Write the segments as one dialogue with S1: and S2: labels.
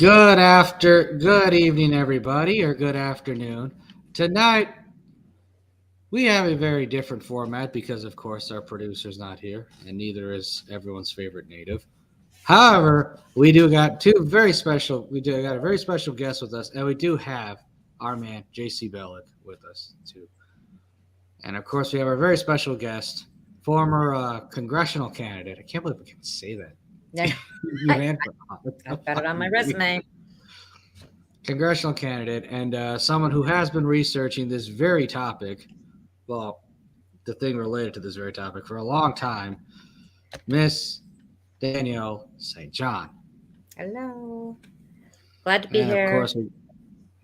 S1: Good evening, everybody, or good afternoon. Tonight, we have a very different format because, of course, our producer's not here, and neither is everyone's favorite native. However, we do got a very special guest with us, and we do have our man JayC Bellic with us too. And of course, we have our very special guest, former congressional candidate. I can't believe we can say that.
S2: Yeah. I've got it on my resume.
S1: Congressional candidate and someone who has been researching this very topic, well, the thing related to this very topic for a long time, Miss Danielle St. John.
S2: Hello. Glad to be here.
S1: Of course,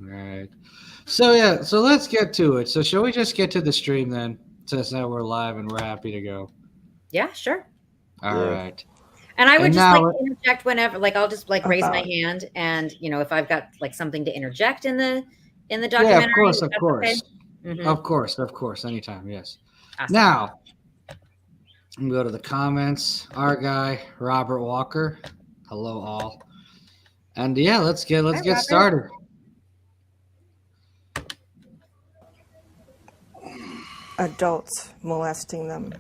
S1: right. So let's get to it. So shall we just get to the stream then, since now we're live and we're happy to go?
S2: Yeah, sure.
S1: All right.
S2: And I would just like to interject whenever, I'll just raise my hand, and if I've got something to interject in the documentary.
S1: Yeah, of course.
S2: Okay? Mm-hmm.
S1: Of course, anytime, yes.
S2: Awesome.
S1: Now, I'm gonna go to the comments. Our guy Robert Walker, hello all, and yeah, let's get started.
S3: Adults molesting them.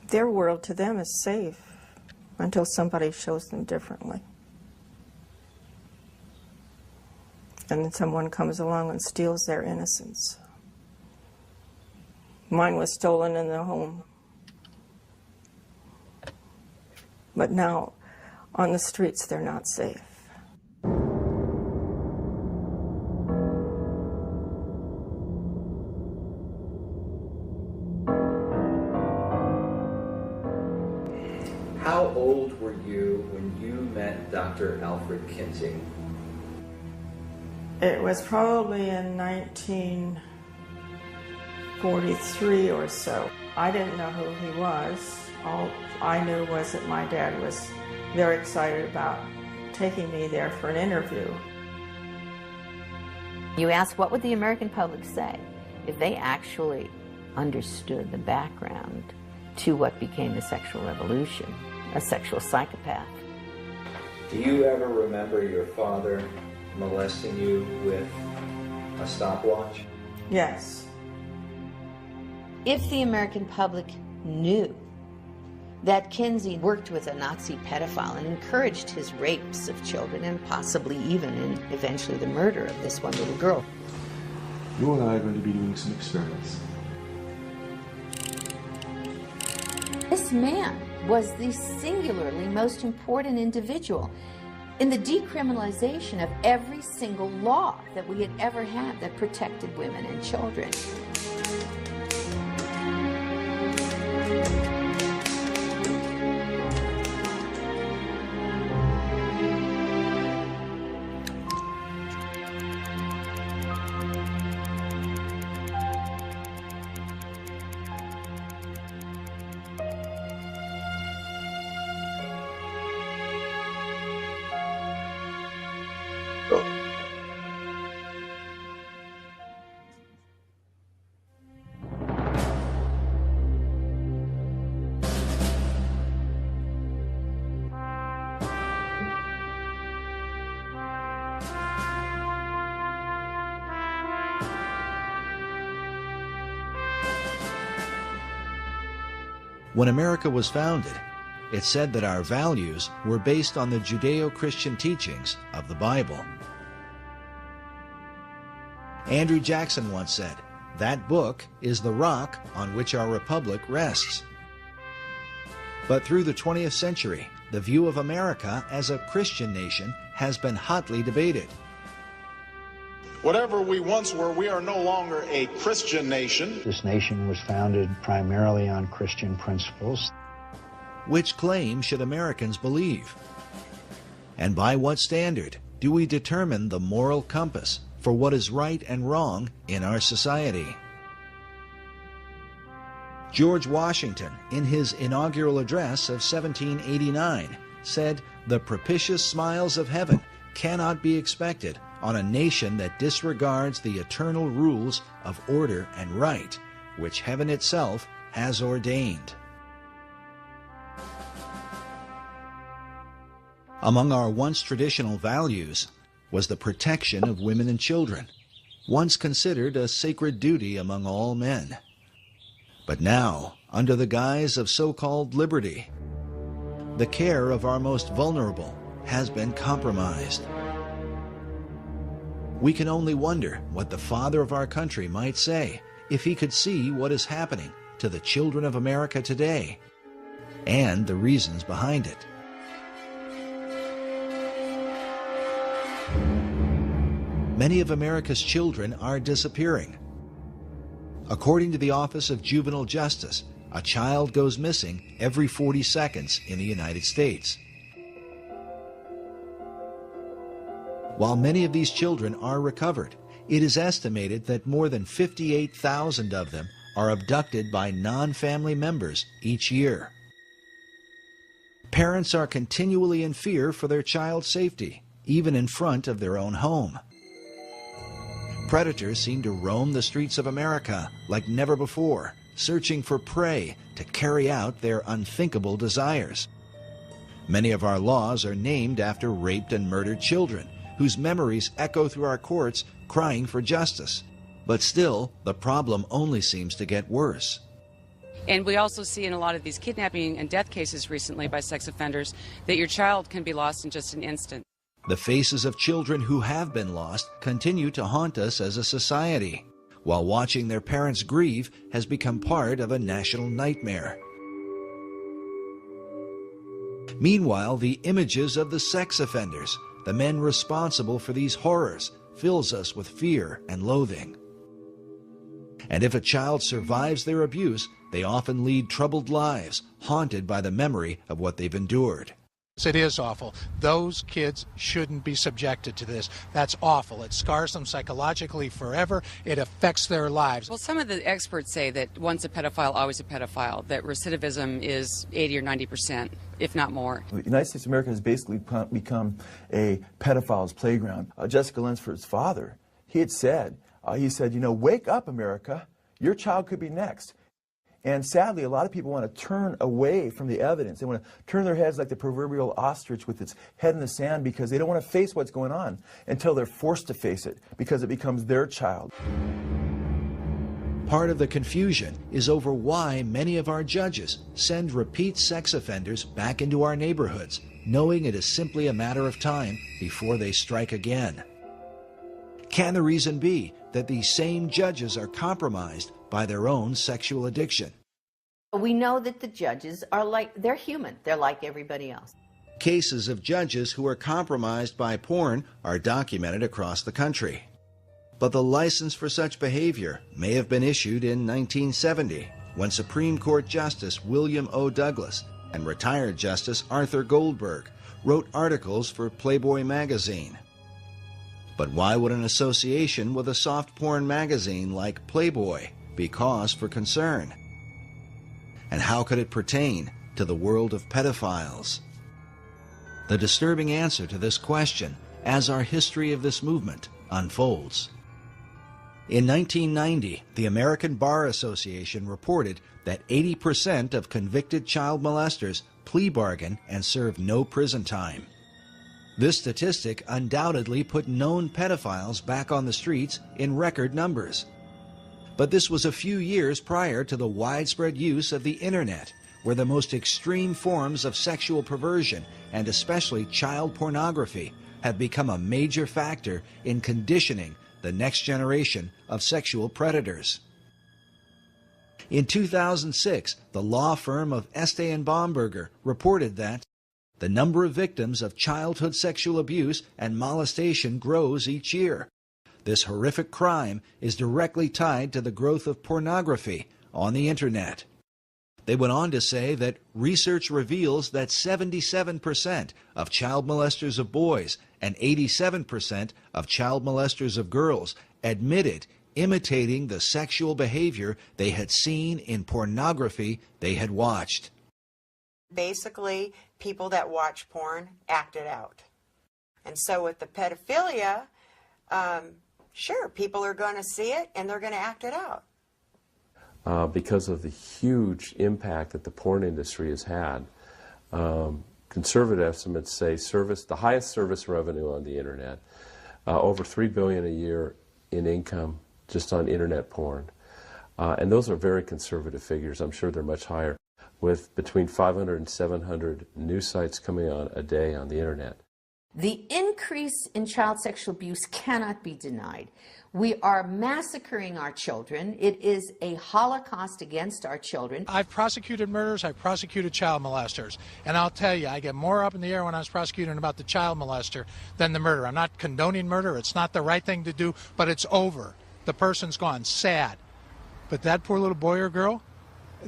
S3: Their world to them is safe until somebody shows them differently. And then someone comes along and steals their innocence. Mine was stolen in the home. But now, on the streets, they're not safe.
S4: How old were you when you met Dr. Alfred Kinsey?
S3: It was probably in 1943 or so. I didn't know who he was. All I knew was that my dad was very excited about taking me there for an interview.
S5: You ask, what would the American public say if they actually understood the background to what became the sexual revolution? A sexual psychopath.
S4: Do you ever remember your father molesting you with a stopwatch?
S3: Yes.
S5: If the American public knew that Kinsey worked with a Nazi pedophile and encouraged his rapes of children and possibly even and eventually the murder of this one little girl.
S6: You and I are going to be doing some experiments.
S5: This man was the singularly most important individual in the decriminalization of every single law that we had ever had that protected women and children.
S7: When America was founded, it said that our values were based on the Judeo-Christian teachings of the Bible. Andrew Jackson once said, "That book is the rock on which our republic rests." But through the 20th century, the view of America as a Christian nation has been hotly debated.
S8: Whatever we once were, we are no longer a Christian nation.
S9: This nation was founded primarily on Christian principles.
S7: Which claim should Americans believe? And by what standard do we determine the moral compass for what is right and wrong in our society? George Washington, in his inaugural address of 1789, said, "The propitious smiles of heaven cannot be expected on a nation that disregards the eternal rules of order and right, which heaven itself has ordained." Among our once traditional values was the protection of women and children, once considered a sacred duty among all men. But now, under the guise of so-called liberty, the care of our most vulnerable has been compromised. We can only wonder what the father of our country might say if he could see what is happening to the children of America today and the reasons behind it. Many of America's children are disappearing. According to the Office of Juvenile Justice, a child goes missing every 40 seconds in the United States. While many of these children are recovered, it is estimated that more than 58,000 of them are abducted by non-family members each year. Parents are continually in fear for their child's safety, even in front of their own home. Predators seem to roam the streets of America like never before, searching for prey to carry out their unthinkable desires. Many of our laws are named after raped and murdered children, whose memories echo through our courts crying for justice. But still, the problem only seems to get worse.
S10: And we also see in a lot of these kidnapping and death cases recently by sex offenders that your child can be lost in just an instant.
S7: The faces of children who have been lost continue to haunt us as a society, while watching their parents grieve has become part of a national nightmare. Meanwhile, the images of the sex offenders, the men responsible for these horrors, fills us with fear and loathing. And if a child survives their abuse, they often lead troubled lives, haunted by the memory of what they've endured.
S11: It is awful. Those kids shouldn't be subjected to this. That's awful. It scars them psychologically forever. It affects their lives.
S10: Well, some of the experts say that once a pedophile, always a pedophile, that recidivism is 80 or 90%, if not more.
S12: The United States of America has basically become a pedophile's playground. Jessica Lunsford's father, he said, you know, wake up, America. Your child could be next. And sadly, a lot of people want to turn away from the evidence. They want to turn their heads like the proverbial ostrich with its head in the sand because they don't want to face what's going on until they're forced to face it because it becomes their child.
S7: Part of the confusion is over why many of our judges send repeat sex offenders back into our neighborhoods, knowing it is simply a matter of time before they strike again. Can the reason be that these same judges are compromised by their own sexual addiction?
S5: We know that the judges are they're human. They're like everybody else.
S7: Cases of judges who are compromised by porn are documented across the country. But the license for such behavior may have been issued in 1970, when Supreme Court Justice William O. Douglas and retired Justice Arthur Goldberg wrote articles for Playboy magazine. But why would an association with a soft porn magazine like Playboy be cause for concern? And how could it pertain to the world of pedophiles? The disturbing answer to this question as our history of this movement unfolds. In 1990, the American Bar Association reported that 80% of convicted child molesters plea bargain and serve no prison time. This statistic undoubtedly put known pedophiles back on the streets in record numbers. But this was a few years prior to the widespread use of the internet, where the most extreme forms of sexual perversion, and especially child pornography, have become a major factor in conditioning the next generation of sexual predators. In 2006, the law firm of Estee and Bomberger reported that the number of victims of childhood sexual abuse and molestation grows each year. This horrific crime is directly tied to the growth of pornography on the internet. They went on to say that research reveals that 77% of child molesters of boys and 87% of child molesters of girls admitted imitating the sexual behavior they had seen in pornography they had watched.
S13: Basically, people that watch porn act it out. And so with the pedophilia, sure, people are going to see it and they're going to act it out.
S14: Because of the huge impact that the porn industry has had, conservative estimates say the highest service revenue on the internet, over $3 billion a year in income just on internet porn. And those are very conservative figures. I'm sure they're much higher, with between 500 and 700 new sites coming on a day on the internet.
S5: The increase in child sexual abuse cannot be denied. We are massacring our children. It is a holocaust against our children.
S11: I've prosecuted murders, I've prosecuted child molesters, and I'll tell you, I get more up in the air when I was prosecuting about the child molester than the murder. I'm not condoning murder, it's not the right thing to do, but it's over. The person's gone, sad. But that poor little boy or girl,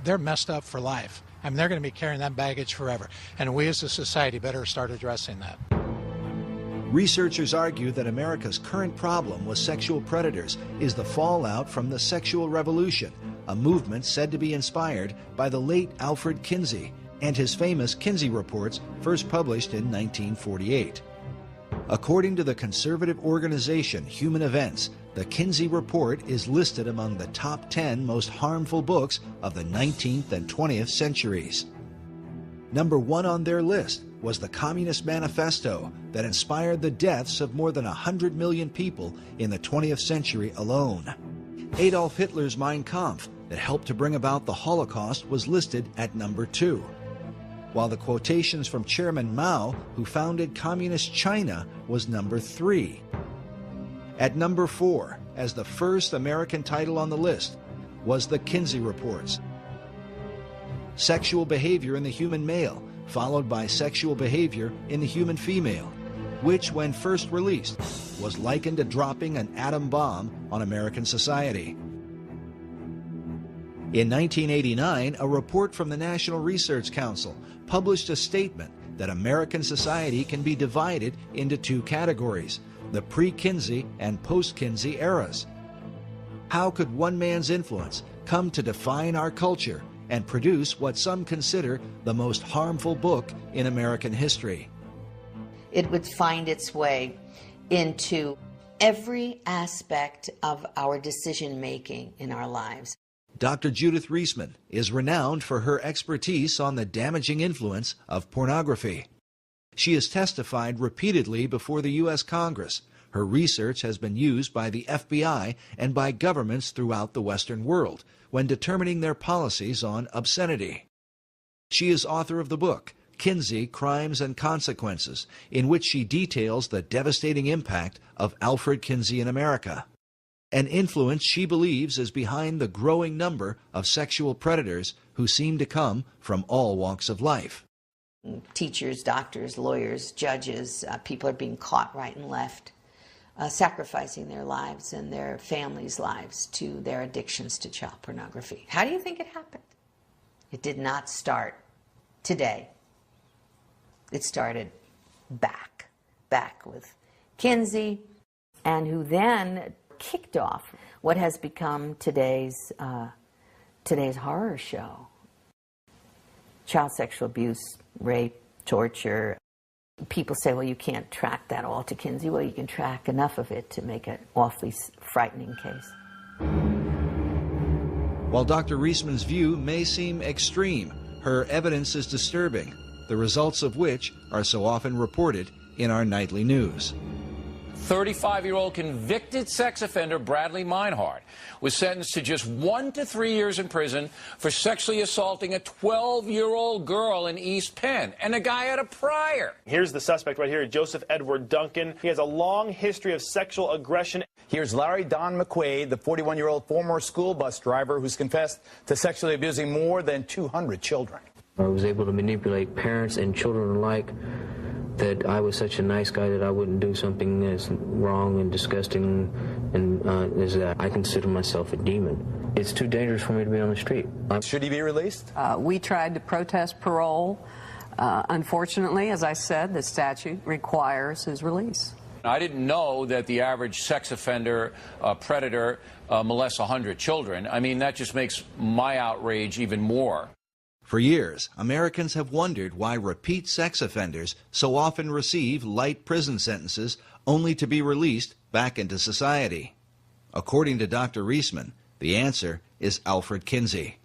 S11: they're messed up for life. I mean, they're going to be carrying that baggage forever, and we as a society better start addressing that.
S7: Researchers argue that America's current problem with sexual predators is the fallout from the sexual revolution, a movement said to be inspired by the late Alfred Kinsey and his famous Kinsey Reports, first published in 1948. According to the conservative organization Human Events, the Kinsey Report is listed among the top 10 most harmful books of the 19th and 20th centuries. Number 1 on their list was the Communist Manifesto that inspired the deaths of more than 100 million people in the 20th century alone. Adolf Hitler's Mein Kampf that helped to bring about the Holocaust was listed at number 2, while the quotations from Chairman Mao, who founded Communist China, was number 3. At number 4, as the first American title on the list, was the Kinsey Reports. Sexual behavior in the human male, followed by sexual behavior in the human female, which, when first released, was likened to dropping an atom bomb on American society. In 1989, a report from the National Research Council published a statement that American society can be divided into 2 categories, the pre-Kinsey and post-Kinsey eras. How could one man's influence come to define our culture and produce what some consider the most harmful book in American history?
S5: It would find its way into every aspect of our decision-making in our lives.
S7: Dr. Judith Reisman is renowned for her expertise on the damaging influence of pornography. She has testified repeatedly before the U.S. Congress. Her research has been used by the FBI and by governments throughout the Western world when determining their policies on obscenity. She is author of the book, Kinsey, Crimes and Consequences, in which she details the devastating impact of Alfred Kinsey in America, an influence she believes is behind the growing number of sexual predators who seem to come from all walks of life.
S5: Teachers, doctors, lawyers, judges, people are being caught right and left, sacrificing their lives and their families' lives to their addictions to child pornography. How do you think it happened? It did not start today. It started back with Kinsey, and who then kicked off what has become today's horror show. Child sexual abuse, rape, torture. People say, well, you can't track that all to Kinsey. Well, you can track enough of it to make an awfully frightening case.
S7: While Dr. Reisman's view may seem extreme, her evidence is disturbing, the results of which are so often reported in our nightly news.
S15: 35-year-old convicted sex offender Bradley Meinhardt was sentenced to just 1 to 3 years in prison for sexually assaulting a 12-year-old girl in East Penn, and the guy had a prior.
S16: Here's the suspect right here, Joseph Edward Duncan. He has a long history of sexual aggression.
S17: Here's Larry Don McQuaid, the 41-year-old former school bus driver who's confessed to sexually abusing more than 200 children.
S18: I was able to manipulate parents and children alike, that I was such a nice guy that I wouldn't do something as wrong and disgusting and as that. I consider myself a demon. It's too dangerous for me to be on the street.
S17: Should he be released?
S19: We tried to protest parole. Unfortunately, as I said, the statute requires his release.
S15: I didn't know that the average sex offender predator molests 100 children. I mean, that just makes my outrage even more.
S7: For years, Americans have wondered why repeat sex offenders so often receive light prison sentences only to be released back into society. According to Dr. Reisman, the answer is Alfred Kinsey.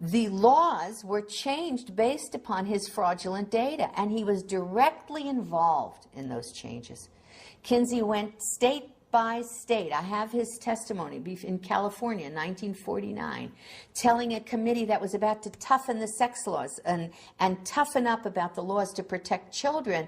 S5: The laws were changed based upon his fraudulent data, and he was directly involved in those changes. Kinsey went state by state. I have his testimony in California in 1949, telling a committee that was about to toughen the sex laws and toughen up about the laws to protect children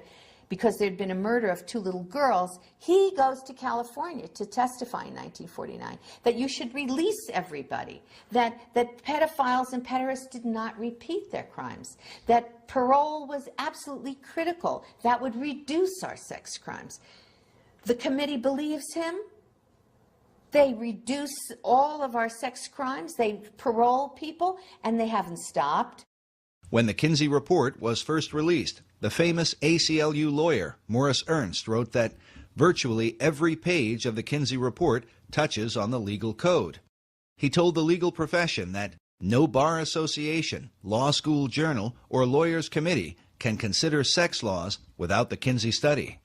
S5: because there'd been a murder of 2 little girls. He goes to California to testify in 1949 that you should release everybody, that pedophiles and pederasts did not repeat their crimes, that parole was absolutely critical, that would reduce our sex crimes. The committee believes him. They reduce all of our sex crimes. They parole people, and they haven't stopped.
S7: When the Kinsey report was first released, the famous ACLU lawyer, Morris Ernst, wrote that virtually every page of the Kinsey report touches on the legal code. He told the legal profession that no bar association, law school journal, or lawyers' committee can consider sex laws without the Kinsey study.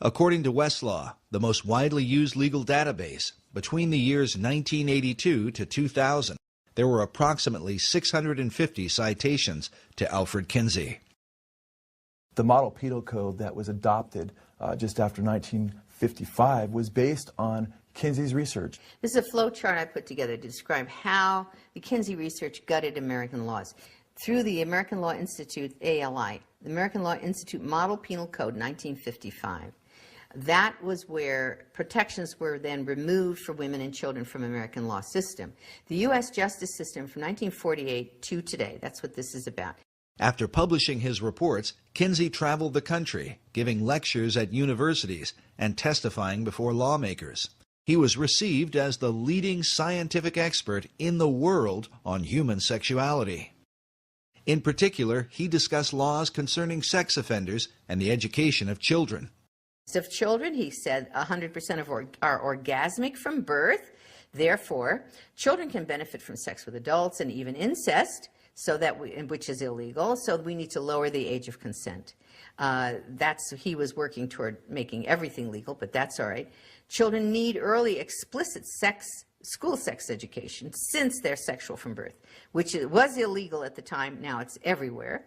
S7: According to Westlaw, the most widely used legal database, between the years 1982 to 2000, there were approximately 650 citations to Alfred Kinsey.
S12: The model penal code that was adopted just after 1955 was based on Kinsey's research.
S5: This is a flow chart I put together to describe how the Kinsey research gutted American laws. Through the American Law Institute, ALI, the American Law Institute Model Penal Code, 1955. That was where protections were then removed for women and children from American law system. The U.S. justice system from 1948 to today, that's what this is about.
S7: After publishing his reports, Kinsey traveled the country, giving lectures at universities and testifying before lawmakers. He was received as the leading scientific expert in the world on human sexuality. In particular, he discussed laws concerning sex offenders and the education of children.
S5: Of children, he said 100% of are orgasmic from birth. Therefore, children can benefit from sex with adults and even incest, which is illegal. So we need to lower the age of consent. He was working toward making everything legal, but that's all right. Children need early explicit school sex education since they're sexual from birth, which was illegal at the time. Now it's everywhere.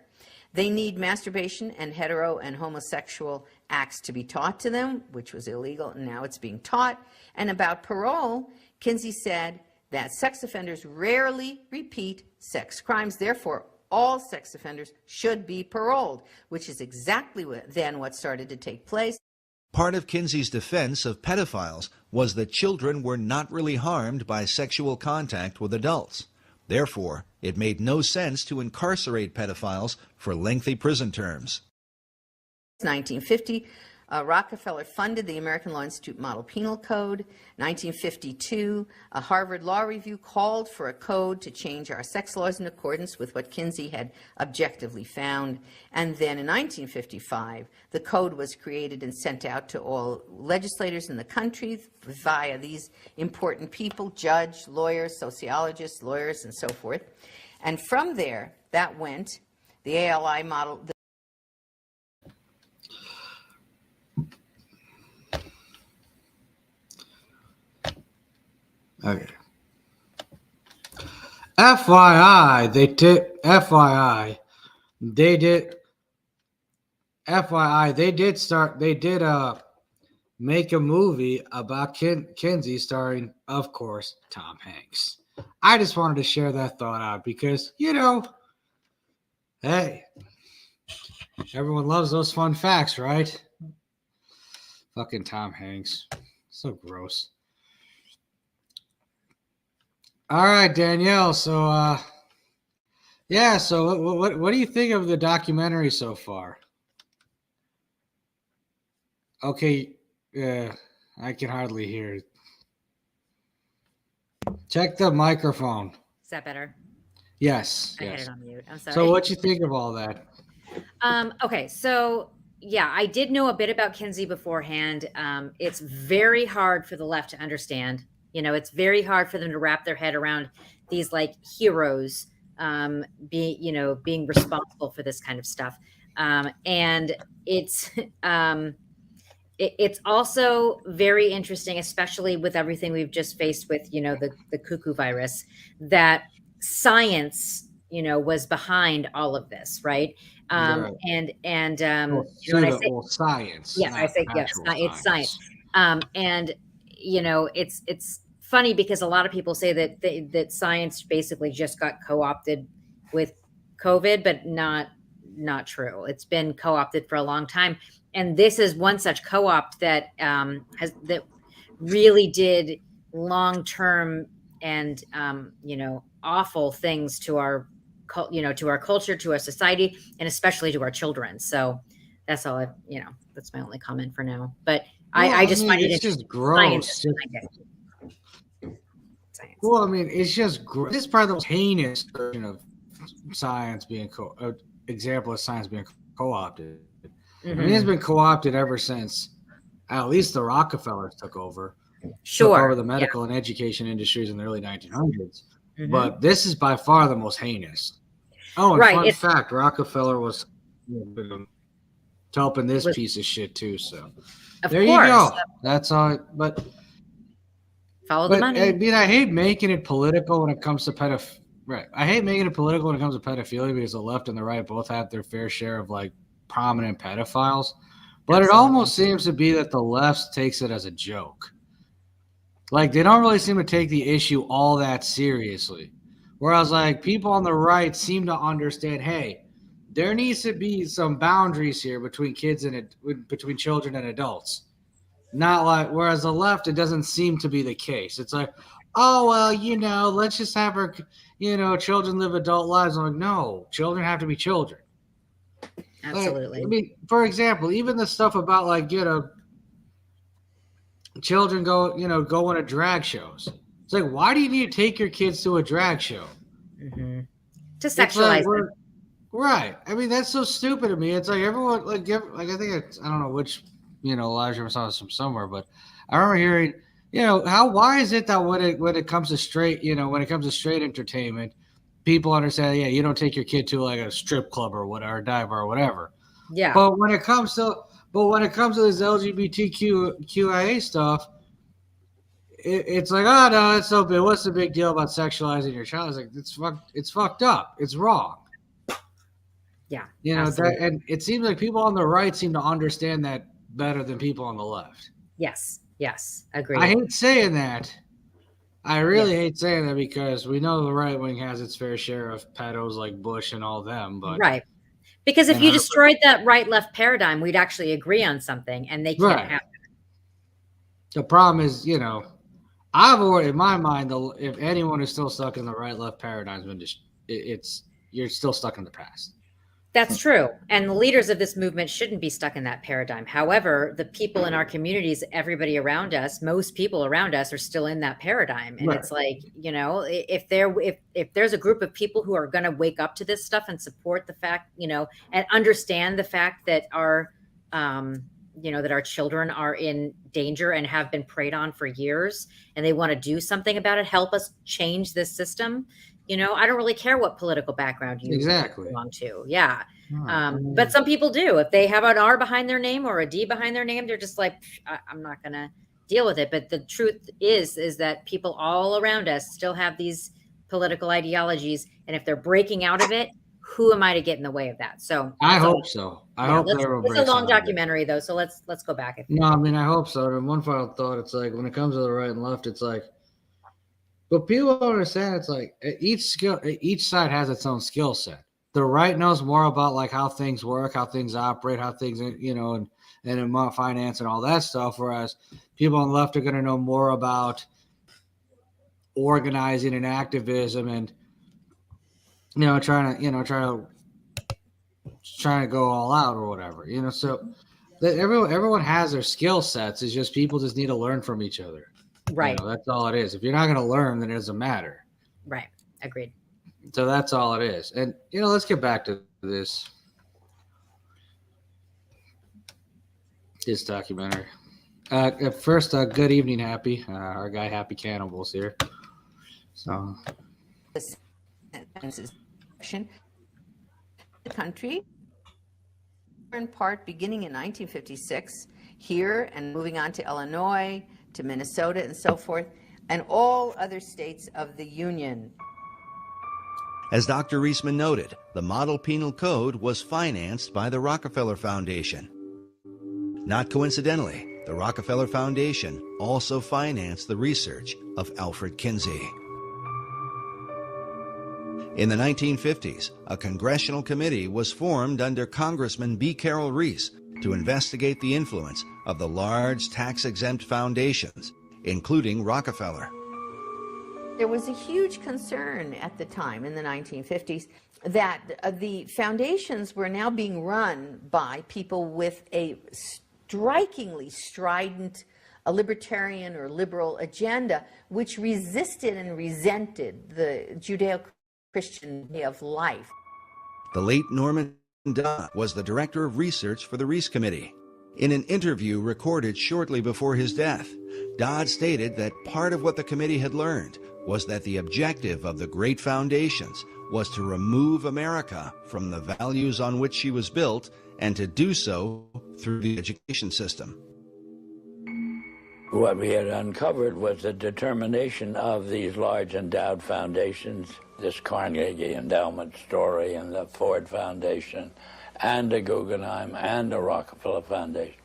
S5: They need masturbation and hetero and homosexual acts to be taught to them, which was illegal, and now it's being taught. And about parole, Kinsey said that sex offenders rarely repeat sex crimes. Therefore, all sex offenders should be paroled, which is exactly what started to take place.
S7: Part of Kinsey's defense of pedophiles was that children were not really harmed by sexual contact with adults. Therefore, it made no sense to incarcerate pedophiles for lengthy prison terms.
S5: 1950, Rockefeller funded the American Law Institute Model Penal Code. 1952, a Harvard Law Review called for a code to change our sex laws in accordance with what Kinsey had objectively found. And then in 1955, the code was created and sent out to all legislators in the country via these important people, judge, lawyers, sociologists, lawyers, and so forth. And from there, that went, the ALI model.
S1: Okay. FYI, they did make a movie about Kinsey starring, of course, Tom Hanks. I just wanted to share that thought out because, hey, everyone loves those fun facts, right? Fucking Tom Hanks. So gross. All right, Danielle. So, so what do you think of the documentary so far? Okay, I can hardly hear it. Check the microphone.
S2: Is that better?
S1: Yes.
S2: I had it on mute. I'm sorry.
S1: So what you think of all that?
S2: Okay, so yeah, I did know a bit about Kinsey beforehand. It's very hard for the left to understand. It's very hard for them to wrap their head around these like heroes being responsible for this kind of stuff. And it's also very interesting, especially with everything we've just faced with, the cuckoo virus, that science, was behind all of this, right?
S1: Right.
S2: And
S1: Well,
S2: when I say
S1: science,
S2: yes, I
S1: not
S2: say yes,
S1: actual
S2: it's science.
S1: science.
S2: And it's funny because a lot of people say that that science basically just got co-opted with COVID, but not true. It's been co-opted for a long time, and this is one such co-opt that that really did long-term and awful things to our to our culture, to our society, and especially to our children. So that's all that's my only comment for now. But I just find it
S1: it's just
S2: interesting.
S1: gross.
S2: Science.
S1: Well, I mean, it's just this is probably the most heinous version of science being example of science being co-opted. I mean, it's been co-opted ever since at least the Rockefellers took over the medical and education industries in the early 1900s. But this is by far the most heinous. Oh, and fun fact, Rockefeller was helping this piece of shit too. So there you go. That's all. But
S2: follow the money.
S1: I mean, I hate making it political when it comes to pedophilia. Right. I hate making it political when it comes to pedophilia because the left and the right both have their fair share of like prominent pedophiles. But it almost seems to be that the left takes it as a joke. Like they don't really seem to take the issue all that seriously. Whereas like people on the right seem to understand, hey, there needs to be some boundaries here between kids and between children and adults. Not like, whereas the left, it doesn't seem to be the case. It's like, oh, well, let's just have our, children live adult lives. I'm like, no, children have to be children.
S2: Absolutely.
S1: Like, I mean, for example, even the stuff about like, children go to drag shows. It's like, why do you need to take your kids to a drag show?
S2: To sexualize them.
S1: Right. I mean, that's so stupid to me. It's like everyone, I think I don't know which, live stream I saw this from somewhere, but I remember hearing, why is it that when it comes to straight, when it comes to straight entertainment, people understand, yeah, you don't take your kid to like a strip club or whatever, or dive or whatever.
S2: Yeah.
S1: But when it comes to this LGBTQIA stuff, it's like, oh no, it's so big. What's the big deal about sexualizing your child? It's like it's fucked up. It's wrong.
S2: Yeah.
S1: And it seems like people on the right seem to understand that better than people on the left.
S2: Yes. Agreed.
S1: I hate saying that. I really hate saying that because we know the right wing has its fair share of pedos like Bush and all them, but
S2: right. Because if you destroyed that right-left paradigm, we'd actually agree on something, and they can't have it.
S1: The problem is, I've already, in my mind, if anyone is still stuck in the right-left paradigm, you're still stuck in the past.
S2: That's true. And the leaders of this movement shouldn't be stuck in that paradigm. However, the people in our communities, everybody around us, most people around us are still in that paradigm. And it's like, if there's a group of people who are going to wake up to this stuff and support the fact, and understand the fact that our, that our children are in danger and have been preyed on for years, and they want to do something about it, help us change this system. I don't really care what political background you belong to. Yeah. But some people do. If they have an R behind their name or a D behind their name, they're just like, I'm not going to deal with it. But the truth is that people all around us still have these political ideologies. And if they're breaking out of it, who am I to get in the way of that? So
S1: I hope so. I hope
S2: it's a long documentary though. So let's go back.
S1: No, I mean, I hope so. And one final thought, it's like, when it comes to the right and left, it's like, but people don't understand. It's like each side has its own skill set. The right knows more about like how things work, how things operate, how things, and in finance and all that stuff. Whereas people on the left are going to know more about organizing and activism and, trying to go all out or whatever, so everyone has their skill sets. It's just people just need to learn from each other.
S2: Right.
S1: That's all it is. If you're not going to learn, then it doesn't matter.
S2: Right. Agreed.
S1: So that's all it is. And, let's get back to this documentary. First, good evening, Happy. Our guy, Happy Cannibals here. So.
S5: The country, in part beginning in 1956, here and moving on to Illinois, to Minnesota and so forth, and all other states of the Union.
S7: As Dr. Reisman noted, the Model Penal Code was financed by the Rockefeller Foundation. Not coincidentally, the Rockefeller Foundation also financed the research of Alfred Kinsey. In the 1950s, a congressional committee was formed under Congressman B. Carroll Reese to investigate the influence of the large tax-exempt foundations, including Rockefeller.
S5: There was a huge concern at the time in the 1950s that the foundations were now being run by people with a strikingly strident a libertarian or liberal agenda, which resisted and resented the Judeo-Christian way of life.
S7: The late Norman Dodd was the director of research for the Reese Committee. In an interview recorded shortly before his death, Dodd stated that part of what the committee had learned was that the objective of the great foundations was to remove America from the values on which she was built, and to do so through the education system.
S20: What we had uncovered was the determination of these large endowed foundations, this Carnegie Endowment story and the Ford Foundation and the Guggenheim and the Rockefeller Foundation,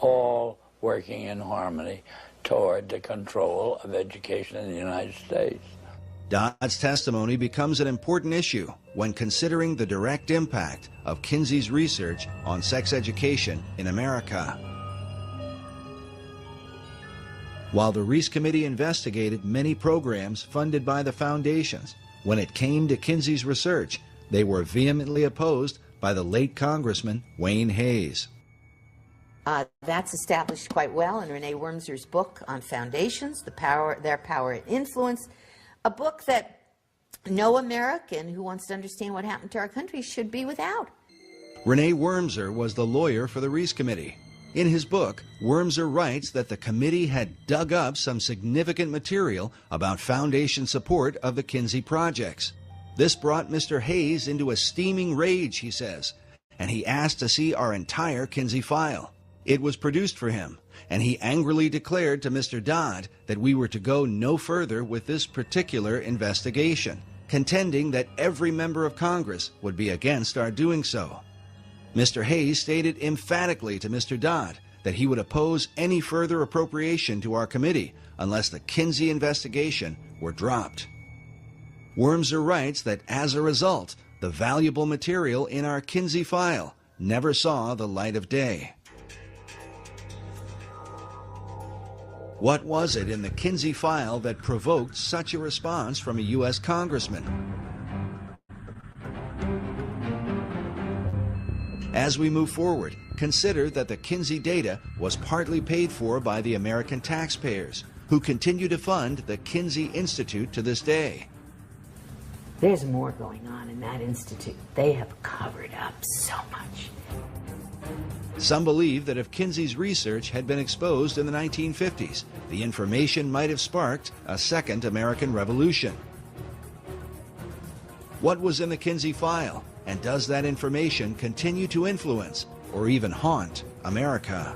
S20: all working in harmony toward the control of education in the United States.
S7: Dodd's testimony becomes an important issue when considering the direct impact of Kinsey's research on sex education in America. While the Reese Committee investigated many programs funded by the foundations, when it came to Kinsey's research, they were vehemently opposed by the late Congressman Wayne Hayes.
S5: That's established quite well in Renee Wormser's book on foundations, their power and influence, a book that no American who wants to understand what happened to our country should be without.
S7: Renee Wormser was the lawyer for the Reese Committee. In his book, Wormser writes that the committee had dug up some significant material about foundation support of the Kinsey projects. This brought Mr. Hayes into a steaming rage, he says, and he asked to see our entire Kinsey file. It was produced for him, and he angrily declared to Mr. Dodd that we were to go no further with this particular investigation, contending that every member of Congress would be against our doing so. Mr. Hayes stated emphatically to Mr. Dodd that he would oppose any further appropriation to our committee unless the Kinsey investigation were dropped. Wormser writes that as a result, the valuable material in our Kinsey file never saw the light of day. What was it in the Kinsey file that provoked such a response from a U.S. congressman? As we move forward, consider that the Kinsey data was partly paid for by the American taxpayers, who continue to fund the Kinsey Institute to this day.
S5: There's more going on in that institute. They have covered up so much.
S7: Some believe that if Kinsey's research had been exposed in the 1950s, the information might have sparked a second American Revolution. What was in the Kinsey file, and does that information continue to influence or even haunt America?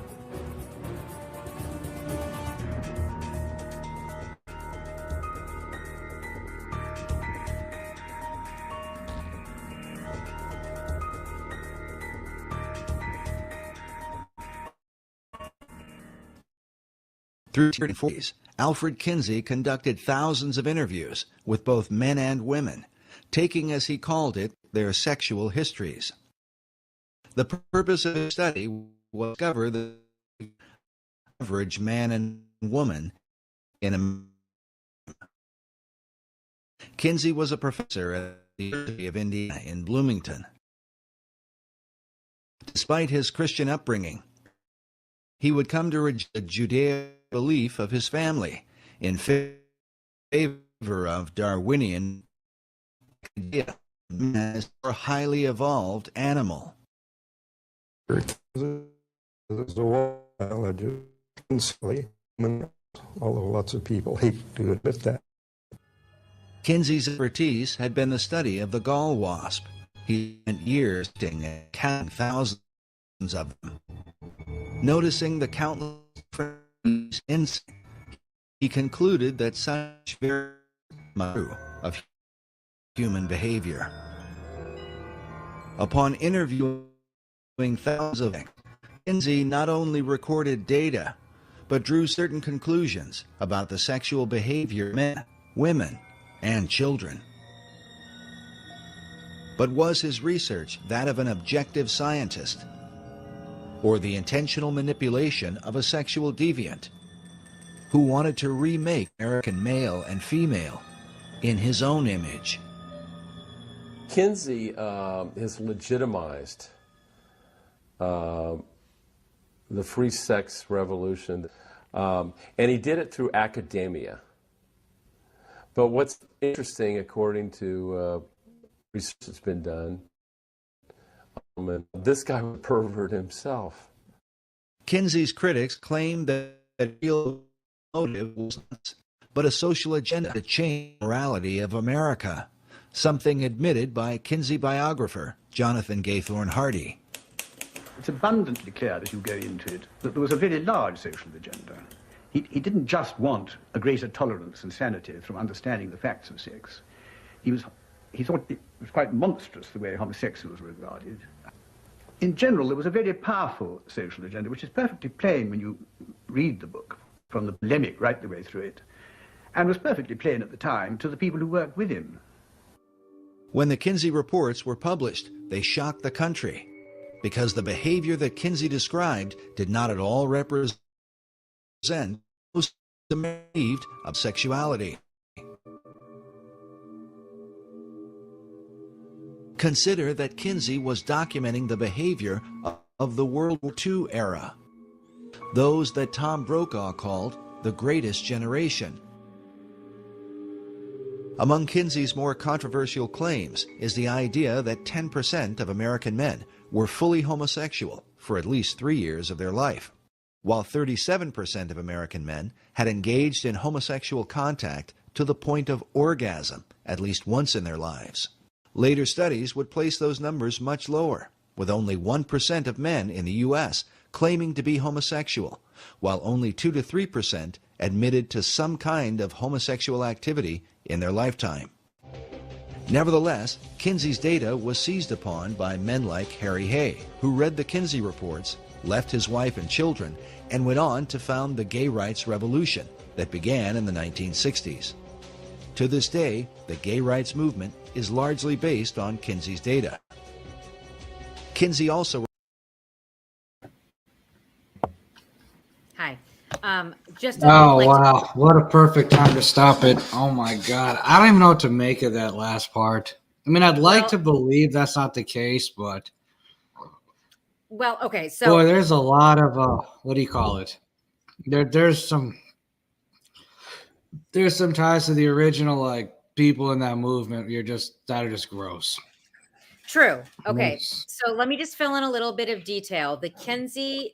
S7: Through the 40s, Alfred Kinsey conducted thousands of interviews with both men and women, taking, as he called it, their sexual histories. The purpose of his study was to discover the average man and woman in America. Kinsey was a professor at the University of Indiana in Bloomington. Despite his Christian upbringing, he would come to reject the Judeo belief of his family in favor of Darwinian idea as a highly evolved animal.
S21: There's a while I do silly, although lots of people hate to admit that.
S7: Kinsey's expertise had been the study of the gall wasp. He spent years studying and counting thousands of them. Noticing the countless insects, he concluded that such very of human behavior. Upon interviewing thousands of men, Kinsey not only recorded data, but drew certain conclusions about the sexual behavior of men, women, and children. But was his research that of an objective scientist, or the intentional manipulation of a sexual deviant who wanted to remake American male and female in his own image?
S14: Kinsey has legitimized the free sex revolution, and he did it through academia. But what's interesting, according to research that's been done, this guy was a pervert himself.
S7: Kinsey's critics claim that the real motive was not but a social agenda to change the morality of America, something admitted by Kinsey biographer Jonathan Gaythorne Hardy.
S4: It's abundantly clear as you go into it that there was a very large social agenda. He didn't just want a greater tolerance and sanity from understanding the facts of sex. He thought it was quite monstrous the way homosexuals were regarded. In general, there was a very powerful social agenda, which is perfectly plain when you read the book, from the polemic right the way through it, and was perfectly plain at the time to the people who worked with him.
S7: When the Kinsey reports were published, they shocked the country, because the behavior that Kinsey described did not at all represent most believed of sexuality. Consider that Kinsey was documenting the behavior of the World War II era, those that Tom Brokaw called the greatest generation. Among Kinsey's more controversial claims is the idea that 10% of American men were fully homosexual for at least 3 years of their life, while 37% of American men had engaged in homosexual contact to the point of orgasm at least once in their lives. Later studies would place those numbers much lower, with only 1% of men in the U.S. claiming to be homosexual, while only 2 to 3% admitted to some kind of homosexual activity in their lifetime. Nevertheless, Kinsey's data was seized upon by men like Harry Hay, who read the Kinsey reports, left his wife and children, and went on to found the gay rights revolution that began in the 1960s. To this day, the gay rights movement is largely based on Kinsey's data. Kinsey also...
S2: Hi. Just
S1: wow. What a perfect time to stop it. Oh my God. I don't even know what to make of that last part. I mean, I'd like to believe that's not the case, but...
S2: Well, okay, so...
S1: Boy, there's a lot of, what do you call it? There's some ties to the original, like, people in that movement. That are just gross.
S2: True. Okay. So let me just fill in a little bit of detail. The Kinsey,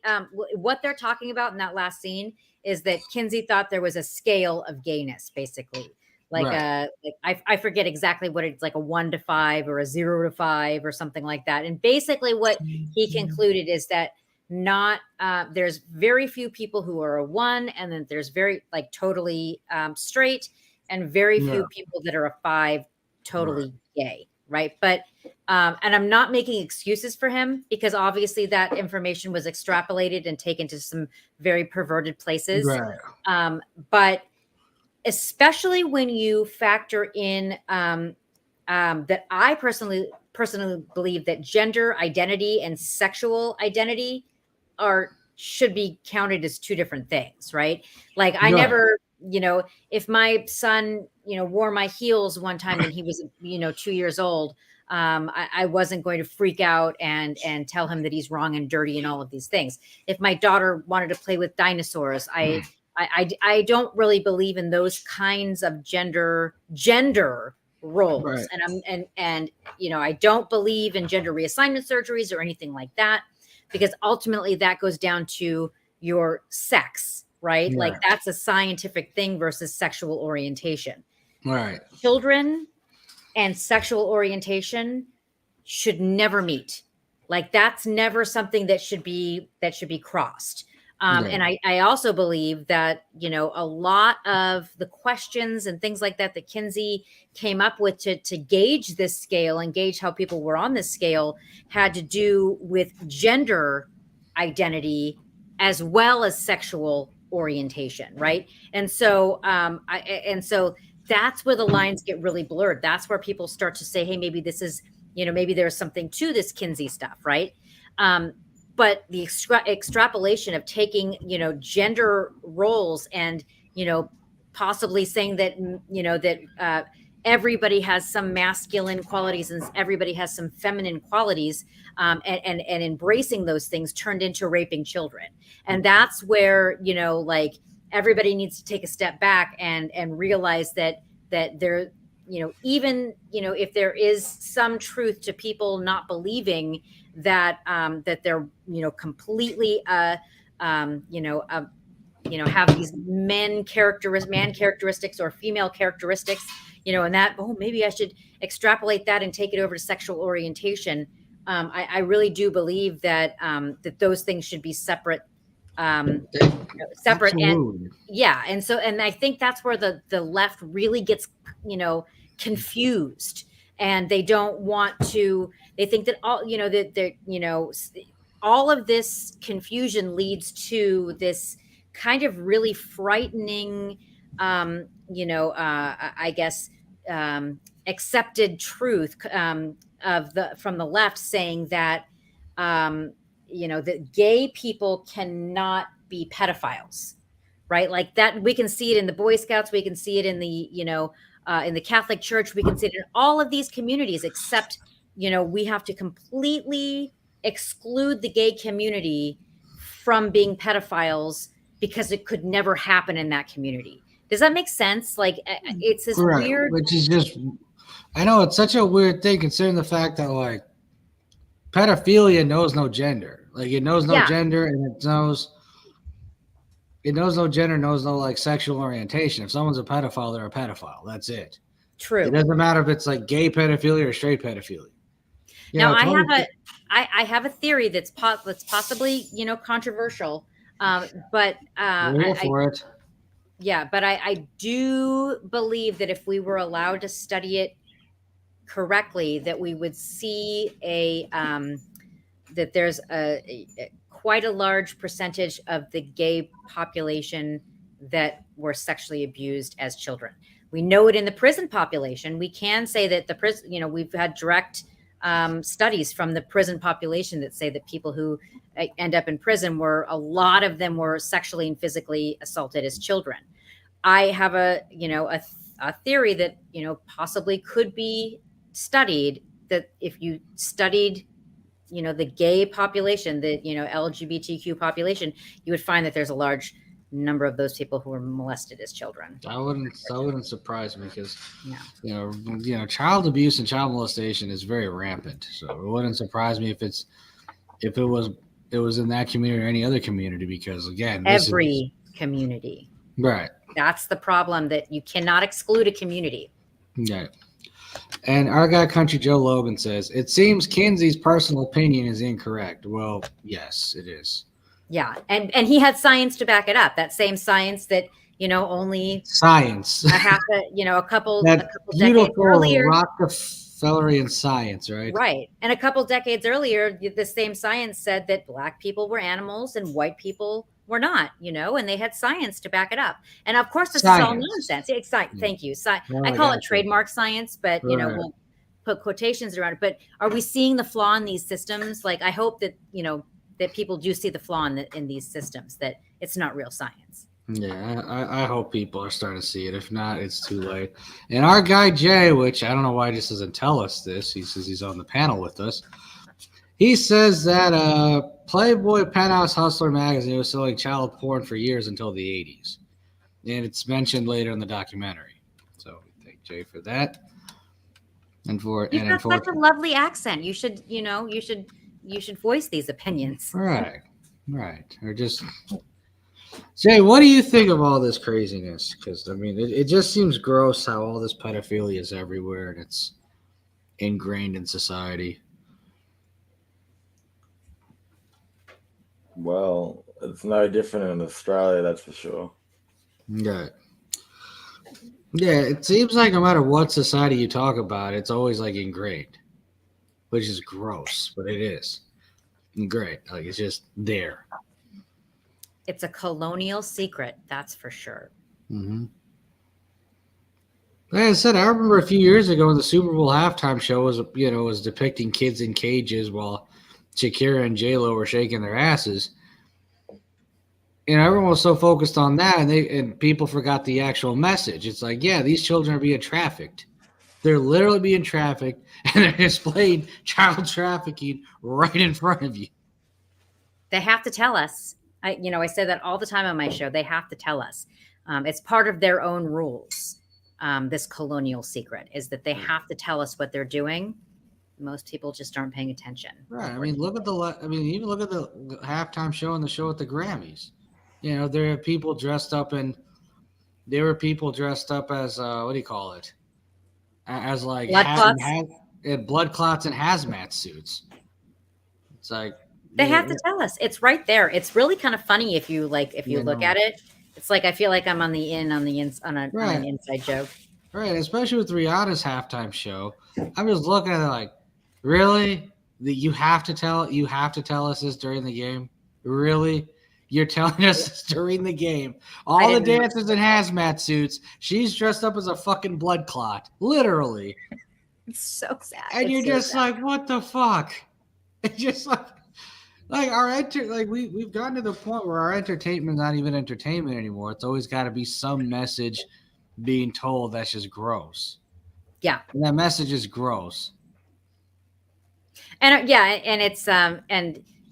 S2: what they're talking about in that last scene is that Kinsey thought there was a scale of gayness, basically. Like I forget exactly what it's like, a 1 to 5 or a 0 to 5 or something like that. And basically what he concluded is that there's very few people who are a 1, and then there's very totally straight, and very few people that are a 5 totally gay. Right. But and I'm not making excuses for him, because obviously that information was extrapolated and taken to some very perverted places. Right. But especially when you factor in that I personally believe that gender identity and sexual identity should be counted as 2 different things. Right. Like I never, if my son, wore my heels one time when he was, 2 years old, I wasn't going to freak out and tell him that he's wrong and dirty and all of these things. If my daughter wanted to play with dinosaurs, I don't really believe in those kinds of gender roles. Right. And I don't believe in gender reassignment surgeries or anything like that, because ultimately that goes down to your sex. Right. Yeah. Like that's a scientific thing versus sexual orientation.
S1: Right.
S2: Children and sexual orientation should never meet. Like that's never something that should be crossed. And I also believe that, a lot of the questions and things like that Kinsey came up with to gauge this scale and gauge how people were on this scale had to do with gender identity as well as sexual orientation, right? And so, that's where the lines get really blurred. That's where people start to say, hey, maybe this is, maybe there's something to this Kinsey stuff, right? But the extrapolation of taking, gender roles and, possibly saying that, that everybody has some masculine qualities and everybody has some feminine qualities, and embracing those things turned into raping children. And that's where, like everybody needs to take a step back and realize that there, even, if there is some truth to people not believing that that they're completely have these man characteristics or female characteristics, and that maybe I should extrapolate that and take it over to sexual orientation. I really do believe that that those things should be separate. Separate.
S1: Absolutely.
S2: And I think that's where the left really gets confused, and they don't want to. They think that all of this confusion leads to this kind of really frightening, I guess, accepted truth from the left, saying that that gay people cannot be pedophiles, right? Like that, we can see it in the Boy Scouts, we can see it in the in the Catholic Church, we can see it in all of these communities, except we have to completely exclude the gay community from being pedophiles because it could never happen in that community. Does that make sense? Like it's this weird,
S1: which is just, I know it's such a weird thing considering the fact that like pedophilia knows no gender. Like it knows no gender, and it knows no gender, knows no like sexual orientation. If someone's a pedophile, they're a pedophile. That's it.
S2: True.
S1: It doesn't matter if it's like gay pedophilia or straight pedophilia.
S2: Now I have a theory that's possibly controversial, but but I do believe that if we were allowed to study it correctly, that we would see that there's quite a large percentage of the gay population that were sexually abused as children. We know it in the prison population. We can say that the prison, we've had direct studies from the prison population that say that people who end up in prison a lot of them were sexually and physically assaulted as children. I have a theory that, possibly could be studied, that if you studied, the gay population, the, LGBTQ population, you would find that there's a large number of those people who were molested as children.
S1: That wouldn't surprise me because, child abuse and child molestation is very rampant. So it wouldn't surprise me if it was in that community or any other community, because again,
S2: every community.
S1: Right.
S2: That's the problem, that you cannot exclude a community.
S1: Yeah. And our guy Country Joe Logan says, it seems Kinsey's personal opinion is incorrect. Well, yes, it is.
S2: Yeah. And he had science to back it up. That same science that, only
S1: science.
S2: a couple decades
S1: earlier. Rockefellerian science, right?
S2: Right. And a couple decades earlier, the same science said that Black people were animals and white people were not, and they had science to back it up. And of course, this is all nonsense. It's thank you. I call it trademark science, but we'll put quotations around it. But are we seeing the flaw in these systems? Like, I hope that, that people do see the flaw in these systems, that it's not real science.
S1: Yeah, I hope people are starting to see it. If not, it's too late. And our guy Jay, which I don't know why he just doesn't tell us this, he says he's on the panel with us. He says that Playboy Penthouse Hustler magazine was selling child porn for years until the 80s. And it's mentioned later in the documentary. So we thank Jay for that.
S2: You've got such a lovely accent. You should voice these opinions.
S1: Right. Or just Jay, what do you think of all this craziness? Because I mean, it just seems gross how all this pedophilia is everywhere and it's ingrained in society.
S3: Well, It's no different in Australia, that's for sure.
S1: Yeah. Yeah, it seems like no matter what society you talk about, it's always like ingrained, which is gross, but it is ingrained. Like it's just there.
S2: It's a colonial secret, that's for sure.
S1: Mm-hmm. Like I said, I remember a few years ago when the Super Bowl halftime show was depicting kids in cages while Shakira and J-Lo were shaking their asses. Everyone was so focused on that, and people forgot the actual message. It's like, yeah, these children are being trafficked. They're literally being trafficked, and they're displaying child trafficking right in front of you.
S2: They have to tell us. I say that all the time on my show. They have to tell us. It's part of their own rules. This colonial secret is that they have to tell us what they're doing. Most people just aren't paying attention.
S1: Right. I mean, even look at the halftime show and the show at the Grammys. There are people dressed up as what do you call it? As like blood clots and hazmat suits. It's like
S2: they have to tell us. It's right there. It's really kind of funny if you look at it. It's like I feel like I'm on an inside joke.
S1: Right, especially with Rihanna's halftime show. I'm just looking at it like, really? You have to tell us this during the game? Really? You're telling us this during the game? All the dancers in hazmat suits. She's dressed up as a fucking blood clot, literally.
S2: It's so sad.
S1: And you're just like, what the fuck? It's just like we've gotten to the point where our entertainment's not even entertainment anymore. It's always got to be some message being told that's just gross.
S2: Yeah,
S1: and that message is gross.
S2: And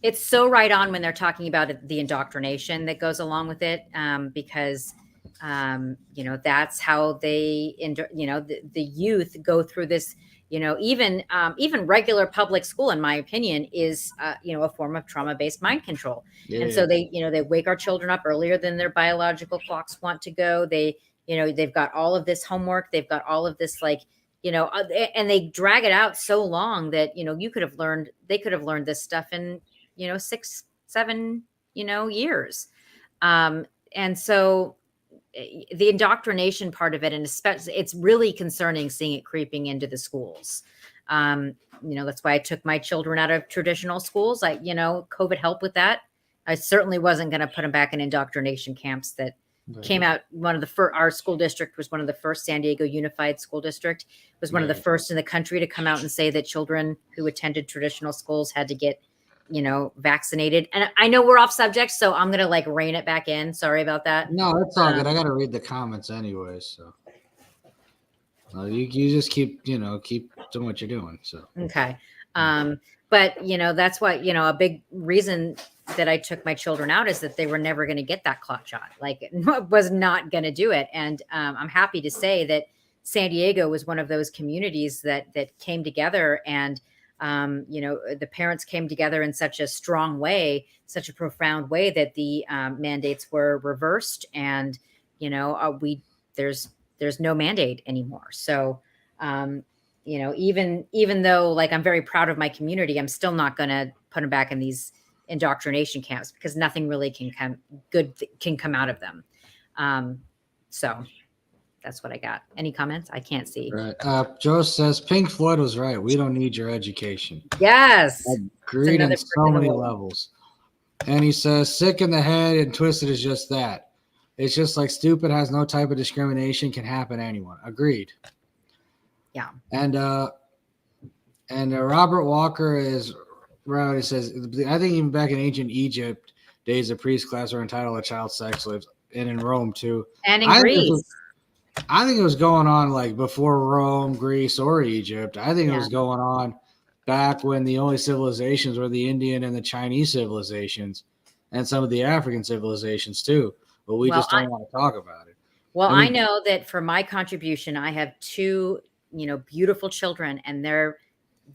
S2: it's so right on when they're talking about the indoctrination that goes along with it, because that's how they the youth go through this. Even regular public school, in my opinion, is a form of trauma-based mind control. Yeah. And so they wake our children up earlier than their biological clocks want to go. They've got all of this homework. They've got all of this and they drag it out so long that they could have learned this stuff in 6, 7 years. And so the indoctrination part of it, and especially it's really concerning seeing it creeping into the schools. That's why I took my children out of traditional schools. COVID helped with that. I certainly wasn't going to put them back in indoctrination camps that came out. Our school district was one of the first. San Diego Unified School District was one of the first in the country to come out and say that children who attended traditional schools had to get vaccinated. And I know we're off subject, so I'm going to rein it back in. Sorry about that.
S1: No, it's all good. I got to read the comments anyway. So you just keep doing what you're doing. So.
S2: Okay. But that's what, a big reason that I took my children out is that they were never going to get that clot shot. Was not going to do it. And I'm happy to say that San Diego was one of those communities that came together, and the parents came together in such a strong way, such a profound way, that the mandates were reversed, and there's no mandate anymore. So even though I'm very proud of my community, I'm still not going to put them back in these indoctrination camps because nothing really can come out of them. So that's what I got. Any comments? I can't see.
S1: Right. Joe says Pink Floyd was right. We don't need your education.
S2: Yes.
S1: Agreed on so many levels. And he says sick in the head and twisted is just that. It's just like stupid has no type of discrimination, can happen to anyone. Agreed.
S2: Yeah.
S1: And Robert Walker is right. He says, I think even back in ancient Egypt days, the priest class were entitled to child sex slaves, and in Rome too.
S2: And in Greece.
S1: I think it was going on before Rome, Greece, or Egypt. I think it was going on back when the only civilizations were the Indian and the Chinese civilizations, and some of the African civilizations too. But we just don't want to talk about it.
S2: Well, I know that for my contribution, I have 2, beautiful children, and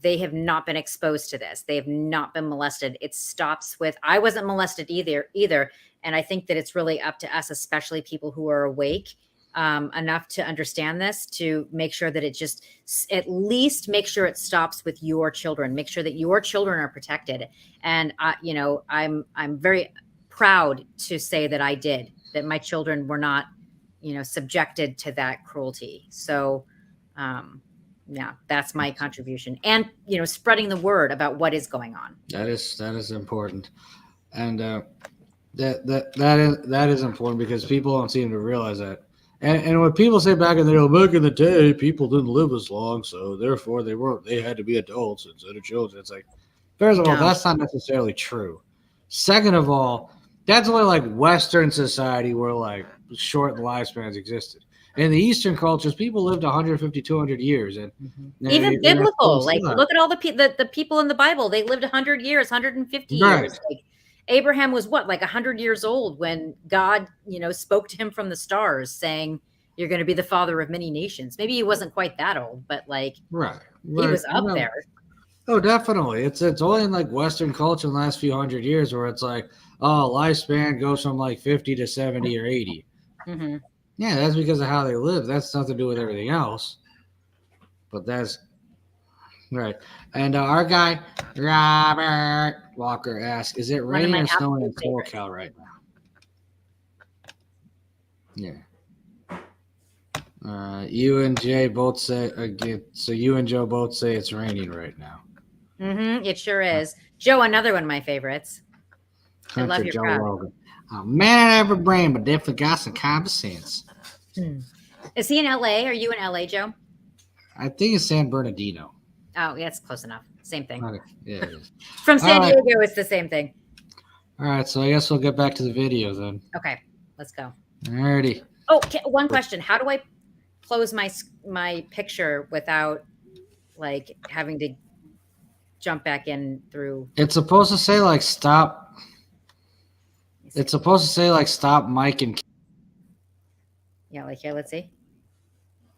S2: they have not been exposed to this. They have not been molested. It stops with, I wasn't molested either. And I think that it's really up to us, especially people who are awake enough to understand this, to make sure that it just, at least make sure it stops with your children. Make sure that your children are protected. And I'm very proud to say that I did, that my children were not, subjected to that cruelty. So, yeah, that's my contribution. And, spreading the word about what is going on.
S1: That is important. And that is important because people don't seem to realize that. And when people say back in the day, people didn't live as long, so therefore they had to be adults instead of children. It's like, first of all, that's not necessarily true. Second of all, that's only like Western society where like short lifespans existed. In the Eastern cultures, people lived 150, 200 years. And
S2: even biblical, like look at all the people in the Bible. They lived 100 years, 150 years. Like, Abraham was what, like 100 years old when God, spoke to him from the stars saying, you're going to be the father of many nations. Maybe he wasn't quite that old, but like, he was up there.
S1: Oh, definitely. It's only in like Western culture in the last few hundred years where it's like, oh, lifespan goes from like 50 to 70 or 80.
S2: Mm-hmm.
S1: Yeah, that's because of how they live. That's nothing to do with everything else. But that's right. And our guy, Robert Walker, asks, is it raining or snowing in SoCal right now? Yeah. You and Jay both say, so you and Joe both say it's raining right now.
S2: Mm-hmm. It sure is. Joe, another one of my favorites. I love your crowd.
S1: Logan. Oh, man, I have a brain, but definitely got some common sense.
S2: Is he in LA? Are you in LA, Joe?
S1: I think it's San Bernardino.
S2: Oh, yeah, it's close enough. Same thing.
S1: Okay. Yeah, it is.
S2: From San Diego, it's the same thing.
S1: All right, so I guess we'll get back to the video then.
S2: Okay, let's go.
S1: Alrighty.
S2: Oh, one question. How do I close my picture without like having to jump back in through?
S1: It's supposed to say like stop. It's supposed to say like stop mic and.
S2: Yeah, like here. Let's see.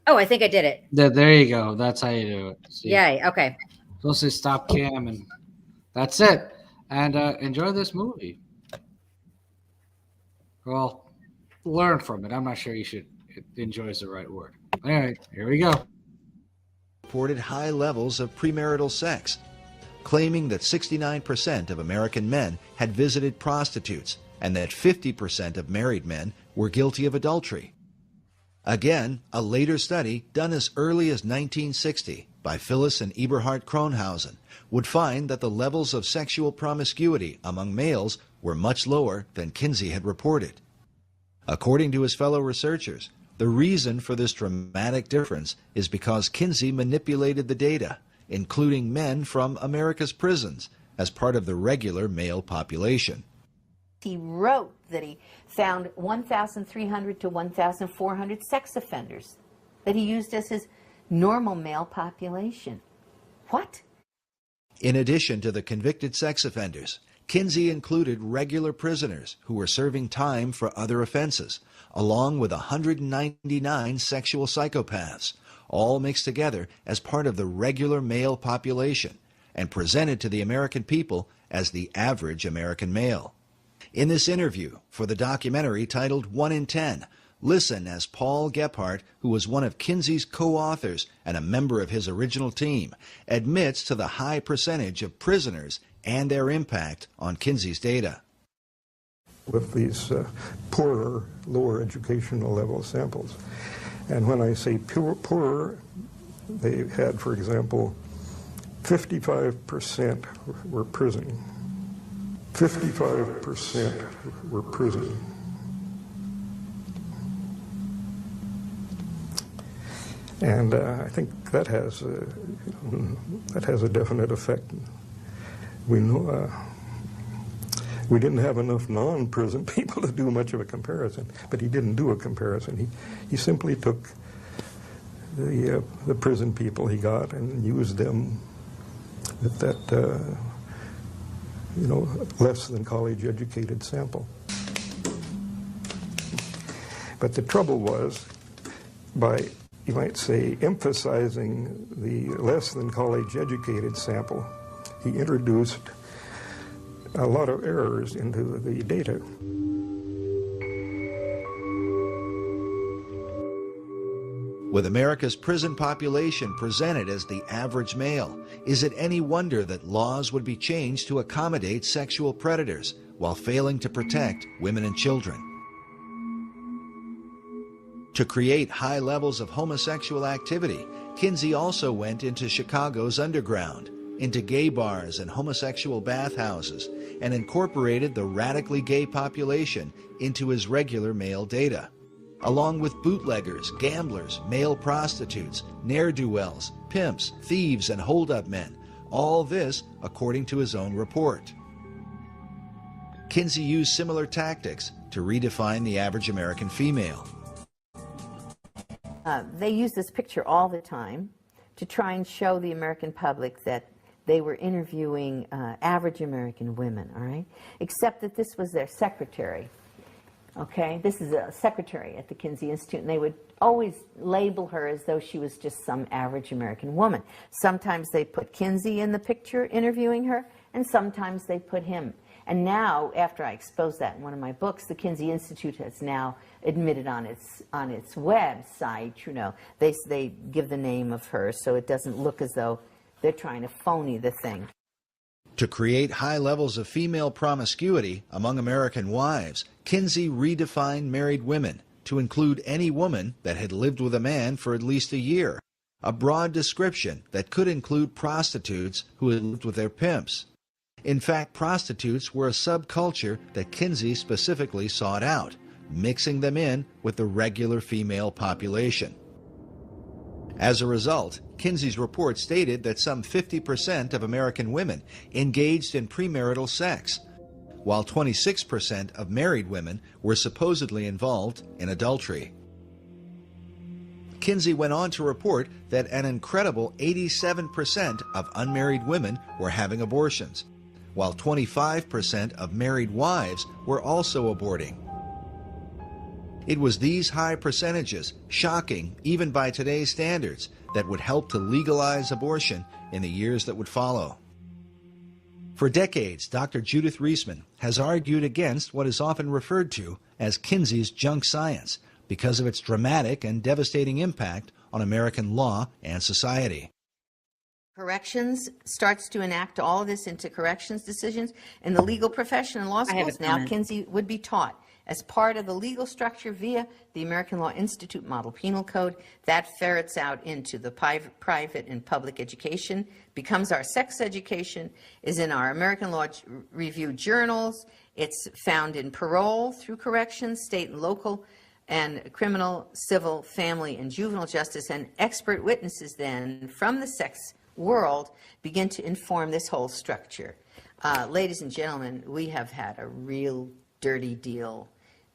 S2: Oh, I think I did it.
S1: There you go. That's how you do it. See?
S2: Yay. Okay.
S1: Supposed to say stop cam, and that's it. And enjoy this movie. Well, learn from it. I'm not sure you should. Enjoy is the right word. All right, here we go.
S7: Reported high levels of premarital sex, claiming that 69% of American men had visited prostitutes and that 50% of married men were guilty of adultery. Again, a later study done as early as 1960 by Phyllis and Eberhard Kronhausen would find that the levels of sexual promiscuity among males were much lower than Kinsey had reported. According to his fellow researchers, the reason for this dramatic difference is because Kinsey manipulated the data, including men from America's prisons, as part of the regular male population.
S5: He wrote that he found 1,300 to 1,400 sex offenders that he used as his normal male population. What?
S7: In addition to the convicted sex offenders, Kinsey included regular prisoners who were serving time for other offenses, along with 199 sexual psychopaths, all mixed together as part of the regular male population and presented to the American people as the average American male. In this interview for the documentary titled 1 in 10, listen as Paul Gephardt, who was one of Kinsey's co-authors and a member of his original team, admits to the high percentage of prisoners and their impact on Kinsey's data.
S21: With these poorer, lower educational level samples. And when I say poorer, they had, for example, 55% were prison. 55% were prison. And I think that has a definite effect. We know we didn't have enough non-prison people to do much of a comparison, but he didn't do a comparison. He simply took the prison people he got and used them with that less than college educated sample. But the trouble was, by, you might say, emphasizing the less than college educated sample, he introduced a lot of errors into the data.
S7: With America's prison population presented as the average male, is it any wonder that laws would be changed to accommodate sexual predators, while failing to protect women and children. To create high levels of homosexual activity, Kinsley also went into Chicago's underground, into gay bars and homosexual bathhouses, and incorporated the radically gay population into his regular male data, along with bootleggers, gamblers, male prostitutes, ne'er-do-wells, pimps, thieves, and hold-up men. All this according to his own report. Kinsley used similar tactics to redefine the average American female.
S5: They use this picture all the time to try and show the American public that they were interviewing average American women, all right? Except that this was their secretary, okay? This is a secretary at the Kinsley Institute, and they would always label her as though she was just some average American woman. Sometimes they put Kinsley in the picture interviewing her, and sometimes they put him. And now, after I exposed that in one of my books, the Kinsley Institute has now admitted on its website, you know, they give the name of her so it doesn't look as though they're trying to phony the thing.
S7: To create high levels of female promiscuity among American wives, Kinsley redefined married women to include any woman that had lived with a man for at least a year, a broad description that could include prostitutes who had lived with their pimps. In fact, prostitutes were a subculture that Kinsley specifically sought out, mixing them in with the regular female population. As a result, Kinsley's report stated that some 50% of American women engaged in premarital sex, while 26% of married women were supposedly involved in adultery. Kinsley went on to report that an incredible 87% of unmarried women were having abortions, while 25% of married wives were also aborting. It was these high percentages, shocking even by today's standards, that would help to legalize abortion in the years that would follow. For decades, Dr. Judith Reisman has argued against what is often referred to as Kinsley's junk science because of its dramatic and devastating impact on American law and society.
S5: Corrections starts to enact all of this into corrections decisions, and the legal profession and law schools now Kinsley would be taught as part of the legal structure via the American Law Institute Model Penal Code. That ferrets out into the private and public education, becomes our sex education, is in our American Law Review journals. It's found in parole through corrections, state and local, and criminal, civil, family, and juvenile justice. And expert witnesses then from the sex world begin to inform this whole structure. Ladies and gentlemen, we have had a real dirty deal.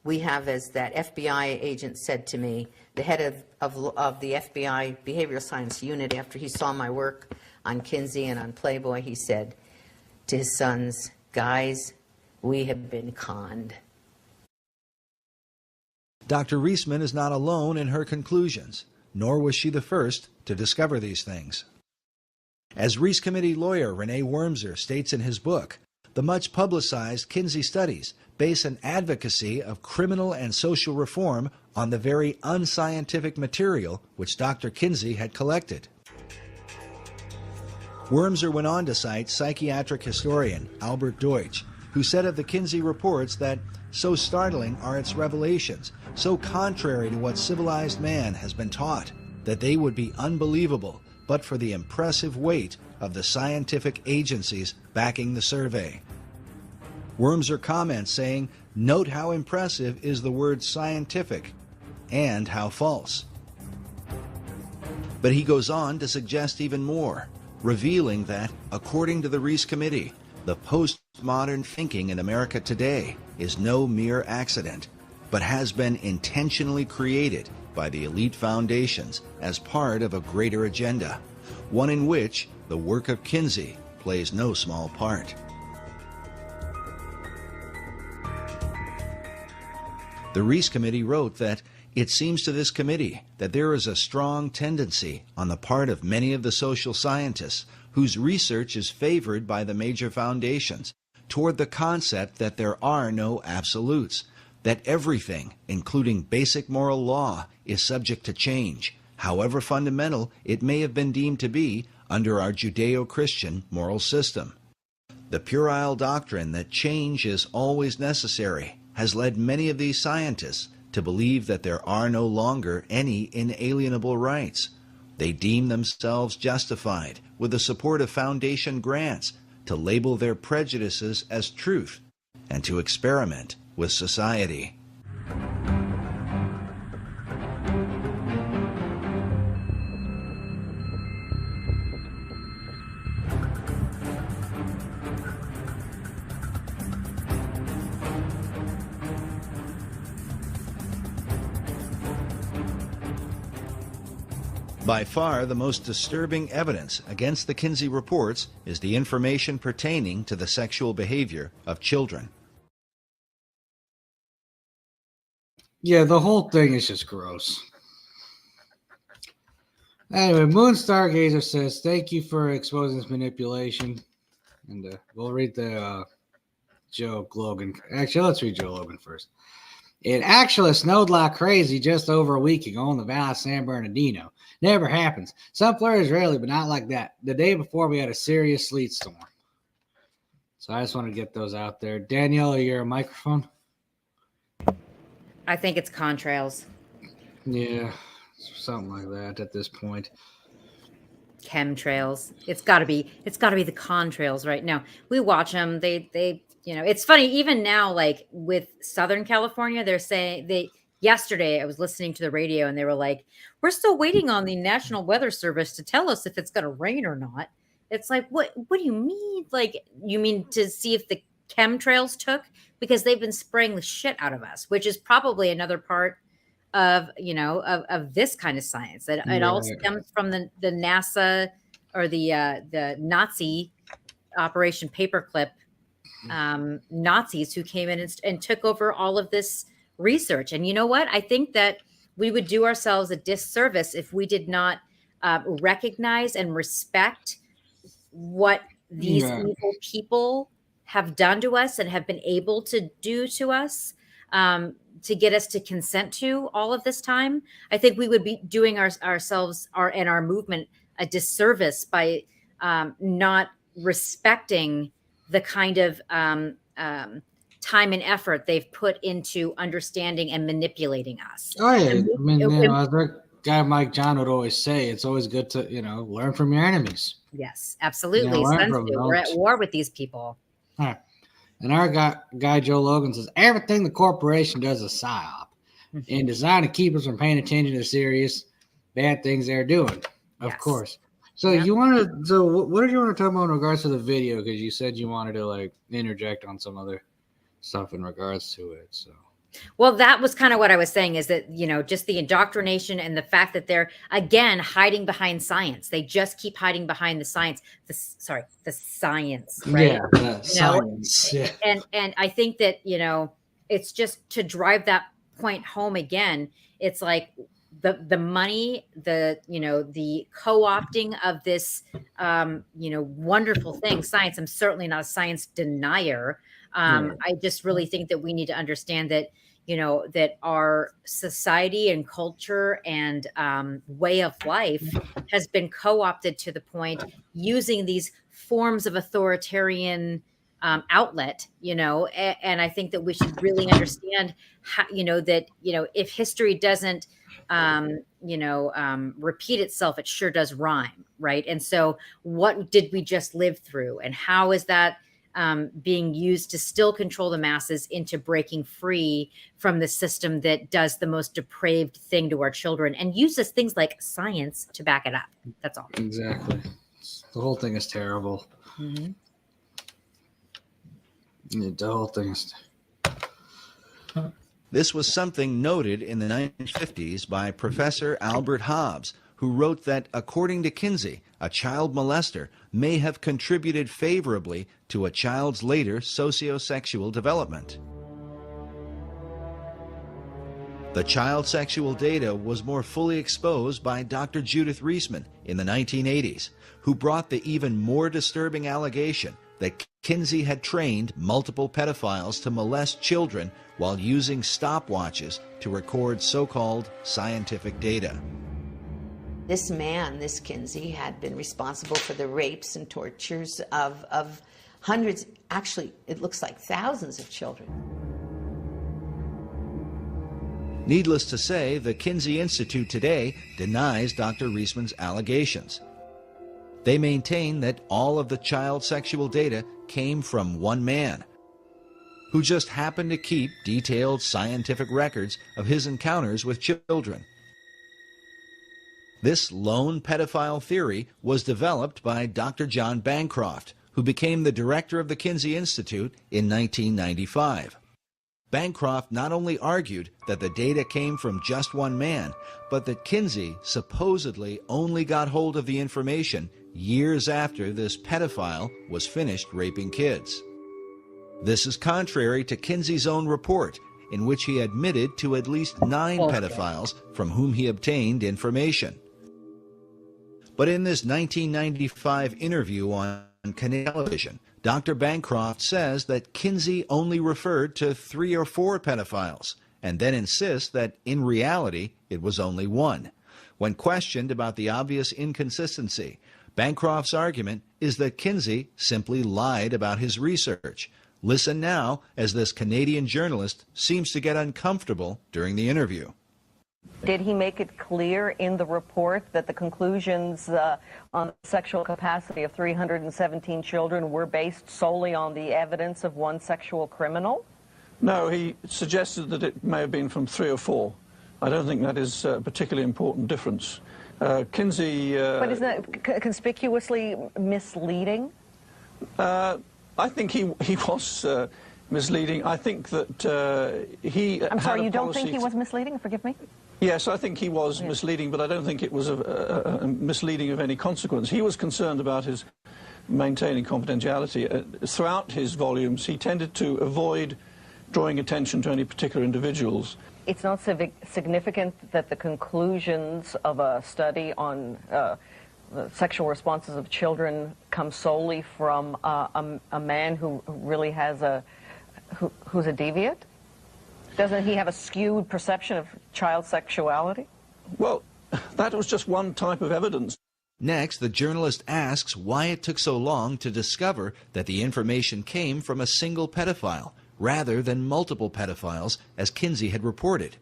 S5: We have, as that FBI agent said to me, the head of the FBI Behavioral Science Unit, after he saw my work on Kinsley and on Playboy, he said to his sons, "Guys, we have been conned."
S7: Dr. Reisman is not alone in her conclusions, nor was she the first to discover these things. As Reese Committee lawyer Renee Wormser states in his book, the much-publicized Kinsley studies base an advocacy of criminal and social reform on the very unscientific material which Dr. Kinsley had collected. Wormser went on to cite psychiatric historian Albert Deutsch, who said of the Kinsley reports that so startling are its revelations, so contrary to what civilized man has been taught, that they would be unbelievable but for the impressive weight of the scientific agencies backing the survey. Wormser comments saying, "Note how impressive is the word scientific and how false." But he goes on to suggest even more, revealing that, according to the Reese Committee, the postmodern thinking in America today is no mere accident, but has been intentionally created by the elite foundations as part of a greater agenda, one in which the work of Kinsley plays no small part. The Reese Committee wrote that it seems to this committee that there is a strong tendency on the part of many of the social scientists whose research is favored by the major foundations toward the concept that there are no absolutes, that everything, including basic moral law, is subject to change, however fundamental it may have been deemed to be under our Judeo-Christian moral system. The puerile doctrine that change is always necessary has led many of these scientists to believe that there are no longer any inalienable rights. They deem themselves justified, with the support of foundation grants, to label their prejudices as truth and to experiment with society. By far, the most disturbing evidence against the Kinsley reports is the information pertaining to the sexual behavior of children.
S1: Yeah, the whole thing is just gross. Anyway, Moon Stargazer says, thank you for exposing this manipulation. And we'll read the Joe Logan. Actually, let's read Joe Logan first. It actually snowed like crazy just over a week ago in the Valley of San Bernardino. Never happens. Some flurries rarely, but not like that. The day before, we had a serious sleet storm. So I just want to get those out there. Danielle, you're a microphone?
S2: I think it's contrails.
S1: Yeah, something like that at this point.
S2: Chemtrails. It's got to be the contrails right now. We watch them. They it's funny even now, like with Southern California, they're saying yesterday I was listening to the radio and they were like, we're still waiting on the National Weather Service to tell us if it's going to rain or not. It's like, what do you mean? Like, you mean to see if the chemtrails took? Because they've been spraying the shit out of us, which is probably another part of, of this kind of science. That it all stems from the NASA or the Nazi Operation Paperclip Nazis who came in and took over all of this research. And you know what? I think that we would do ourselves a disservice if we did not recognize and respect what these evil people have done to us and have been able to do to us to get us to consent to all of this time. I think we would be doing ourselves and our movement a disservice by not respecting the kind of time and effort they've put into understanding and manipulating us.
S1: Oh yeah, I mean, as our guy Mike John would always say, it's always good to learn from your enemies.
S2: Yes, absolutely. We're at war with these people.
S1: All right. And our guy Joe Logan says everything the corporation does is psyop and designed to keep us from paying attention to the serious bad things they're doing. Of course. So what did you want to talk about in regards to the video? Because you said you wanted to interject on some other stuff in regards to it. So,
S2: well, that was kind of what I was saying is that, just the indoctrination and the fact that they're again hiding behind science. They just keep hiding behind the science. The science, right?
S1: Yeah, the science. Yeah.
S2: And I think that, it's just to drive that point home again. It's like the money, the co-opting of this, wonderful thing, science. I'm certainly not a science denier. I just really think that we need to understand that, that our society and culture and way of life has been co-opted to the point using these forms of authoritarian outlet, and I think that we should really understand how, that, if history doesn't, repeat itself, it sure does rhyme. Right. And so what did we just live through and how is that being used to still control the masses into breaking free from the system that does the most depraved thing to our children and uses things like science to back it up? That's all.
S1: Exactly. The whole thing is terrible.
S2: Mm-hmm.
S1: Yeah, the whole thing is.
S7: This was something noted in the 1950s by Professor Albert Hobbs, who wrote that, according to Kinsley, a child molester may have contributed favorably to a child's later sociosexual development. The child sexual data was more fully exposed by Dr. Judith Reisman in the 1980s, who brought the even more disturbing allegation that Kinsley had trained multiple pedophiles to molest children while using stopwatches to record so-called scientific data.
S5: This man, this Kinsley, had been responsible for the rapes and tortures of hundreds, actually, it looks like thousands of children.
S7: Needless to say, the Kinsey Institute today denies Dr. Reisman's allegations. They maintain that all of the child sexual data came from one man, who just happened to keep detailed scientific records of his encounters with children. This lone pedophile theory was developed by Dr. John Bancroft, who became the director of the Kinsey Institute in 1995. Bancroft not only argued that the data came from just one man, but that Kinsey supposedly only got hold of the information years after this pedophile was finished raping kids. This is contrary to Kinsey's own report, in which he admitted to at least 9 pedophiles from whom he obtained information. But in this 1995 interview on television, Dr. Bancroft says that Kinsey only referred to 3 or 4 pedophiles, and then insists that in reality it was only 1. When questioned about the obvious inconsistency, Bancroft's argument is that Kinsey simply lied about his research. Listen now as this Canadian journalist seems to get uncomfortable during the interview.
S6: Did he make it clear in the report that the conclusions on the sexual capacity of 317 children were based solely on the evidence of one sexual criminal?
S22: No, he suggested that it may have been from 3 or 4. I don't think that is a particularly important difference. Kinsey...
S6: But isn't that conspicuously misleading?
S22: I think he was misleading. I think that he
S6: I'm sorry, you don't think
S22: policy
S6: he was misleading? Forgive me?
S22: Yes, I think he was misleading, but I don't think it was a misleading of any consequence. He was concerned about his maintaining confidentiality. Throughout his volumes, he tended to avoid drawing attention to any particular individuals.
S6: It's not significant that the conclusions of a study on the sexual responses of children come solely from a man who really has who's a deviant? Doesn't he have a skewed perception of child sexuality?
S22: Well, that was just one type of evidence.
S7: Next, the journalist asks why it took so long to discover that the information came from a single pedophile, rather than multiple pedophiles, as Kinsey had reported.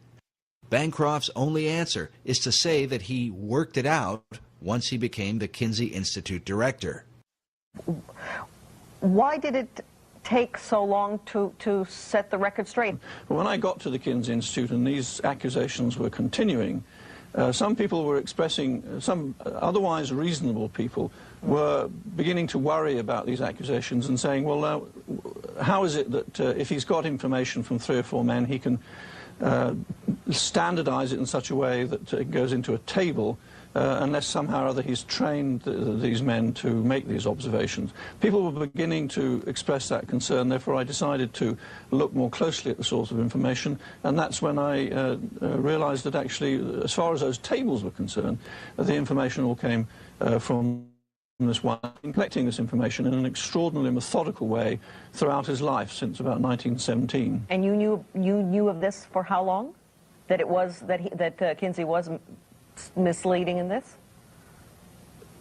S7: Bancroft's only answer is to say that he worked it out once he became the Kinsey Institute director.
S6: Why did it take so long to set the record straight?
S22: When I got to the Kinsey Institute and these accusations were continuing, some people were expressing, some otherwise reasonable people were beginning to worry about these accusations and saying, well, now, how is it that if he's got information from 3 or 4 men, he can standardize it in such a way that it goes into a table unless somehow or other he's trained these men to make these observations. People were beginning to express that concern, therefore I decided to look more closely at the source of information, and that's when I realized that actually, as far as those tables were concerned, the information all came from this one, collecting this information in an extraordinarily methodical way throughout his life since about 1917.
S6: And you knew of this for how long? That it was that Kinsey was misleading in this?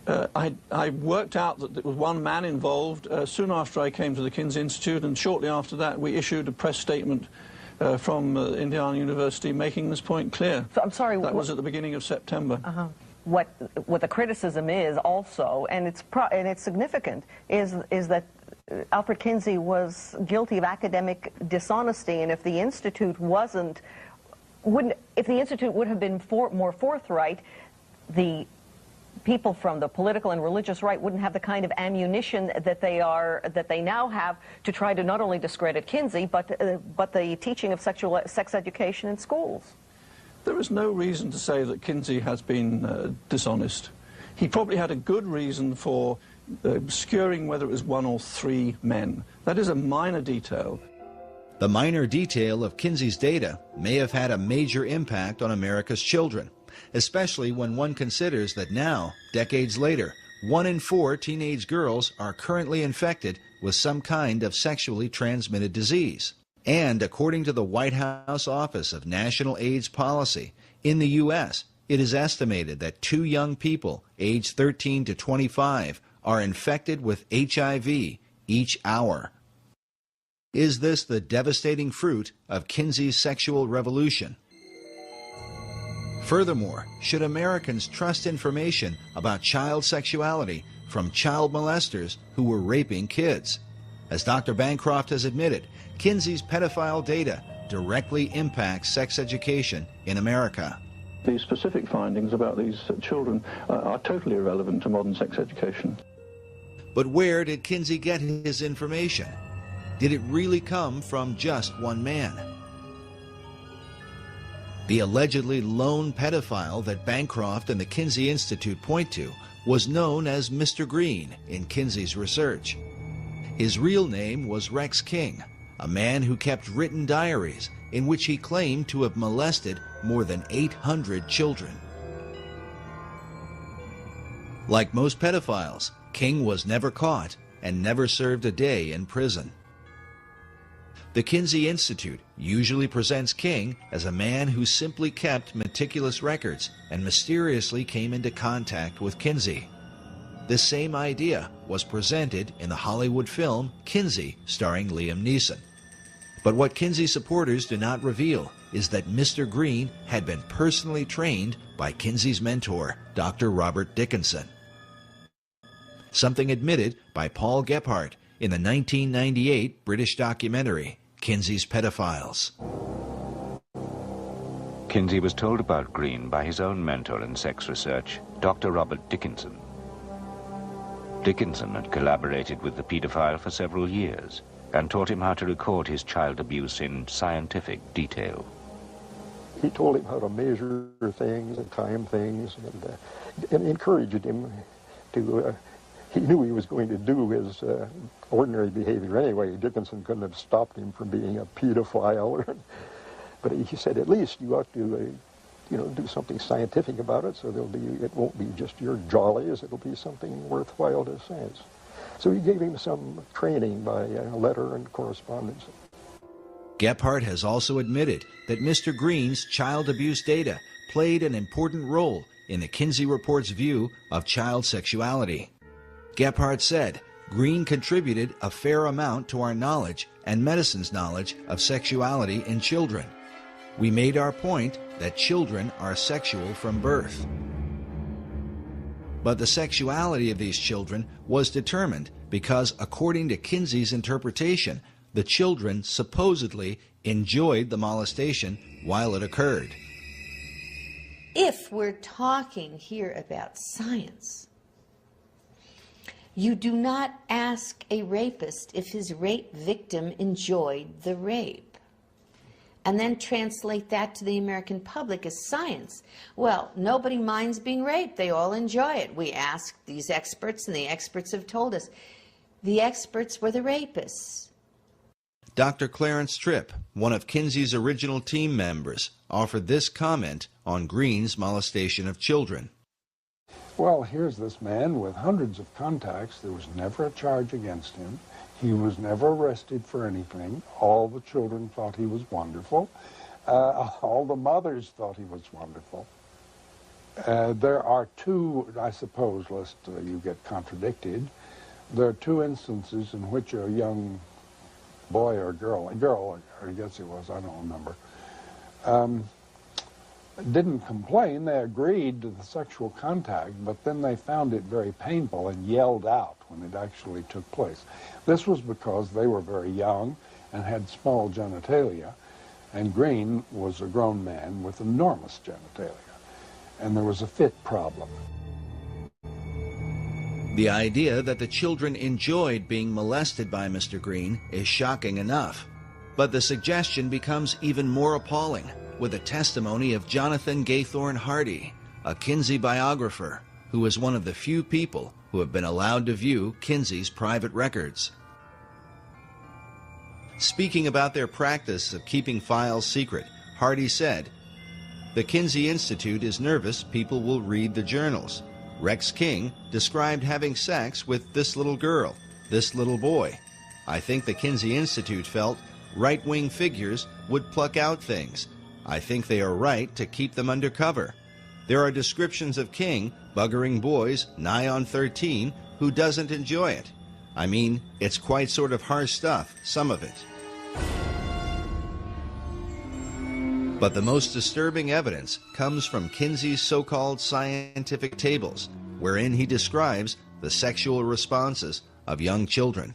S22: I worked out that there was one man involved soon after I came to the Kinsey Institute, and shortly after that we issued a press statement from Indiana University making this point clear.
S6: So, I'm sorry.
S22: That was at the beginning of September.
S6: What the criticism is also, and it's significant, is that Alfred Kinsey was guilty of academic dishonesty, and if the Institute if the Institute would have been more forthright, the people from the political and religious right wouldn't have the kind of ammunition that they now have to try to not only discredit Kinsey, but the teaching of sex education in schools.
S22: There is no reason to say that Kinsey has been dishonest. He probably had a good reason for obscuring whether it was 1 or 3 men. That is a minor detail.
S7: The minor detail of Kinsey's data may have had a major impact on America's children, especially when one considers that now, decades later, 1 in 4 teenage girls are currently infected with some kind of sexually transmitted disease. And according to the White House Office of National AIDS Policy, in the U.S., it is estimated that 2 young people aged 13 to 25 are infected with HIV each hour. Is this the devastating fruit of Kinsey's sexual revolution? Furthermore, should Americans trust information about child sexuality from child molesters who were raping kids? As Dr. Bancroft has admitted, Kinsey's pedophile data directly impacts sex education in America.
S22: The specific findings about these children are totally irrelevant to modern sex education.
S7: But where did Kinsey get his information? Did it really come from just one man? The allegedly lone pedophile that Bancroft and the Kinsey Institute point to was known as Mr. Green in Kinsey's research. His real name was Rex King, a man who kept written diaries in which he claimed to have molested more than 800 children. Like most pedophiles, King was never caught and never served a day in prison. The Kinsey Institute usually presents King as a man who simply kept meticulous records and mysteriously came into contact with Kinsey. This same idea was presented in the Hollywood film Kinsey, starring Liam Neeson. But what Kinsey supporters do not reveal is that Mr. Green had been personally trained by Kinsey's mentor, Dr. Robert Dickinson. Something admitted by Paul Gephardt in the 1998 British documentary, Kinsey's Pedophiles.
S8: Kinsey was told about Green by his own mentor in sex research, Dr. Robert Dickinson. Dickinson had collaborated with the pedophile for several years and taught him how to record his child abuse in scientific detail.
S21: He told him how to measure things and time things and encouraged him to, he knew he was going to do his ordinary behavior anyway. Dickinson couldn't have stopped him from being a pedophile. But he said, at least you ought to, do something scientific about it, so it won't be just your jollies, it'll be something worthwhile to science. So he gave him some training by letter and correspondence.
S7: Gephardt has also admitted that Mr. Green's child abuse data played an important role in the Kinsey Report's view of child sexuality. Gephardt said, Green contributed a fair amount to our knowledge and medicine's knowledge of sexuality in children. We made our point that children are sexual from birth. But the sexuality of these children was determined because, according to Kinsey's interpretation, the children supposedly enjoyed the molestation while it occurred.
S5: If we're talking here about science, you do not ask a rapist if his rape victim enjoyed the rape and then translate that to the American public as science. Well, nobody minds being raped. They all enjoy it. We asked these experts, and the experts have told us. The experts were the rapists.
S7: Dr. Clarence Tripp, one of Kinsey's original team members, offered this comment on Green's molestation of children.
S9: Well, here's this man with hundreds of contacts. There was never a charge against him. He was never arrested for anything. All the children thought he was wonderful. All the mothers thought he was wonderful. There are two, I suppose, lest you get contradicted, there are two instances in which a young boy or girl, I guess it was, I don't remember, didn't complain. They agreed to the sexual contact, but then they found it very painful and yelled out when it actually took place. This was because they were very young and had small genitalia, and Green was a grown man with enormous genitalia, and there was a fit problem.
S7: The idea that the children enjoyed being molested by Mr. Green is shocking enough, but the suggestion becomes even more appalling with the testimony of Jonathan Gathorne Hardy, a Kinsey biographer who is one of the few people who have been allowed to view Kinsey's private records. Speaking about their practice of keeping files secret, Hardy said, "The Kinsey Institute is nervous people will read the journals. Rex King described having sex with this little girl, this little boy. I think the Kinsey Institute felt right-wing figures would pluck out things. I think they are right to keep them under cover. There are descriptions of King buggering boys nigh on 13 who doesn't enjoy it. I mean, it's quite sort of harsh stuff, some of it. But the most disturbing evidence comes from Kinsley's so-called scientific tables, wherein he describes the sexual responses of young children.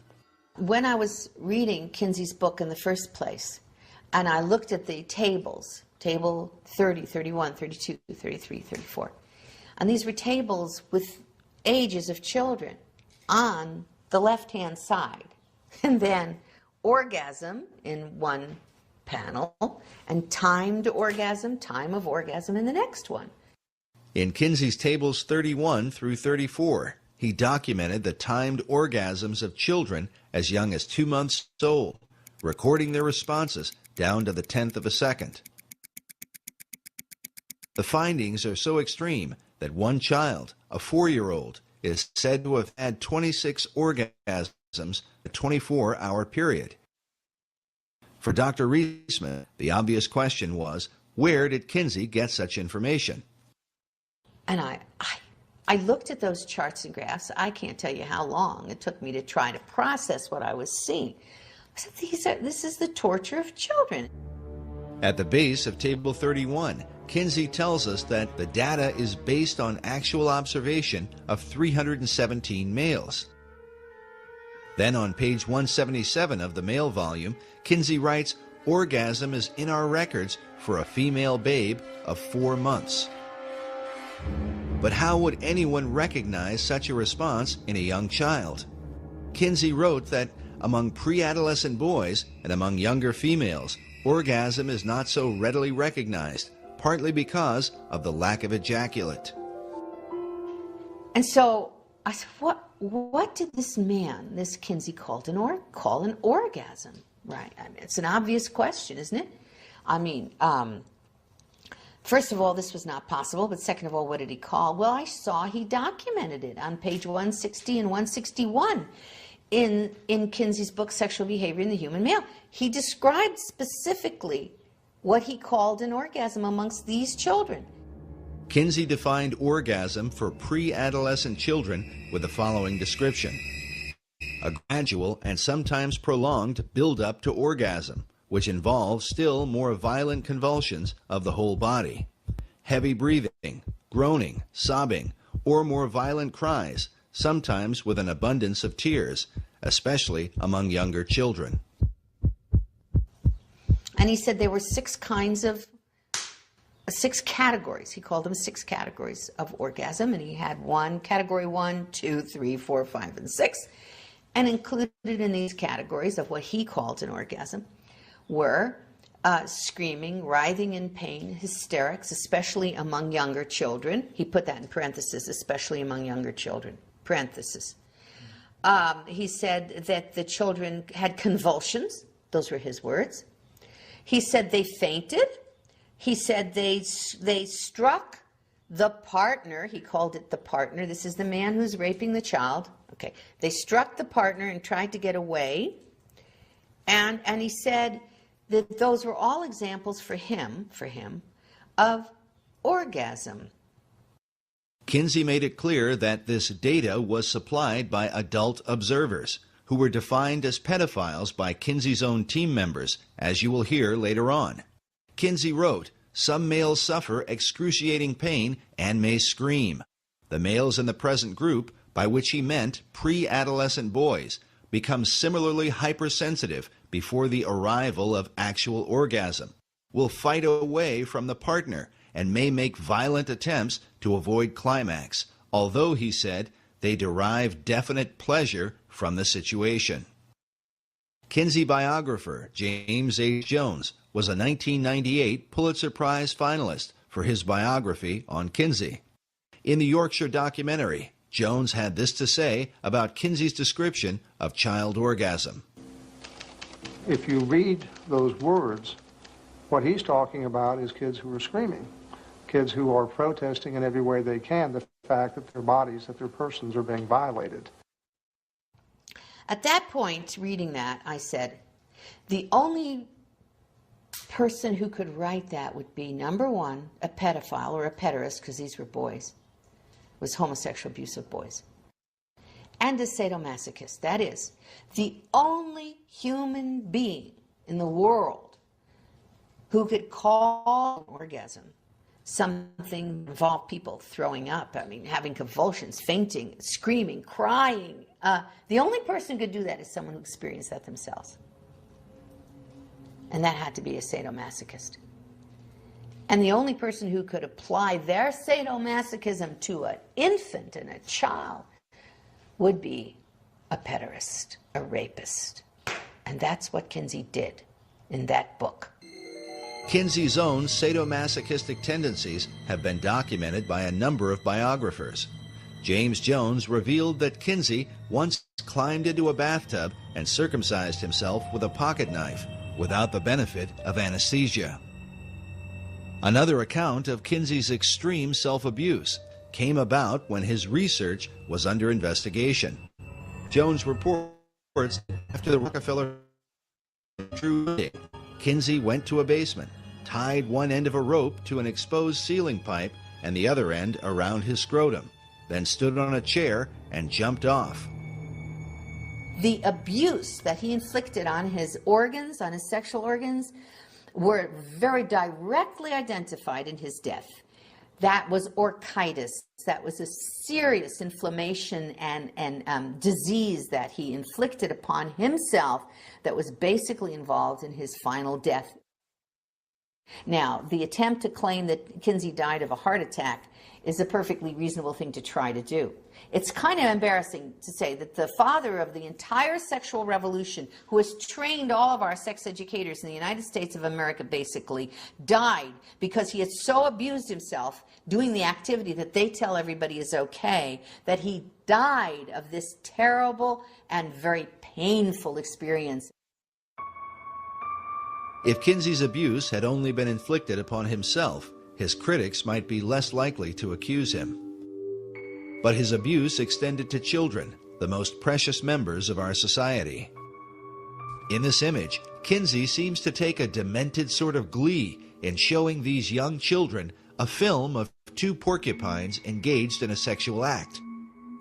S5: When I was reading Kinsley's book in the first place, and I looked at the tables, table 30, 31, 32, 33, 34, and these were tables with ages of children on the left-hand side, and then orgasm in one panel, and timed orgasm, time of orgasm in the next one.
S7: In Kinsley's tables 31 through 34, he documented the timed orgasms of children as young as 2 months old, recording their responses down to the 10th of a second. The findings are so extreme that one child, a 4-year-old, is said to have had 26 orgasms in a 24-hour period. For Dr. Reisman, the obvious question was, where did Kinsley get such information?
S5: And I looked at those charts and graphs. I can't tell you how long it took me to try to process what I was seeing. I said, this is the torture of children.
S7: At the base of Table 31, Kinsley tells us that the data is based on actual observation of 317 males. Then on page 177 of the male volume, Kinsley writes, orgasm is in our records for a female babe of 4 months. But how would anyone recognize such a response in a young child? Kinsley wrote that among pre-adolescent boys and among younger females, orgasm is not so readily recognized, partly because of the lack of ejaculate.
S5: And so I said, what did this man, this Kinsley, call an orgasm? Right. I mean, it's an obvious question, isn't it? I mean, first of all, this was not possible, but second of all, what did he call? Well, I saw he documented it on page 160 and 161 in Kinsley's book, Sexual Behavior in the Human Male. He described specifically what he called an orgasm amongst these children.
S7: Kinsley defined orgasm for pre-adolescent children with the following description: a gradual and sometimes prolonged build-up to orgasm, which involves still more violent convulsions of the whole body, heavy breathing, groaning, sobbing, or more violent cries, sometimes with an abundance of tears, especially among younger children.
S5: And he said there were 6 categories. He called them 6 categories of orgasm, and he had category 1, 2, 3, 4, 5, and 6. And included in these categories of what he called an orgasm were screaming, writhing in pain, hysterics, especially among younger children. He put that in parentheses, especially among younger children, parentheses. He said that the children had convulsions. Those were his words. He said they fainted. He said they struck the partner. He called it the partner. This is the man who's raping the child. Okay. They struck the partner and tried to get away. And he said that those were all examples for him, of orgasm.
S7: Kinsley made it clear that this data was supplied by adult observers, who were defined as pedophiles by Kinsley's own team members, as you will hear later on. Kinsley wrote, some males suffer excruciating pain and may scream. The males in the present group, by which he meant pre-adolescent boys, become similarly hypersensitive before the arrival of actual orgasm, will fight away from the partner, and may make violent attempts to avoid climax, although, he said, they derive definite pleasure from the situation. Kinsley biographer James H. Jones was a 1998 Pulitzer Prize finalist for his biography on Kinsley. In the Yorkshire documentary, Jones had this to say about Kinsley's description of child orgasm.
S9: If you read those words, what he's talking about is kids who are screaming, kids who are protesting in every way they can the fact that their bodies, that their persons are being violated.
S5: At that point, reading that, I said, the only person who could write that would be, number one, a pedophile or a pederast, because these were boys. It was homosexual abuse of boys. and a sadomasochist. That is, the only human being in the world who could call an orgasm something involved people throwing up, I mean, having convulsions, fainting, screaming, crying. The only person who could do that is someone who experienced that themselves. And that had to be a sadomasochist. And the only person who could apply their sadomasochism to an infant and a child would be a pederast, a rapist. And that's what Kinsey did in that book.
S7: Kinsey's own sadomasochistic tendencies have been documented by a number of biographers. James Jones revealed that Kinsey once climbed into a bathtub and circumcised himself with a pocket knife without the benefit of anesthesia. Another account of Kinsey's extreme self-abuse came about when his research was under investigation. Jones reports after the Rockefeller True, Kinsey went to a basement, tied one end of a rope to an exposed ceiling pipe and the other end around his scrotum, then stood on a chair and jumped off.
S5: The abuse that he inflicted on his organs, on his sexual organs, were very directly identified in his death. That was orchitis. That was a serious inflammation and disease that he inflicted upon himself that was basically involved in his final death. Now, the attempt to claim that Kinsey died of a heart attack is a perfectly reasonable thing to try to do. It's kind of embarrassing to say that the father of the entire sexual revolution, who has trained all of our sex educators in the United States of America basically, died because he had so abused himself doing the activity that they tell everybody is okay, that he died of this terrible and very painful experience.
S7: If Kinsey's abuse had only been inflicted upon himself, his critics might be less likely to accuse him. But his abuse extended to children, the most precious members of our society. In this image, Kinsey seems to take a demented sort of glee in showing these young children a film of two porcupines engaged in a sexual act.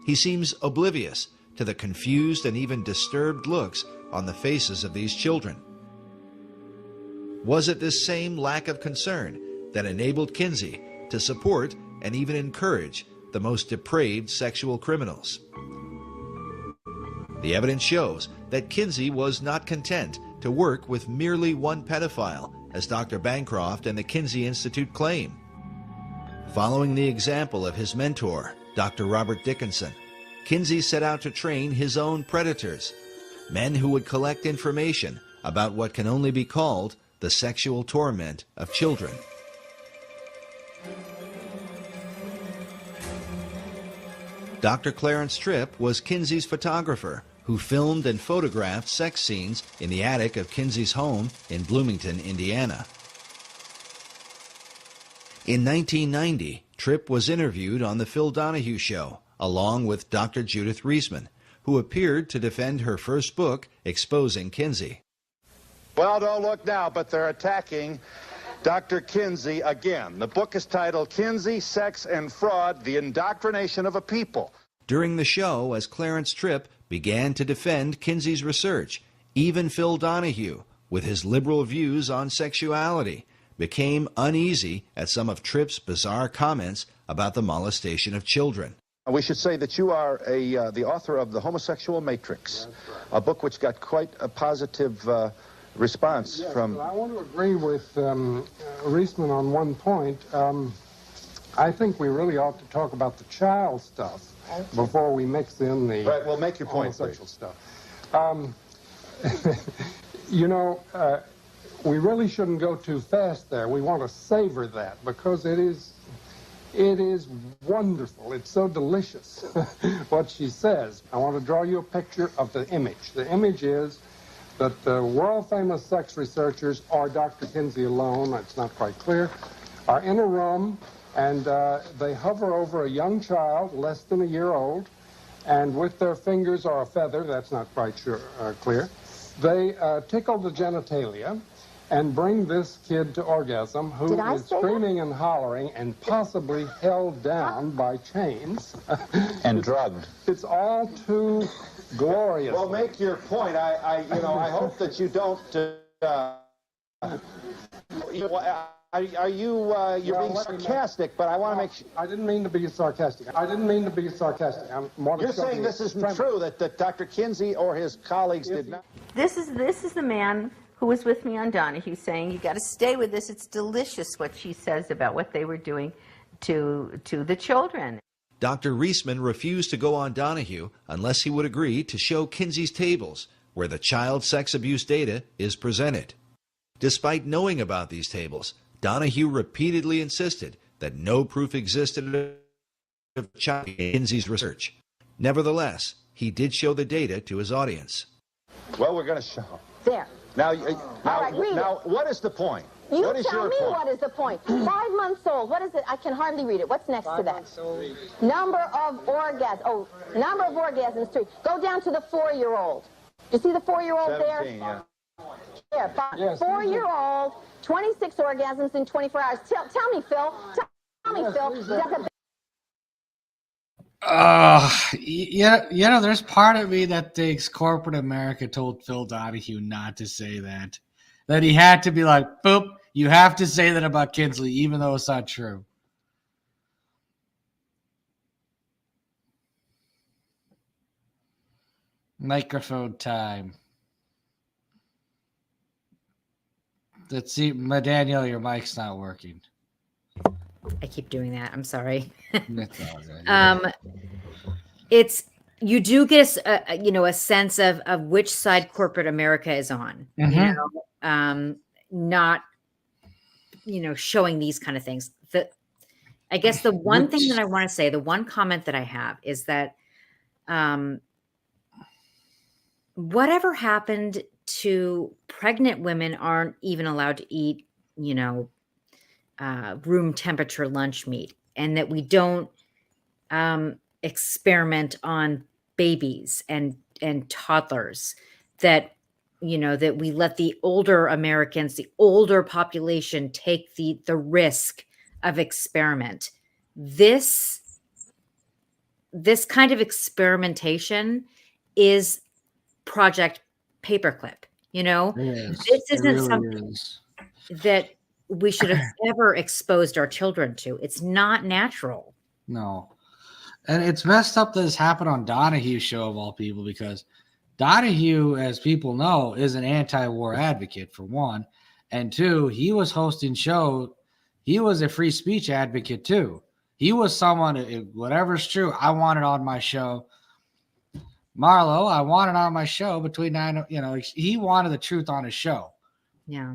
S7: He seems oblivious to the confused and even disturbed looks on the faces of these children. Was it this same lack of concern that enabled Kinsey to support and even encourage the most depraved sexual criminals? The evidence shows that Kinsey was not content to work with merely one pedophile, as Dr. Bancroft and the Kinsey Institute claim. Following the example of his mentor, Dr. Robert Dickinson, Kinsey set out to train his own predators, men who would collect information about what can only be called the sexual torment of children. Dr. Clarence Tripp was Kinsey's photographer who filmed and photographed sex scenes in the attic of Kinsey's home in Bloomington, Indiana. In 1990, Tripp was interviewed on The Phil Donahue Show, along with Dr. Judith Reisman, who appeared to defend her first book exposing Kinsey.
S10: Well, don't look now, but they're attacking Dr. Kinsey again. The book is titled Kinsey, Sex and Fraud, The Indoctrination of a People.
S7: During the show, as Clarence Tripp began to defend Kinsey's research, even Phil Donahue, with his liberal views on sexuality, became uneasy at some of Tripp's bizarre comments about the molestation of children.
S10: We should say that you are the author of The Homosexual Matrix, a book which got quite a positive response from...
S9: I want to agree with Reisman on one point. I think we really ought to talk about the child stuff before we mix in the
S10: right, well, make your point,
S9: homosexual stuff. You know, we really shouldn't go too fast there. We want to savor that because it is wonderful. It's so delicious what she says. I want to draw you a picture of the image. The image is that the world-famous sex researchers, or Dr. Kinsey alone, it's not quite clear, are in a room, and they hover over a young child, less than a year old, and with their fingers or a feather, that's not quite clear, they tickle the genitalia, and bring this kid to orgasm who
S5: Did I
S9: is
S5: say that?
S9: screaming and hollering and possibly held down by chains.
S17: And drugged.
S9: It's all too glorious.
S10: Well, make your point. I hope that you don't. Are you? You're being sarcastic, but I want to make sure.
S9: I didn't mean to be sarcastic. I'm more.
S10: You're saying this isn't true that Dr. Kinsey or his colleagues did not.
S5: This is the man who was with me on Donahue saying, you got to stay with this. It's delicious what she says about what they were doing to the children.
S7: Dr. Reisman refused to go on Donahue unless he would agree to show Kinsey's tables, where the child sex abuse data is presented. Despite knowing about these tables, Donahue repeatedly insisted that no proof existed of child in Kinsey's research. Nevertheless, he did show the data to his audience.
S10: Well, we're going to show.
S5: There.
S10: Now,
S5: Now,
S10: what is the point?
S5: You
S10: What is
S5: tell
S10: your
S5: me
S10: point?
S5: what is the point. 5 months old. What is it? I can hardly read it. What's next to that? Number of orgasms. Oh, number of orgasms, 3. Go down to the 4-year-old. You see the 4-year-old there?
S10: 17, yeah.
S5: There, 4-year-old, 26 orgasms in 24 hours. Tell me, Phil. Tell me, Phil.
S1: There's part of me that thinks corporate America told Phil Donahue not to say that. That he had to be like, boop, you have to say that about Kinsley, even though it's not true. Microphone time. Let's see, Danielle, your mic's not working.
S2: I keep doing that. I'm sorry.
S1: That's all right.
S2: It's you do get a sense of which side corporate America is on. Not showing these kind of things. I guess the one thing that I want to say, the one comment that I have is that whatever happened to pregnant women aren't even allowed to eat, room temperature lunch meat, and that we don't experiment on babies and toddlers, that that we let the older Americans, the older population, take the risk of experiment. This kind of experimentation is Project Paperclip. This isn't something that we should have ever exposed our children to. It's not natural.
S1: No. And it's messed up that this happened on Donahue's show of all people, because Donahue, as people know, is an anti-war advocate, for one. And two, he was hosting show. He was a free speech advocate too. He was someone, whatever's true, I want it on my show. Marlo, I want it on my show between 9, he wanted the truth on his show.
S2: Yeah.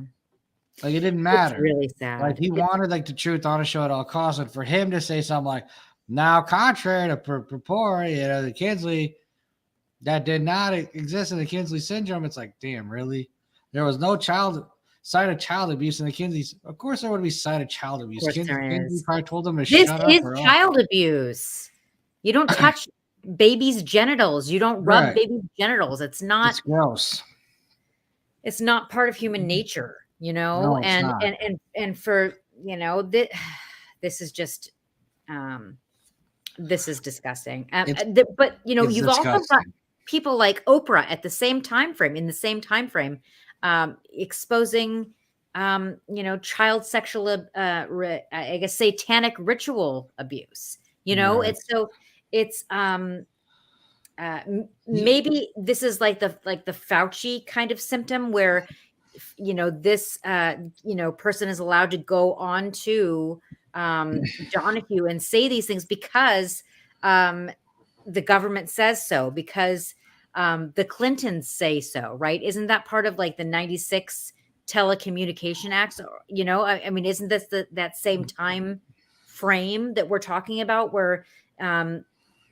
S1: Like, it didn't matter.
S2: It's really sad.
S1: Like, he wanted the truth on his show at all costs. And for him to say something like, now, contrary to purport, the Kinsley, that did not exist in the Kinsley syndrome, it's like, damn, really? There was no side of child abuse in the Kinsley's. Of course there would be side of child abuse. Kinsley probably told them to shut up.
S2: This is child abuse. You don't touch babies' genitals. You don't rub babies' genitals. It's not.
S1: It's gross.
S2: It's not part of human nature,
S1: No, it's not.
S2: and for this is just this is disgusting. But you've also got people like Oprah at the same time frame, exposing child sexual I guess satanic ritual abuse. It's so it's maybe this is like the Fauci kind of symptom where this person is allowed to go on to Donahue and say these things because the government says so, because the Clintons say so, right? Isn't that part of like the 96 Telecommunication Act? I mean, isn't this that same time frame that we're talking about where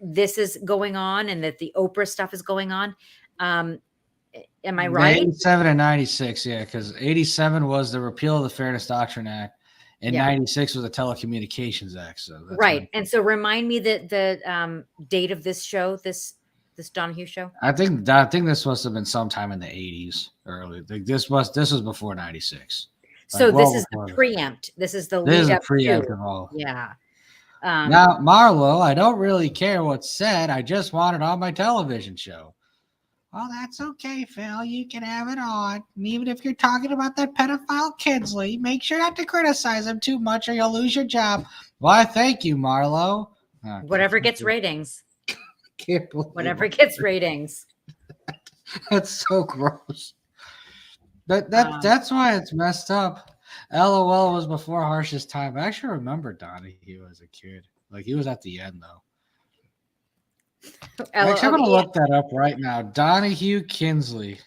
S2: this is going on and that the Oprah stuff is going on? Am I right?
S1: 87 and 96, yeah, because 87 was the repeal of the Fairness Doctrine Act, and 96 was the Telecommunications Act. So that's
S2: right. And so remind me the date of this show, this This Donahue show?
S1: I think this must have been sometime in the 80s, early. Like this was before 96.
S2: So
S1: Like,
S2: this is the preempt. This is the lead up
S1: preempt
S2: to.
S1: of all.
S2: Yeah.
S1: Now, Marlo, I don't really care what's said. I just want it on my television show. Well, that's okay, Phil. You can have it on. And even if you're talking about that pedophile Kinsley, make sure not to criticize him too much or you'll lose your job. Why, thank you, Marlo.
S2: Whatever gets ratings.
S1: Can't believe
S2: Whatever gets ratings.
S1: That's so gross. That's why it's messed up. LOL was before Harsh's time. I actually remember Donahue as a kid. Like, he was at the end, though. Actually, I'm going to look that up right now. Donahue Kinsley.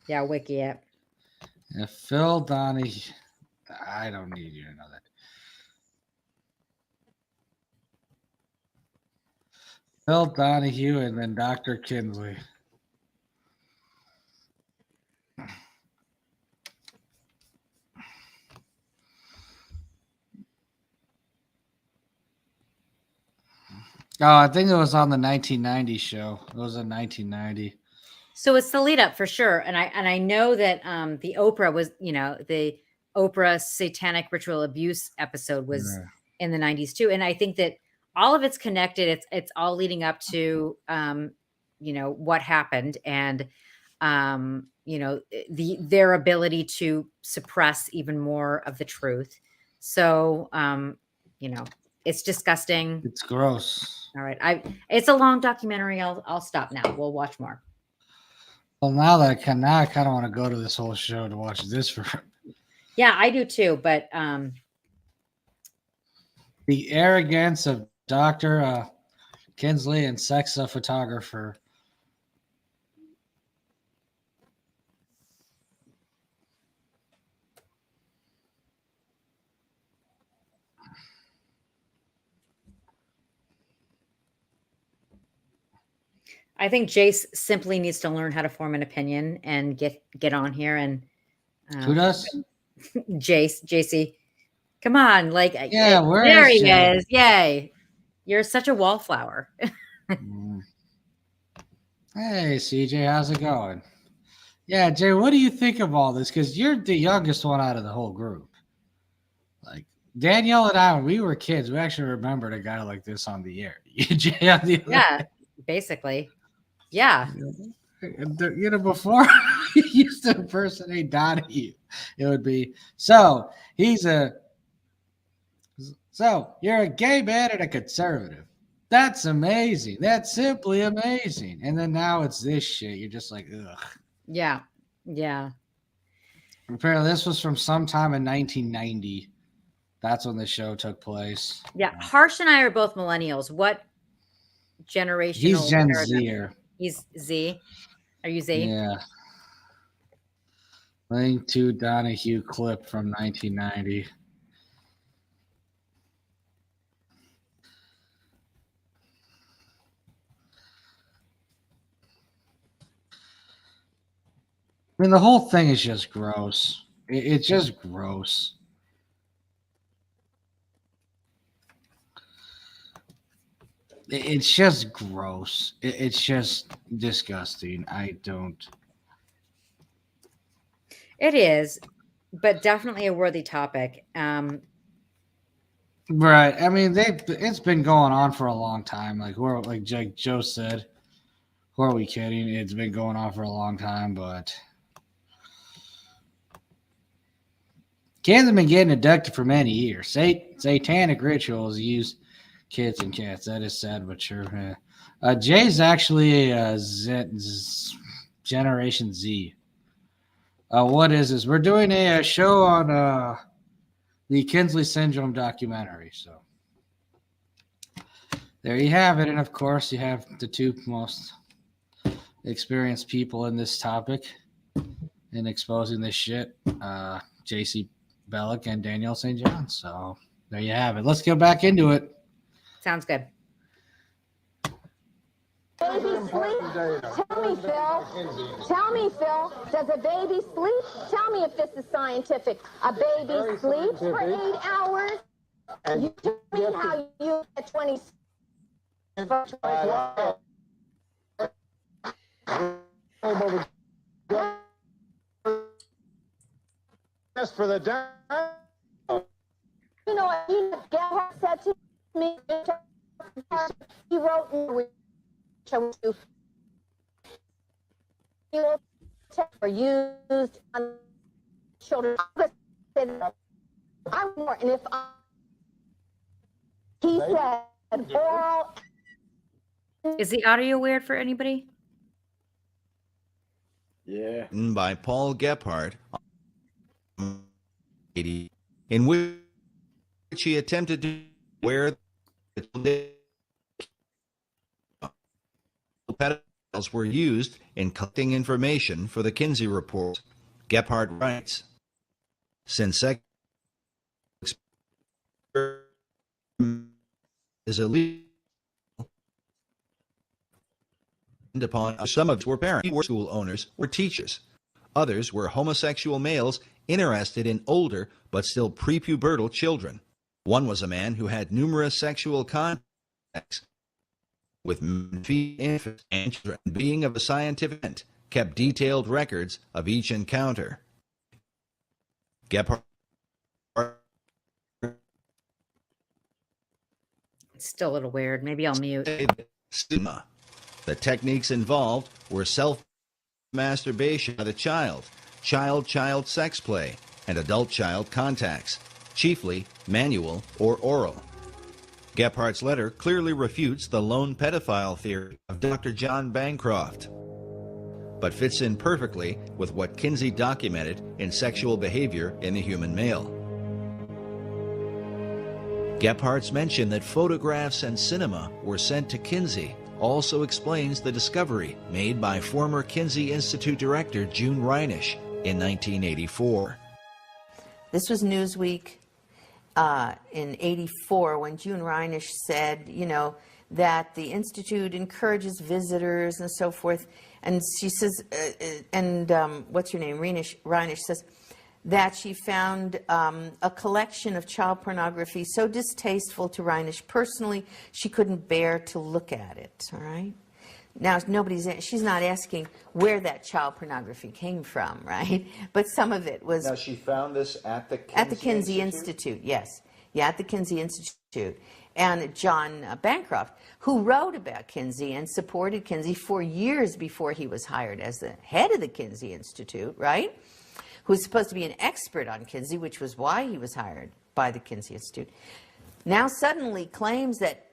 S2: Yeah, wiki it.
S1: Yeah, Phil Donahue. I don't need you to know that. Phil Donahue and then Dr. Kinsley. Oh, I think it was on the 1990 show. It was in 1990.
S2: So it's the lead up for sure. And I know that the Oprah was, the Oprah satanic ritual abuse episode was in the 90s too. And I think that all of it's connected. It's all leading up to what happened and their ability to suppress even more of the truth. So it's disgusting.
S1: It's gross.
S2: All right. It's a long documentary. I'll stop now. We'll watch more.
S1: Well, now I kind of want to go to this whole show to watch this for.
S2: Yeah, I do too. But
S1: the arrogance of Dr. Kinsley and sex photographer.
S2: I think JayC simply needs to learn how to form an opinion and get on here and
S1: who does?
S2: JayC. Come on, like
S1: yeah,
S2: there he is. Yay. You're such a wallflower.
S1: Hey, CJ, how's it going? Yeah, Jay, what do you think of all this? Because you're the youngest one out of the whole group. Like Danielle and I, when we were kids, we actually remembered a guy like this on the air. Jay on the
S2: yeah, basically. Yeah.
S1: Before he used to impersonate Donahue, it would be, so you're a gay man and a conservative. That's amazing. That's simply amazing. And then now it's this shit. You're just like, ugh.
S2: Yeah. Yeah.
S1: Apparently this was from sometime in 1990. That's when the show took place.
S2: Yeah. Harsh and I are both millennials. What generation?
S1: He's Gen Z-er.
S2: He's Z. Are you Z?
S1: Yeah. Link to Donahue clip from 1990. I mean, the whole thing is just gross. It's just gross. It's just gross. It's just disgusting. I don't.
S2: It is, but definitely a worthy topic.
S1: Right. I mean, it's been going on for a long time. Like Joe said, who are we kidding? It's been going on for a long time, but kids have been getting abducted for many years. Satanic rituals use kids and cats. That is sad, but sure. Jay's actually a Generation Z. What is this? We're doing a show on the Kinsley Syndrome Documentary. So there you have it. And of course, you have the two most experienced people in this topic in exposing this shit, JayC Bellic and Danielle St. John. So there you have it. Let's get back into it.
S2: Sounds good.
S11: Ladies and Tell me, Phil, does a baby sleep? Tell me if this is scientific. A baby sleeps for 8 hours? And you tell me how you get 20.
S10: Just for the down.
S11: You know what Gellhardt said to me? He wrote in were used on children. I'm more, and if he said oral.
S2: Is the audio weird for anybody?
S3: Yeah.
S7: By Paul Gebhardt, in which he attempted to wear the pedophiles were used in collecting information for the Kinsey report. Gebhardt writes, since sex is illegal upon some of were parents, were school owners, or teachers. Others were homosexual males interested in older but still prepubertal children. One was a man who had numerous sexual contacts with infants and children. Being of a scientific bent, kept detailed records of each encounter. Gebhardt.
S2: It's still a little weird. Maybe I'll mute.
S7: The techniques involved were self-masturbation by the child-child sex play, and adult-child contacts, chiefly manual or oral. Gephardt's letter clearly refutes the lone pedophile theory of Dr. John Bancroft, but fits in perfectly with what Kinsey documented in sexual behavior in the human male. Gephardt's mention that photographs and cinema were sent to Kinsey also explains the discovery made by former Kinsey Institute director June Reinisch in 1984.
S5: This was Newsweek in '84 when June Reinisch said, you know, that the Institute encourages visitors and so forth. And she says, what's your name? Reinisch says that she found a collection of child pornography so distasteful to Reinisch personally, she couldn't bear to look at it, all right? Now, she's not asking where that child pornography came from, right? But some of it was...
S7: Now, she found this at the Kinsey
S5: At the Kinsey Institute, yes. Yeah, at the Kinsey Institute. And John Bancroft, who wrote about Kinsey and supported Kinsey for years before he was hired as the head of the Kinsey Institute, right? Who was supposed to be an expert on Kinsey, which was why he was hired by the Kinsey Institute, now suddenly claims that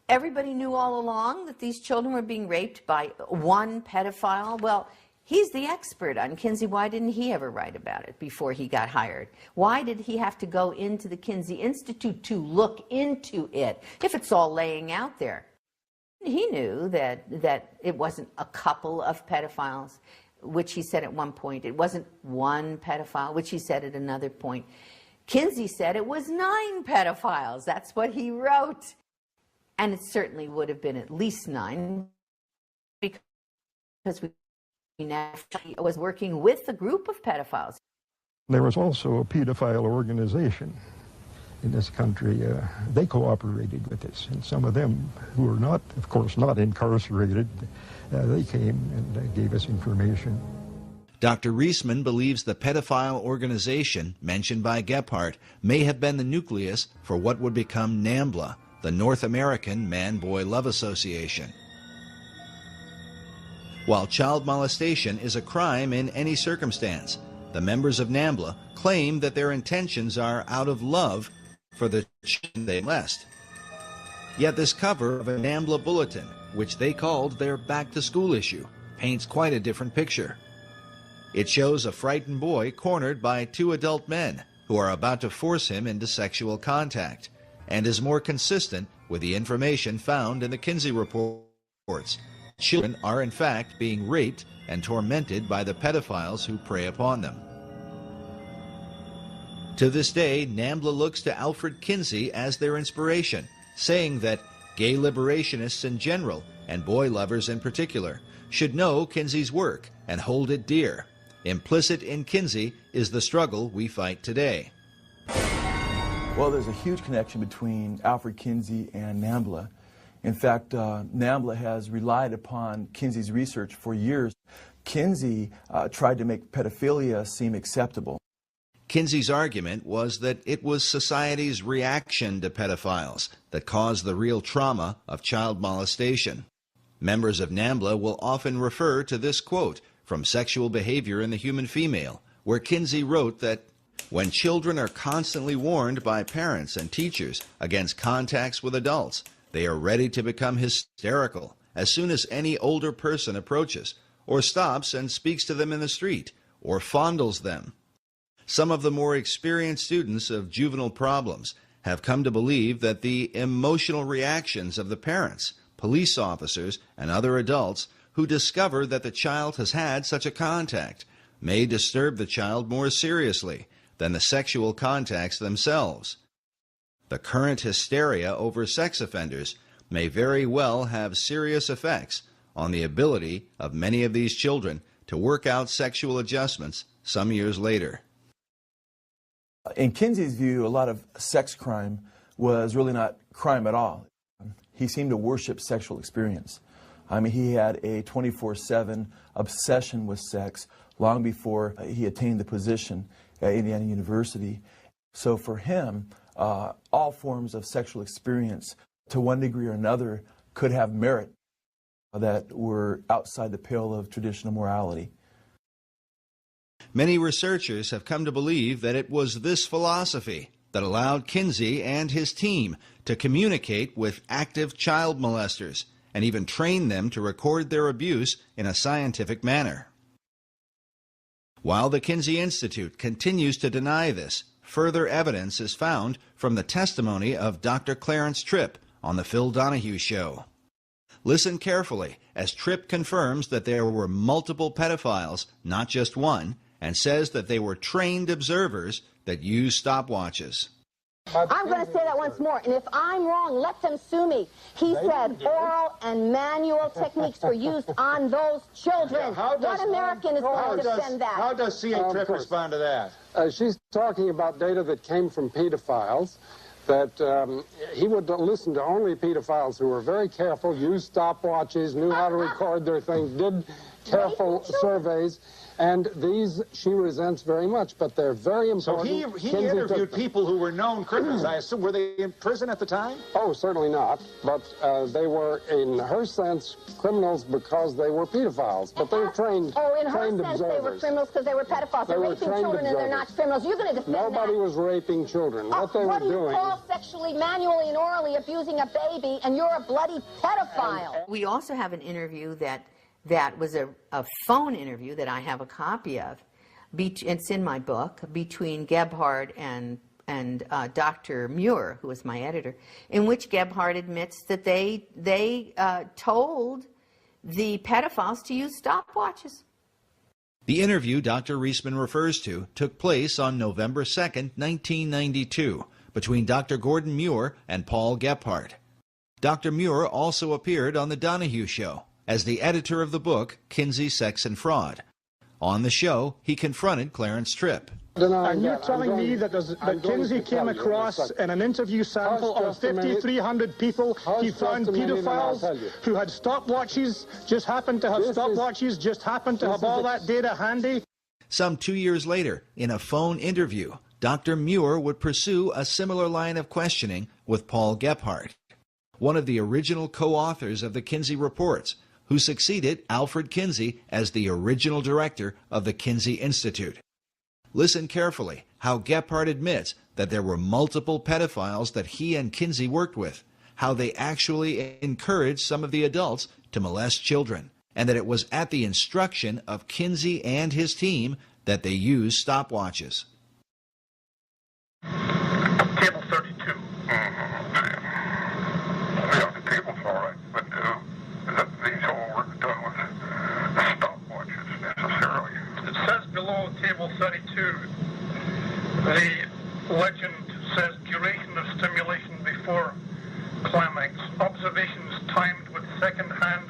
S5: everybody knew all along that these children were being raped by one pedophile. Well, he's the expert on Kinsey. Why didn't he ever write about it before he got hired? Why did he have to go into the Kinsey Institute to look into it if it's all laying out there? He knew that it wasn't a couple of pedophiles, which he said at one point. It wasn't one pedophile, which he said at another point. Kinsey said it was 9 pedophiles. That's what he wrote. And it certainly would have been at least 9 because we was working with a group of pedophiles.
S21: There was also a pedophile organization in this country. They cooperated with this, and some of them who were not, of course, not incarcerated, they came and gave us information.
S7: Dr. Reisman believes the pedophile organization mentioned by Gebhardt may have been the nucleus for what would become NAMBLA, the North American Man-Boy Love Association. While child molestation is a crime in any circumstance, the members of NAMBLA claim that their intentions are out of love for the children they molest. Yet this cover of a NAMBLA bulletin, which they called their back-to-school issue, paints quite a different picture. It shows a frightened boy cornered by 2 adult men who are about to force him into sexual contact, and is more consistent with the information found in the Kinsey reports. Children are in fact being raped and tormented by the pedophiles who prey upon them. To this day, NAMBLA looks to Alfred Kinsey as their inspiration, saying that gay liberationists in general and boy lovers in particular, should know Kinsley's work and hold it dear. Implicit in Kinsley is the struggle we fight today.
S12: Well, there's a huge connection between Alfred Kinsey and NAMBLA. In fact, NAMBLA has relied upon Kinsley's research for years. Kinsey tried to make pedophilia seem acceptable.
S7: Kinsley's argument was that it was society's reaction to pedophiles that caused the real trauma of child molestation. Members of NAMBLA will often refer to this quote from Sexual Behavior in the Human Female, where Kinsley wrote that when children are constantly warned by parents and teachers against contacts with adults, they are ready to become hysterical as soon as any older person approaches, or stops and speaks to them in the street, or fondles them. Some of the more experienced students of juvenile problems have come to believe that the emotional reactions of the parents, police officers, and other adults who discover that the child has had such a contact may disturb the child more seriously than the sexual contacts themselves. The current hysteria over sex offenders may very well have serious effects on the ability of many of these children to work out sexual adjustments some years later.
S12: In Kinsey's view, a lot of sex crime was really not crime at all. He seemed to worship sexual experience. I mean, he had a 24/7 obsession with sex long before he attained the position at Indiana University. So for him, all forms of sexual experience, to one degree or another, could have merit that were outside the pale of traditional morality.
S7: Many researchers have come to believe that it was this philosophy that allowed Kinsey and his team to communicate with active child molesters and even train them to record their abuse in a scientific manner. While the Kinsey Institute continues to deny this, further evidence is found from the testimony of Dr. Clarence Tripp on the Phil Donahue Show. Listen carefully as Tripp confirms that there were multiple pedophiles, not just one, and says that they were trained observers that used stopwatches.
S11: I'm going to say that once more, and if I'm wrong, let them sue me. He said oral and manual techniques were used on those children. What American is going to defend that?
S10: How does C.A. Tripp respond to that?
S9: She's talking about data that came from pedophiles, that he would listen to only pedophiles who were very careful, used stopwatches, knew how to record their things, did careful surveys. And these she resents very much, but they're very important.
S10: So he interviewed people who were known criminals. I assume, were they in prison at the time?
S9: Oh, certainly not. But they were, in her sense, criminals because they were pedophiles. But they were trained
S11: Oh, in her
S9: trained
S11: sense,
S9: observers.
S11: they were criminals because they were pedophiles. They're raping children and they're not criminals. You're going to defend
S9: Nobody
S11: that.
S9: was raping children. What they were
S11: do you
S9: doing...
S11: call sexually, manually, and orally abusing a baby, and you're a bloody pedophile?
S5: We also have an interview that was a phone interview that I have a copy of. It's in my book, between Gebhard and Dr. Muir, who was my editor, in which Gebhard admits that they told the pedophiles to use stopwatches.
S7: The interview Dr. Reisman refers to took place on November 2nd, 1992, between Dr. Gordon Muir and Paul Gebhard. Dr. Muir also appeared on The Donahue Show as the editor of the book, Kinsey, Sex and Fraud. On the show, he confronted Clarence Tripp.
S13: And you're telling me that Kinsey came across in an interview sample of 5,300 people, he found pedophiles who had stopwatches, just happened to have stopwatches, just happened to have all that data handy?
S7: Some 2 years later, in a phone interview, Dr. Muir would pursue a similar line of questioning with Paul Gebhard, one of the original co-authors of the Kinsey Reports, who succeeded Alfred Kinsey as the original director of the Kinsey Institute. Listen carefully how Gebhard admits that there were multiple pedophiles that he and Kinsey worked with, how they actually encouraged some of the adults to molest children, and that it was at the instruction of Kinsey and his team that they used stopwatches.
S16: Table 32. Yeah, the table's all right, but these all were done with stopwatches necessarily. It says below table 32, the legend says duration of stimulation before climax, observations timed with second-hand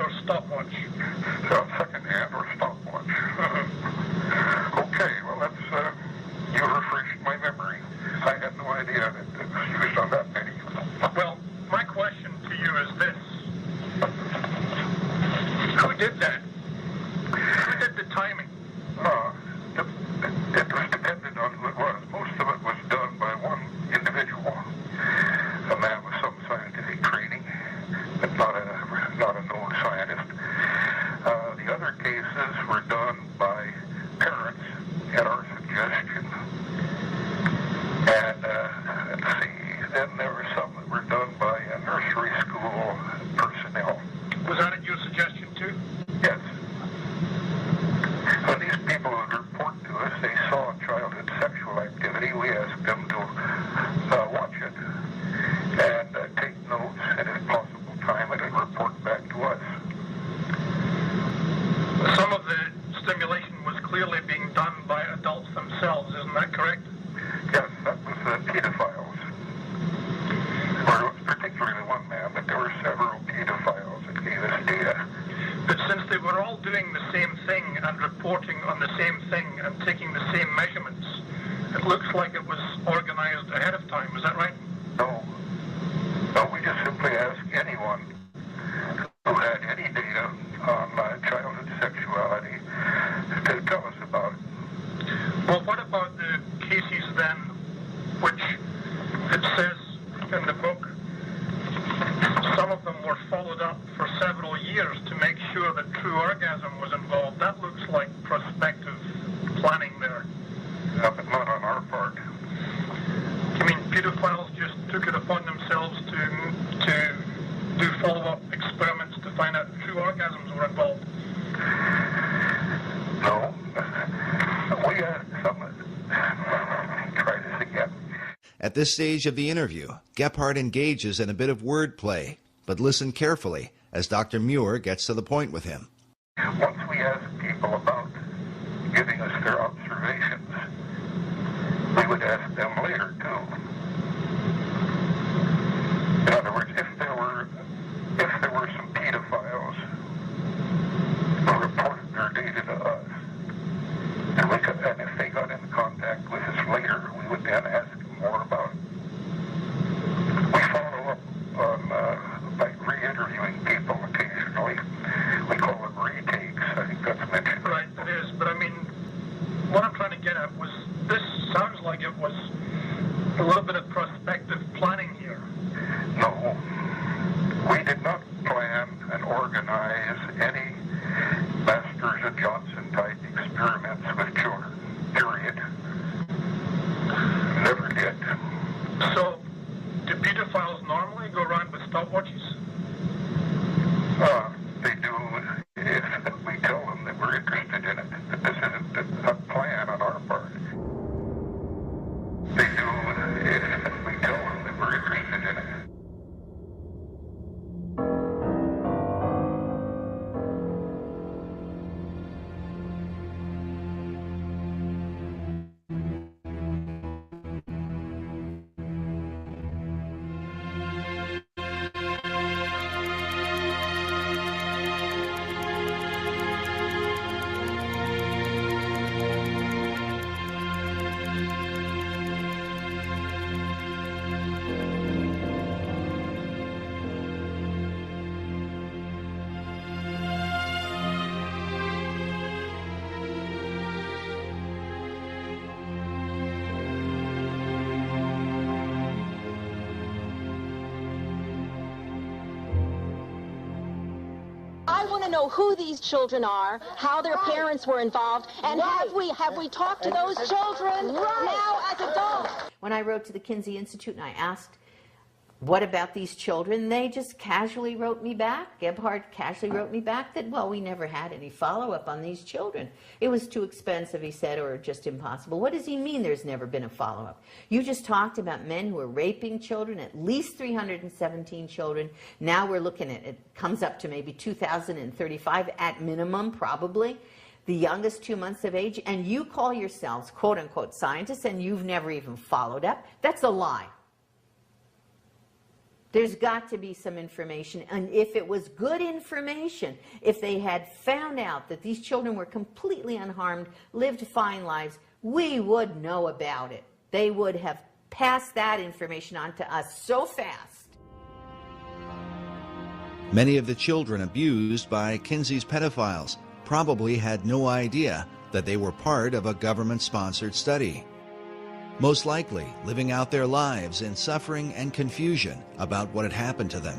S16: cases were done by parents at our suggestion. And let's see, then there were some that were done by nursery school personnel.
S13: Was that at your suggestion too?
S16: Yes. When these people would report to us they saw childhood sexual activity, we asked them to watch it and take notes, and if possible time it and report back to us.
S13: Some of the stimulation was clearly being done by adults themselves, isn't that correct?
S16: Yes, that was pedophiles. Or it was particularly one man, but there were several pedophiles that gave us data.
S13: But since they were all doing the same thing and reporting on the same thing and taking the same measurements, it looks like it was organized ahead of time. Is that right?
S16: No. No, we just simply asked anyone who had any data on childhood sexuality to tell us about it.
S13: Well, what about the cases then, which it says in the book, some of them were followed up for several years to make sure that true orgasm was involved. That looks like prospective planning there.
S16: But not on our part.
S13: You mean pedophiles just took it upon themselves to do follow-up experiments to find out if true orgasms were involved?
S16: No. We had some. Try this again.
S7: At this stage of the interview, Gephardt engages in a bit of wordplay, but listen carefully as Dr. Muir gets to the point with him.
S16: Once we asked people about giving us their observations, we would ask them later too. In other words, if there were some pedophiles who reported their data to us, and if they got in contact with us later, we would then ask them more about it. We follow up on by re-interviewing people occasionally. We call them retakes. I think that's mentioned.
S13: Right, it is. But I mean, what I'm trying to get at was, this sounds like it was a little bit of prospective planning here.
S16: No. We did not plan and organize any Masters and Johnson-type experiments with children. Period. Never did.
S13: So, do pedophiles normally go around with stopwatches?
S16: They do if we tell them that we're interested in it. That this isn't a plan on our part. They do if we tell them that we're interested in it.
S11: I want to know who these children are, how their parents were involved, and have we talked to those children now as adults?
S5: When I wrote to the Kinsey Institute and I asked, what about these children? They just casually wrote me back. Gephardt casually wrote me back that, well, we never had any follow-up on these children. It was too expensive, he said, or just impossible. What does he mean there's never been a follow-up? You just talked about men who are raping children, at least 317 children. Now we're looking at, it comes up to maybe 2,035 at minimum, probably. The youngest 2 months of age, and you call yourselves, quote-unquote, scientists, and you've never even followed up. That's a lie. There's got to be some information, and if it was good information, if they had found out that these children were completely unharmed, lived fine lives, we would know about it. They would have passed that information on to us so fast.
S7: Many of the children abused by Kinsey's pedophiles probably had no idea that they were part of a government-sponsored study. Most likely living out their lives in suffering and confusion about what had happened to them.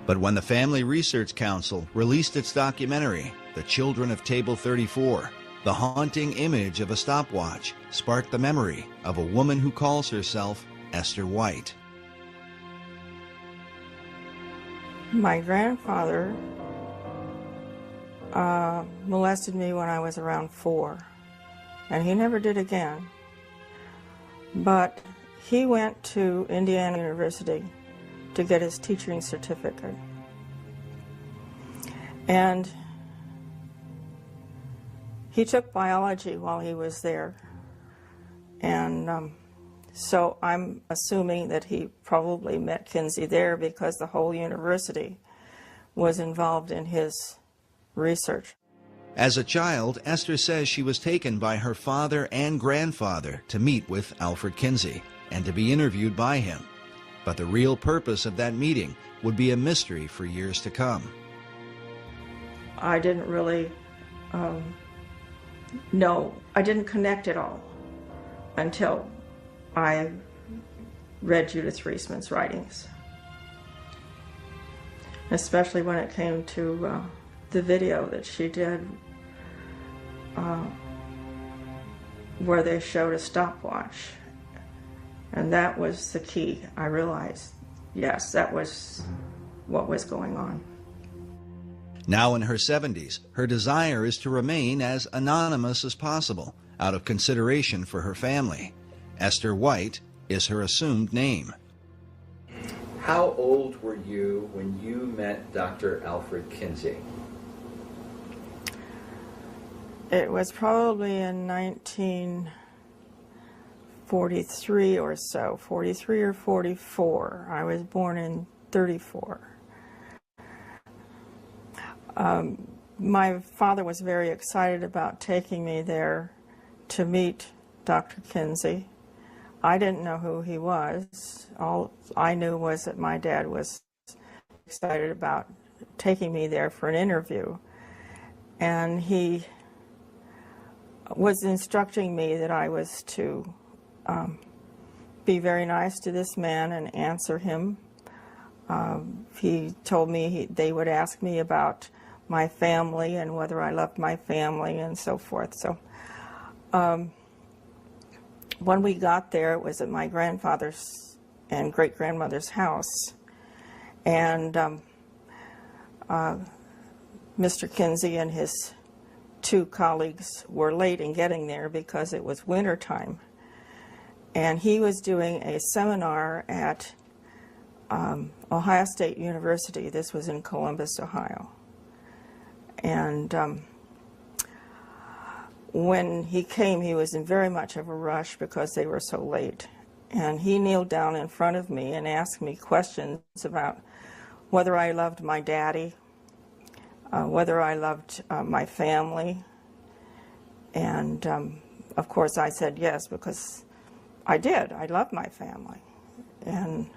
S7: But when the Family Research Council released its documentary, The Children of Table 34, the haunting image of a stopwatch sparked the memory of a woman who calls herself Esther White.
S18: My grandfather molested me when I was around 4, and he never did again. But he went to Indiana University to get his teaching certificate. And he took biology while he was there. And so I'm assuming that he probably met Kinsley there because the whole university was involved in his research.
S7: As a child, Esther says she was taken by her father and grandfather to meet with Alfred Kinsley and to be interviewed by him. But the real purpose of that meeting would be a mystery for years to come.
S18: I didn't really know, I didn't connect it all until I read Judith Reisman's writings. Especially when it came to the video that she did where they showed a stopwatch. And that was the key. I realized, yes, that was what was going on.
S7: Now in her 70s, her desire is to remain as anonymous as possible out of consideration for her family. Esther White is her assumed name.
S19: How old were you when you met Dr. Alfred Kinsley?
S18: It was probably in 1943 or so, 43 or 44. I was born in 34. My father was very excited about taking me there to meet Dr. Kinsley. I didn't know who he was. All I knew was that my dad was excited about taking me there for an interview. And he was instructing me that I was to be very nice to this man and answer him. He told me they would ask me about my family and whether I loved my family and so forth. So when we got there, it was at my grandfather's and great-grandmother's house. And Mr. Kinsley and his 2 colleagues were late in getting there because it was winter time. And he was doing a seminar at Ohio State University. This was in Columbus, Ohio. And when he came, he was in very much of a rush because they were so late. And he kneeled down in front of me and asked me questions about whether I loved my daddy, whether I loved my family. And of course I said yes, because I did. I loved my family. And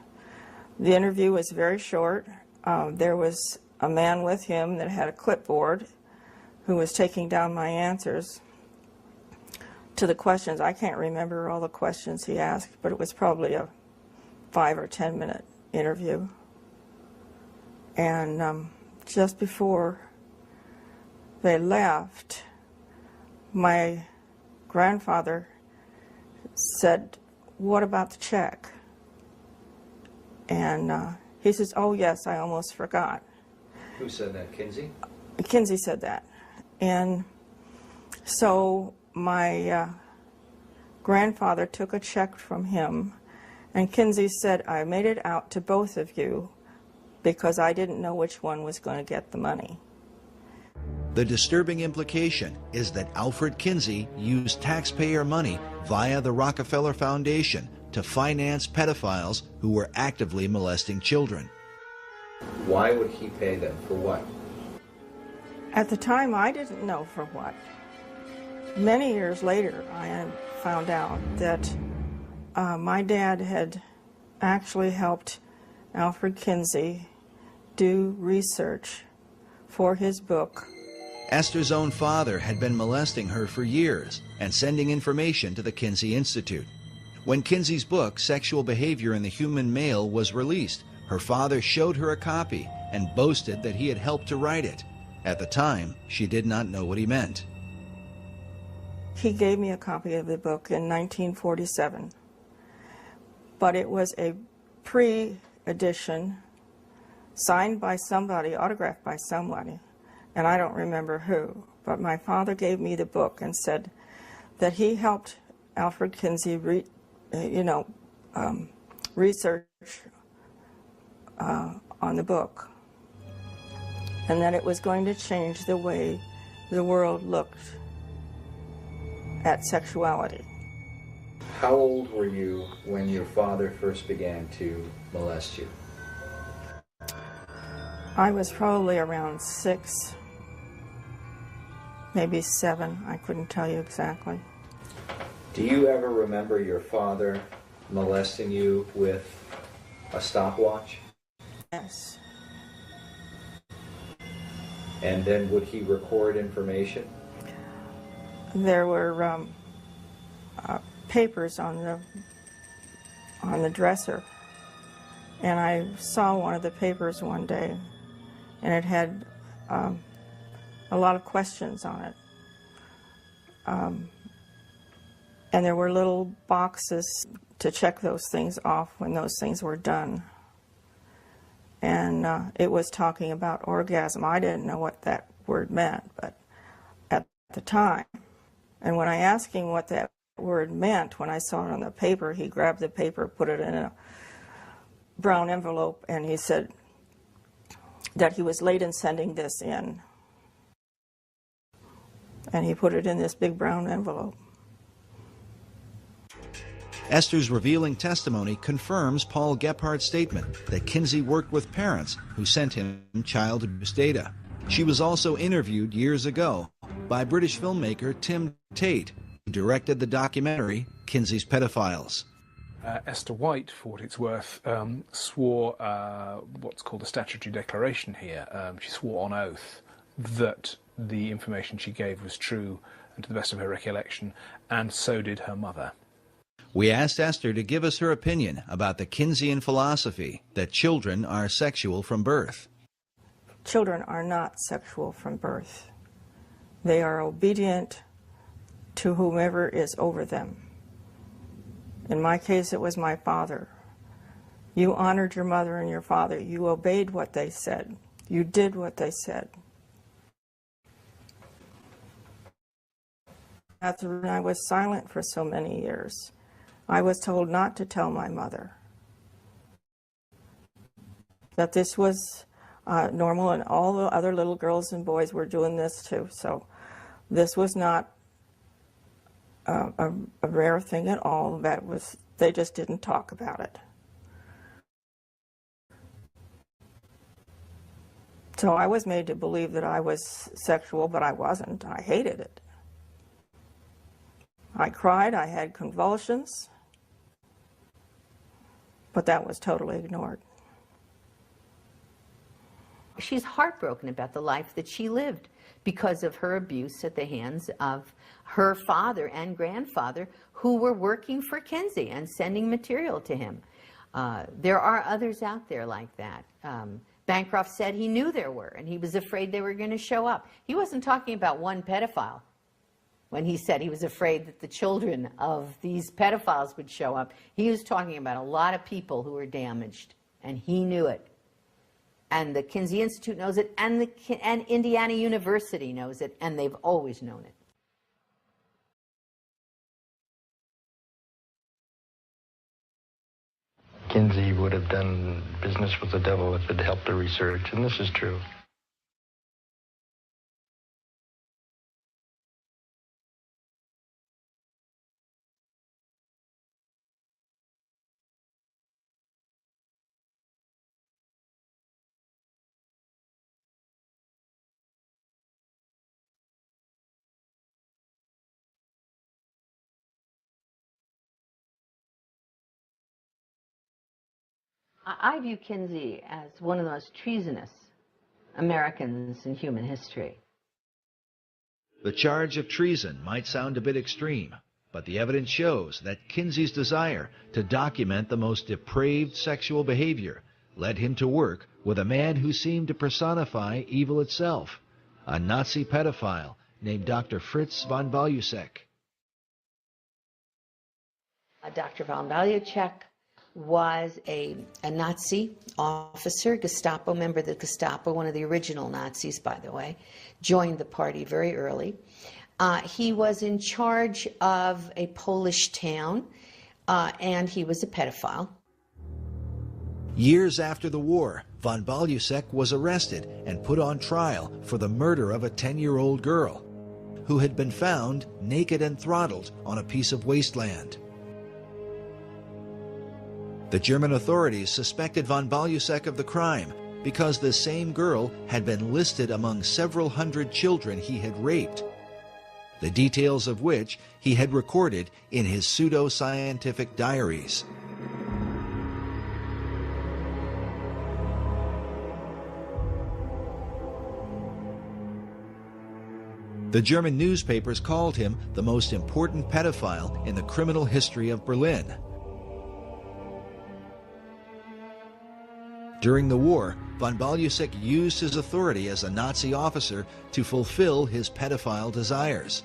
S18: the interview was very short. There was a man with him that had a clipboard who was taking down my answers to the questions. I can't remember all the questions he asked, but it was probably a 5 or 10 minute interview. And just before they left, my grandfather said, "What about the check?" And he says, "Oh yes, I almost forgot."
S19: Who said that, Kinsley?
S18: Kinsley said that. And so my grandfather took a check from him, and Kinsley said, "I made it out to both of you because I didn't know which one was going to get the money."
S7: The disturbing implication is that Alfred Kinsley used taxpayer money via the Rockefeller Foundation to finance pedophiles who were actively molesting children.
S19: Why would he pay them? For what?
S18: At the time, I didn't know for what. Many years later, I had found out that my dad had actually helped Alfred Kinsley do research for his book.
S7: Esther's own father had been molesting her for years and sending information to the Kinsley Institute. When Kinsley's book, Sexual Behavior in the Human Male, was released, Her father showed her a copy and boasted that he had helped to write it. At the time, she did not know what he meant.
S18: He gave me a copy of the book in 1947, but it was a pre-edition signed by somebody, autographed by somebody, and I don't remember who, but my father gave me the book and said that he helped Alfred Kinsey research on the book, and that it was going to change the way the world looked at sexuality.
S19: How old were you when your father first began to molest you?
S18: I was probably around 6, maybe 7. I couldn't tell you exactly.
S19: Do you ever remember your father molesting you with a stopwatch?
S18: Yes.
S19: And then would he record information?
S18: There were papers on the dresser, and I saw one of the papers one day, and it had a lot of questions on it. And there were little boxes to check those things off when those things were done. And it was talking about orgasm. I didn't know what that word meant, but at the time. And when I asked him what that word meant, when I saw it on the paper, he grabbed the paper, put it in a brown envelope, and he said that he was late in sending this in. And he put it in this big brown envelope.
S7: Esther's revealing testimony confirms Paul Gephardt's statement that Kinsey worked with parents who sent him child abuse data. She was also interviewed years ago by British filmmaker Tim Tate, who directed the documentary Kinsey's Pedophiles.
S15: Esther White, for what it's worth, swore what's called a statutory declaration here. She swore on oath that the information she gave was true and to the best of her recollection, and so did her mother.
S7: We asked Esther to give us her opinion about the Kinseyan philosophy that children are sexual from birth.
S18: Children are not sexual from birth. They are obedient to whomever is over them. In my case, it was my father. You honored your mother and your father. You obeyed what they said. You did what they said. That's when I was silent for so many years. I was told not to tell my mother that this was normal, and all the other little girls and boys were doing this too. So this was not a rare thing at all. That was, they just didn't talk about it. So I was made to believe that I was sexual, but I wasn't. I hated it. I cried, I had convulsions, but that was totally ignored.
S5: She's heartbroken about the life that she lived because of her abuse at the hands of her father and grandfather, who were working for Kinsey and sending material to him. There are others out there like that. Bancroft said he knew there were, and he was afraid they were going to show up. He wasn't talking about one pedophile when he said he was afraid that the children of these pedophiles would show up. He was talking about a lot of people who were damaged, and he knew it. And the Kinsey Institute knows it, and Indiana University knows it, and they've always known it.
S20: Kinsey would have done business with the devil if it helped the research, and this is true.
S5: I view Kinsey as one of the most treasonous Americans in human history.
S7: The charge of treason might sound a bit extreme, but the evidence shows that Kinsey's desire to document the most depraved sexual behavior led him to work with a man who seemed to personify evil itself, a Nazi pedophile named Dr. Fritz von Bellic.
S5: Dr. von Bellic was a Nazi officer, Gestapo member of the Gestapo, one of the original Nazis, by the way, joined the party very early. He was in charge of a Polish town, and he was a pedophile.
S7: Years after the war, von Bellic was arrested and put on trial for the murder of a 10-year-old girl who had been found naked and throttled on a piece of wasteland. The German authorities suspected von Bellic of the crime because the same girl had been listed among several hundred children he had raped, the details of which he had recorded in his pseudo-scientific diaries. The German newspapers called him the most important pedophile in the criminal history of Berlin. During the war, von Bellic used his authority as a Nazi officer to fulfill his pedophile desires.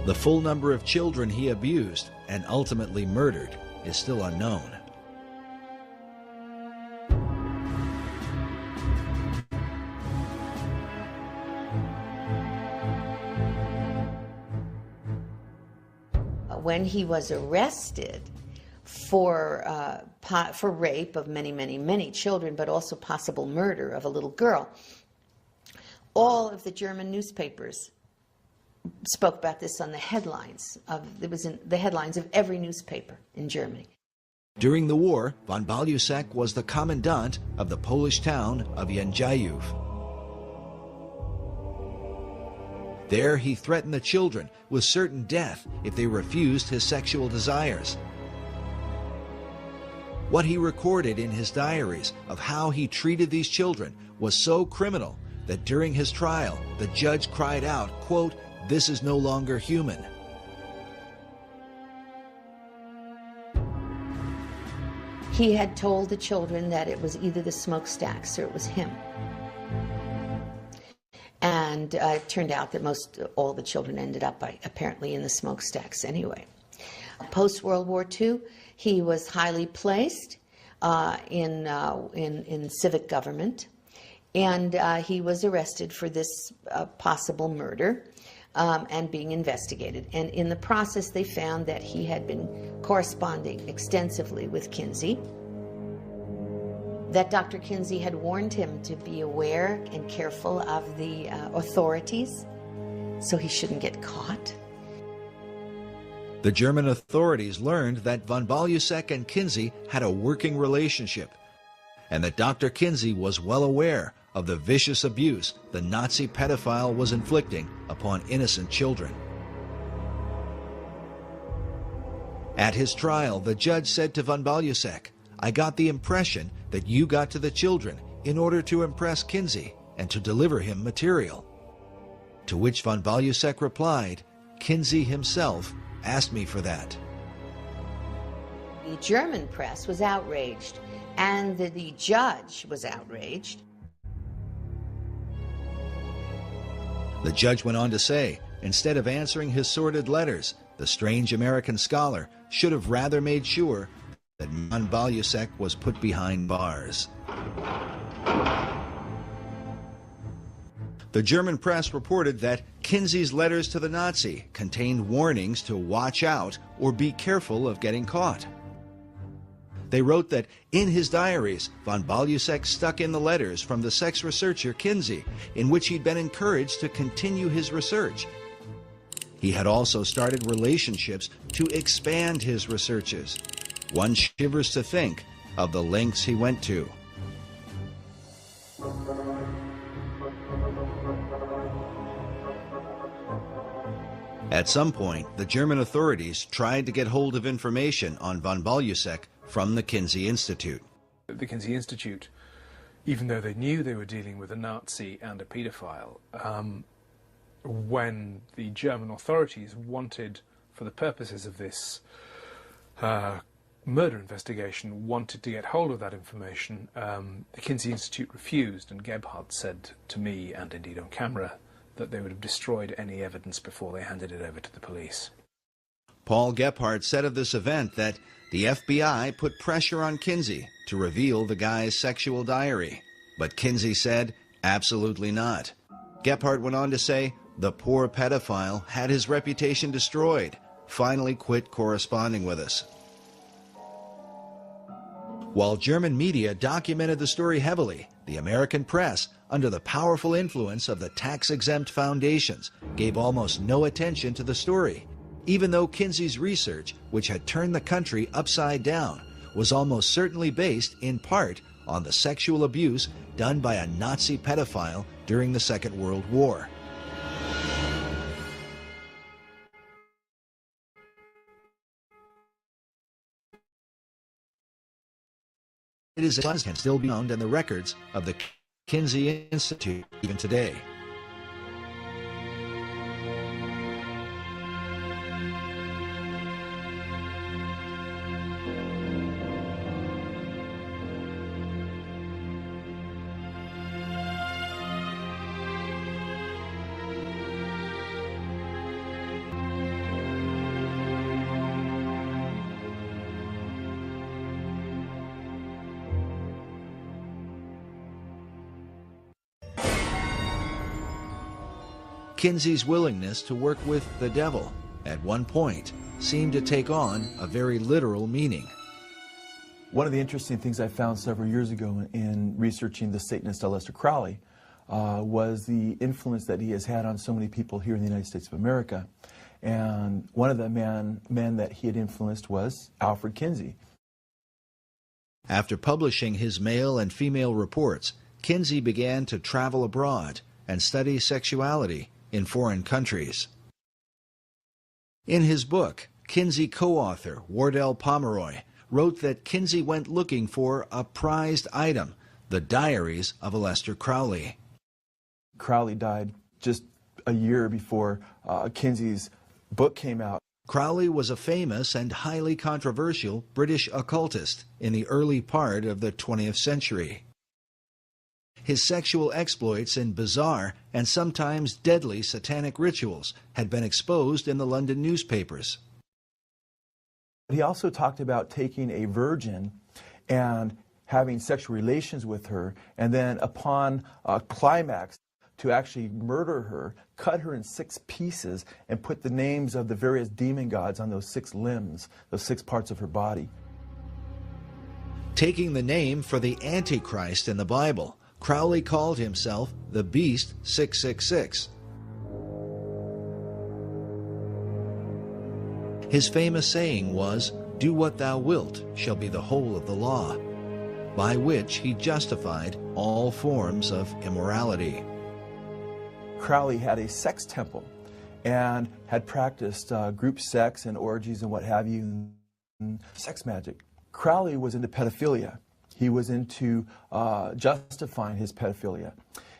S7: The full number of children he abused and ultimately murdered is still unknown.
S5: When he was arrested for rape of many children, but also possible murder of a little girl, all of the German newspapers spoke about this on the headlines. It was in the headlines of every newspaper in Germany.
S7: During the war, von Bellic was the commandant of the Polish town of Jędrzejów. There he threatened the children with certain death if they refused his sexual desires. What he recorded in his diaries of how he treated these children was so criminal that during his trial, the judge cried out, quote, "This is no longer human."
S5: He had told the children that it was either the smokestacks or it was him. And it turned out that all the children ended up apparently in the smokestacks anyway. Post-World War II, he was highly placed in civic government, and he was arrested for this possible murder and being investigated. And in the process, they found that he had been corresponding extensively with Kinsley, that Dr. Kinsley had warned him to be aware and careful of the authorities so he shouldn't get caught.
S7: The German authorities learned that von Bellic and Kinsley had a working relationship, and that Dr. Kinsley was well aware of the vicious abuse the Nazi pedophile was inflicting upon innocent children. At his trial, the judge said to von Bellic, "I got the impression that you got to the children in order to impress Kinsley and to deliver him material." To which von Bellic replied, "Kinsley himself asked me for that."
S5: The German press was outraged, and the judge was outraged.
S7: The judge went on to say, instead of answering his sordid letters, the strange American scholar should have rather made sure that von Bellic was put behind bars. The German press reported that Kinsley's letters to the Nazi contained warnings to watch out or be careful of getting caught. They wrote that in his diaries, von Bellic stuck in the letters from the sex researcher Kinsley, in which he'd been encouraged to continue his research. He had also started relationships to expand his researches. One shivers to think of the lengths he went to. At some point, the German authorities tried to get hold of information on von Bellic from the Kinsley Institute.
S15: The Kinsley Institute, even though they knew they were dealing with a Nazi and a paedophile, when the German authorities wanted, for the purposes of this murder investigation wanted to get hold of that information, the Kinsey Institute refused, and Gebhardt said to me, and indeed on camera, that they would have destroyed any evidence before they handed it over to the police.
S7: Paul Gebhardt said of this event that the FBI put pressure on Kinsey to reveal the guy's sexual diary. But Kinsey said, absolutely not. Gebhardt went on to say, the poor pedophile had his reputation destroyed, finally quit corresponding with us. While German media documented the story heavily, the American press, under the powerful influence of the tax-exempt foundations, gave almost no attention to the story, even though Kinsey's research, which had turned the country upside down, was almost certainly based in part on the sexual abuse done by a Nazi pedophile during the Second World War. It is can still be found in the records of the Kinsey Institute even today. Kinsey's willingness to work with the devil, at one point, seemed to take on a very literal meaning.
S12: One of the interesting things I found several years ago in researching the Satanist Aleister Crowley was the influence that he has had on so many people here in the United States of America. And one of the men that he had influenced was Alfred Kinsey.
S7: After publishing his male and female reports, Kinsey began to travel abroad and study sexuality in foreign countries. In his book, Kinsey co-author Wardell Pomeroy wrote that Kinsey went looking for a prized item, the diaries of Aleister Crowley.
S12: Crowley died just a year before Kinsey's book came out.
S7: Crowley was a famous and highly controversial British occultist in the early part of the 20th century. His sexual exploits in bizarre and sometimes deadly satanic rituals had been exposed in the London newspapers.
S12: He also talked about taking a virgin and having sexual relations with her, and then upon a climax to actually murder her, cut her in 6 pieces, and put the names of the various demon gods on those 6 limbs, those 6 parts of her body.
S7: Taking the name for the Antichrist in the Bible, Crowley called himself the Beast 666. His famous saying was, "Do what thou wilt shall be the whole of the law," by which he justified all forms of immorality.
S12: Crowley had a sex temple and had practiced group sex and orgies and what have you, and sex magic. Crowley was into pedophilia. He was into justifying his pedophilia.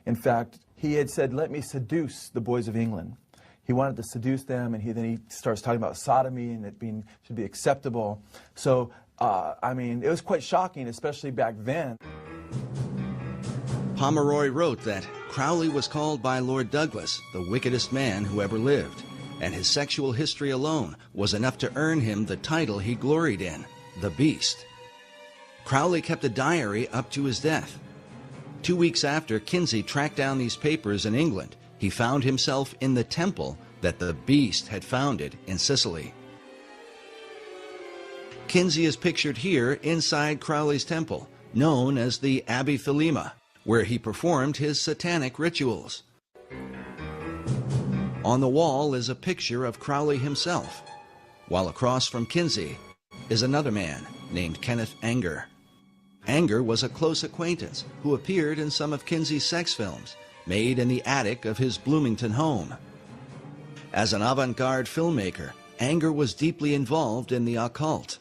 S12: In fact, he had said, "Let me seduce the boys of England." He wanted to seduce them, and then he starts talking about sodomy and it should be acceptable. So, I mean, it was quite shocking, especially back then.
S7: Pomeroy wrote that Crowley was called by Lord Douglas the wickedest man who ever lived, and his sexual history alone was enough to earn him the title he gloried in, the Beast. Crowley kept a diary up to his death. 2 weeks after Kinsey tracked down these papers in England, he found himself in the temple that the Beast had founded in Sicily. Kinsey is pictured here inside Crowley's temple, known as the Abbey Thelema, where he performed his satanic rituals. On the wall is a picture of Crowley himself, while across from Kinsey is another man named Kenneth Anger. Anger was a close acquaintance who appeared in some of Kinsey's sex films, made in the attic of his Bloomington home. As an avant-garde filmmaker, Anger was deeply involved in the occult.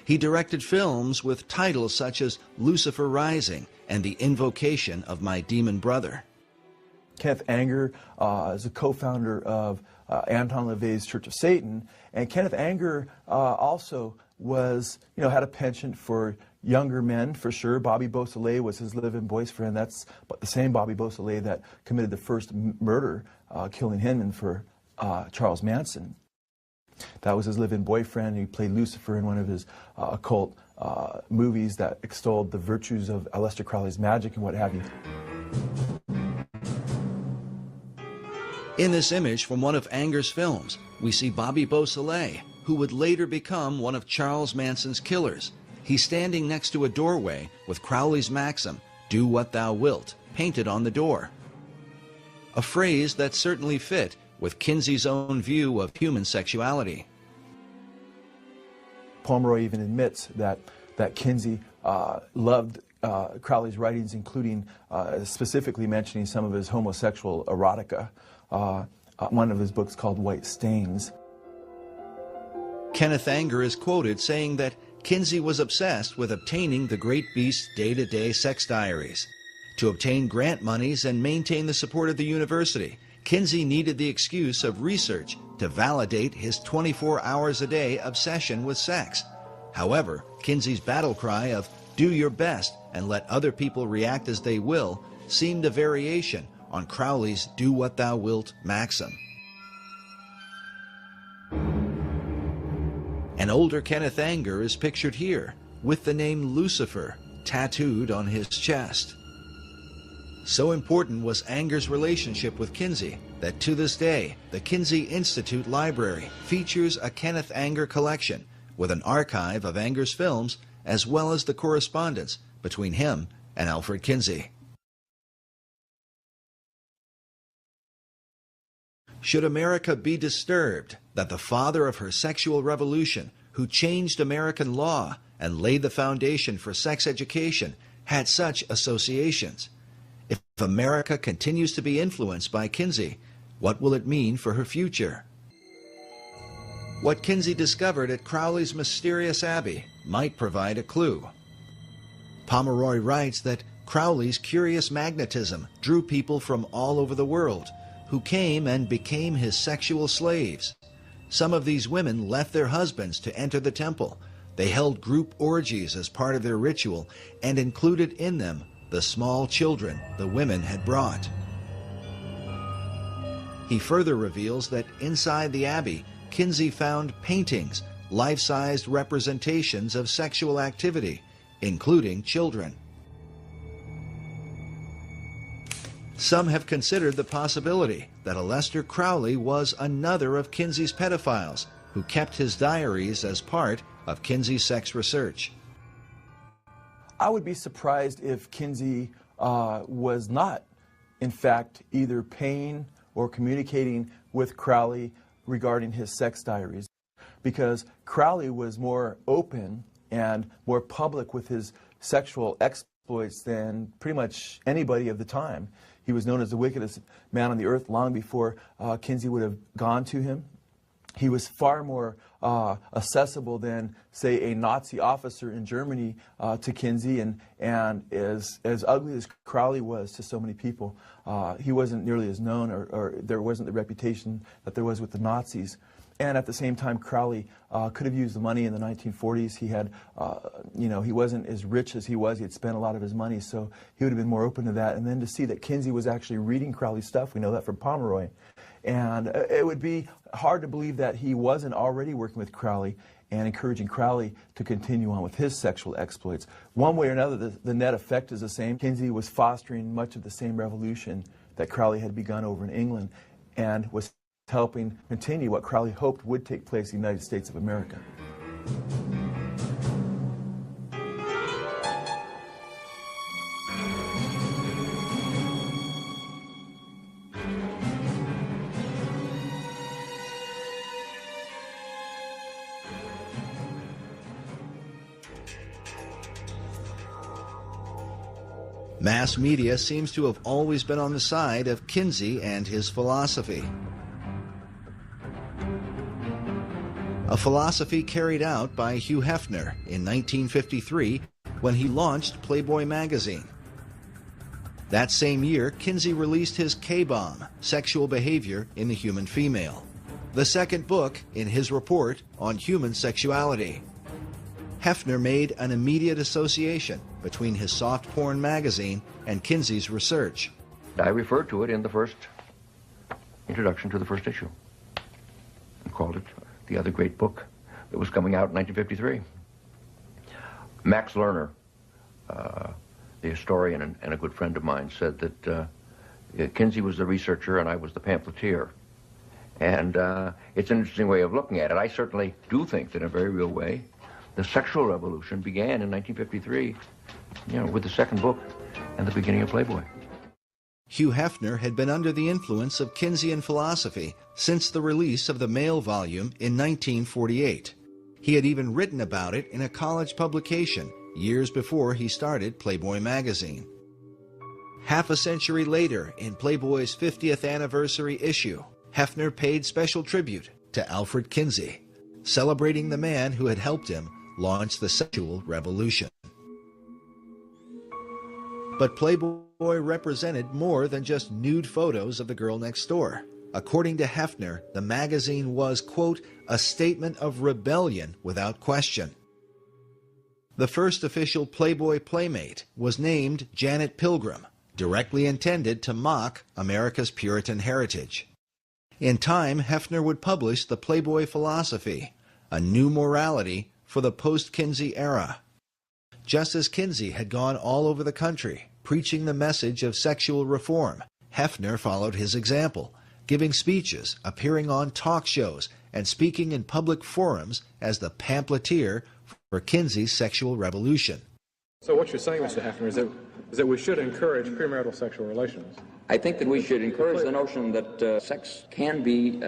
S7: He directed films with titles such as Lucifer Rising and The Invocation of My Demon Brother.
S12: Kenneth Anger is a co-founder of Anton LaVey's Church of Satan, and Kenneth Anger also was, had a penchant for younger men, for sure. Bobby Beausoleil was his live-in boyfriend. That's the same Bobby Beausoleil that committed the first murder, killing Hinman for Charles Manson. That was his live-in boyfriend. He played Lucifer in one of his occult movies that extolled the virtues of Aleister Crowley's magic and what have you.
S7: In this image from one of Anger's films, we see Bobby Beausoleil, who would later become one of Charles Manson's killers. He's standing next to a doorway with Crowley's maxim, "Do what thou wilt," painted on the door. A phrase that certainly fit with Kinsley's own view of human sexuality.
S12: Pomeroy even admits that Kinsley loved Crowley's writings, including specifically mentioning some of his homosexual erotica. One of his books called White Stains.
S7: Kenneth Anger is quoted saying that Kinsley was obsessed with obtaining the great beast's day-to-day sex diaries. To obtain grant monies and maintain the support of the university, Kinsley needed the excuse of research to validate his 24 hours a day obsession with sex. However, Kinsley's battle cry of "do your best and let other people react as they will" seemed a variation on Crowley's "do what thou wilt" maxim. An older Kenneth Anger is pictured here, with the name Lucifer tattooed on his chest. So important was Anger's relationship with Kinsley that to this day, the Kinsley Institute Library features a Kenneth Anger collection with an archive of Anger's films as well as the correspondence between him and Alfred Kinsley. Should America be disturbed that the father of her sexual revolution, who changed American law and laid the foundation for sex education, had such associations? If America continues to be influenced by Kinsley, what will it mean for her future? What Kinsley discovered at Crowley's mysterious abbey might provide a clue. Pomeroy writes that Crowley's curious magnetism drew people from all over the world, who came and became his sexual slaves. Some of these women left their husbands to enter the temple. They held group orgies as part of their ritual and included in them the small children the women had brought. He further reveals that inside the abbey, Kinsley found paintings, life-sized representations of sexual activity, including children. Some have considered the possibility that Aleister Crowley was another of Kinsley's pedophiles who kept his diaries as part of Kinsley's sex research.
S12: I would be surprised if Kinsley was not, in fact, either paying or communicating with Crowley regarding his sex diaries, because Crowley was more open and more public with his sexual exploits than pretty much anybody of the time. He was known as the wickedest man on the earth long before Kinsley would have gone to him. He was far more accessible than, say, a Nazi officer in Germany to Kinsley, and as ugly as Crowley was to so many people, he wasn't nearly as known, or there wasn't the reputation that there was with the Nazis. And at the same time, Crowley could have used the money in the 1940s. He had, he wasn't as rich as he was. He had spent a lot of his money, so he would have been more open to that. And then to see that Kinsley was actually reading Crowley's stuff, we know that from Pomeroy. And it would be hard to believe that he wasn't already working with Crowley and encouraging Crowley to continue on with his sexual exploits. One way or another, the net effect is the same. Kinsley was fostering much of the same revolution that Crowley had begun over in England, and was helping continue what Crowley hoped would take place in the United States of America.
S7: Mass media seems to have always been on the side of Kinsley and his philosophy. A philosophy carried out by Hugh Hefner in 1953 when he launched Playboy magazine. That same year, Kinsley released his K-Bomb, Sexual Behavior in the Human Female, the second book in his report on human sexuality. Hefner made an immediate association between his soft porn magazine and Kinsley's research.
S4: I referred to it in the first introduction to the first issue and called it the other great book that was coming out in 1953. Max Lerner, the historian and a good friend of mine, said that Kinsley was the researcher and I was the pamphleteer. And it's an interesting way of looking at it. I certainly do think that in a very real way, the sexual revolution began in 1953, with the second book and the beginning of Playboy.
S7: Hugh Hefner had been under the influence of Keynesian philosophy since the release of the male volume in 1948. He had even written about it in a college publication years before he started Playboy magazine. Half a century later, in Playboy's 50th anniversary issue, Hefner paid special tribute to Alfred Kinsey, celebrating the man who had helped him launch the sexual revolution. But Playboy represented more than just nude photos of the girl next door. According to Hefner, the magazine was, quote, a statement of rebellion without question. The first official Playboy playmate was named Janet Pilgrim, directly intended to mock America's Puritan heritage. In time, Hefner would publish the Playboy philosophy, a new morality for the post-Kinsey era. Just as Kinsey had gone all over the country, preaching the message of sexual reform, Hefner followed his example, giving speeches, appearing on talk shows, and speaking in public forums as the pamphleteer for Kinsey's sexual revolution.
S14: So what you're saying, Mr. Hefner, is that we should encourage premarital sexual relations?
S23: I think that we should encourage the notion that sex can be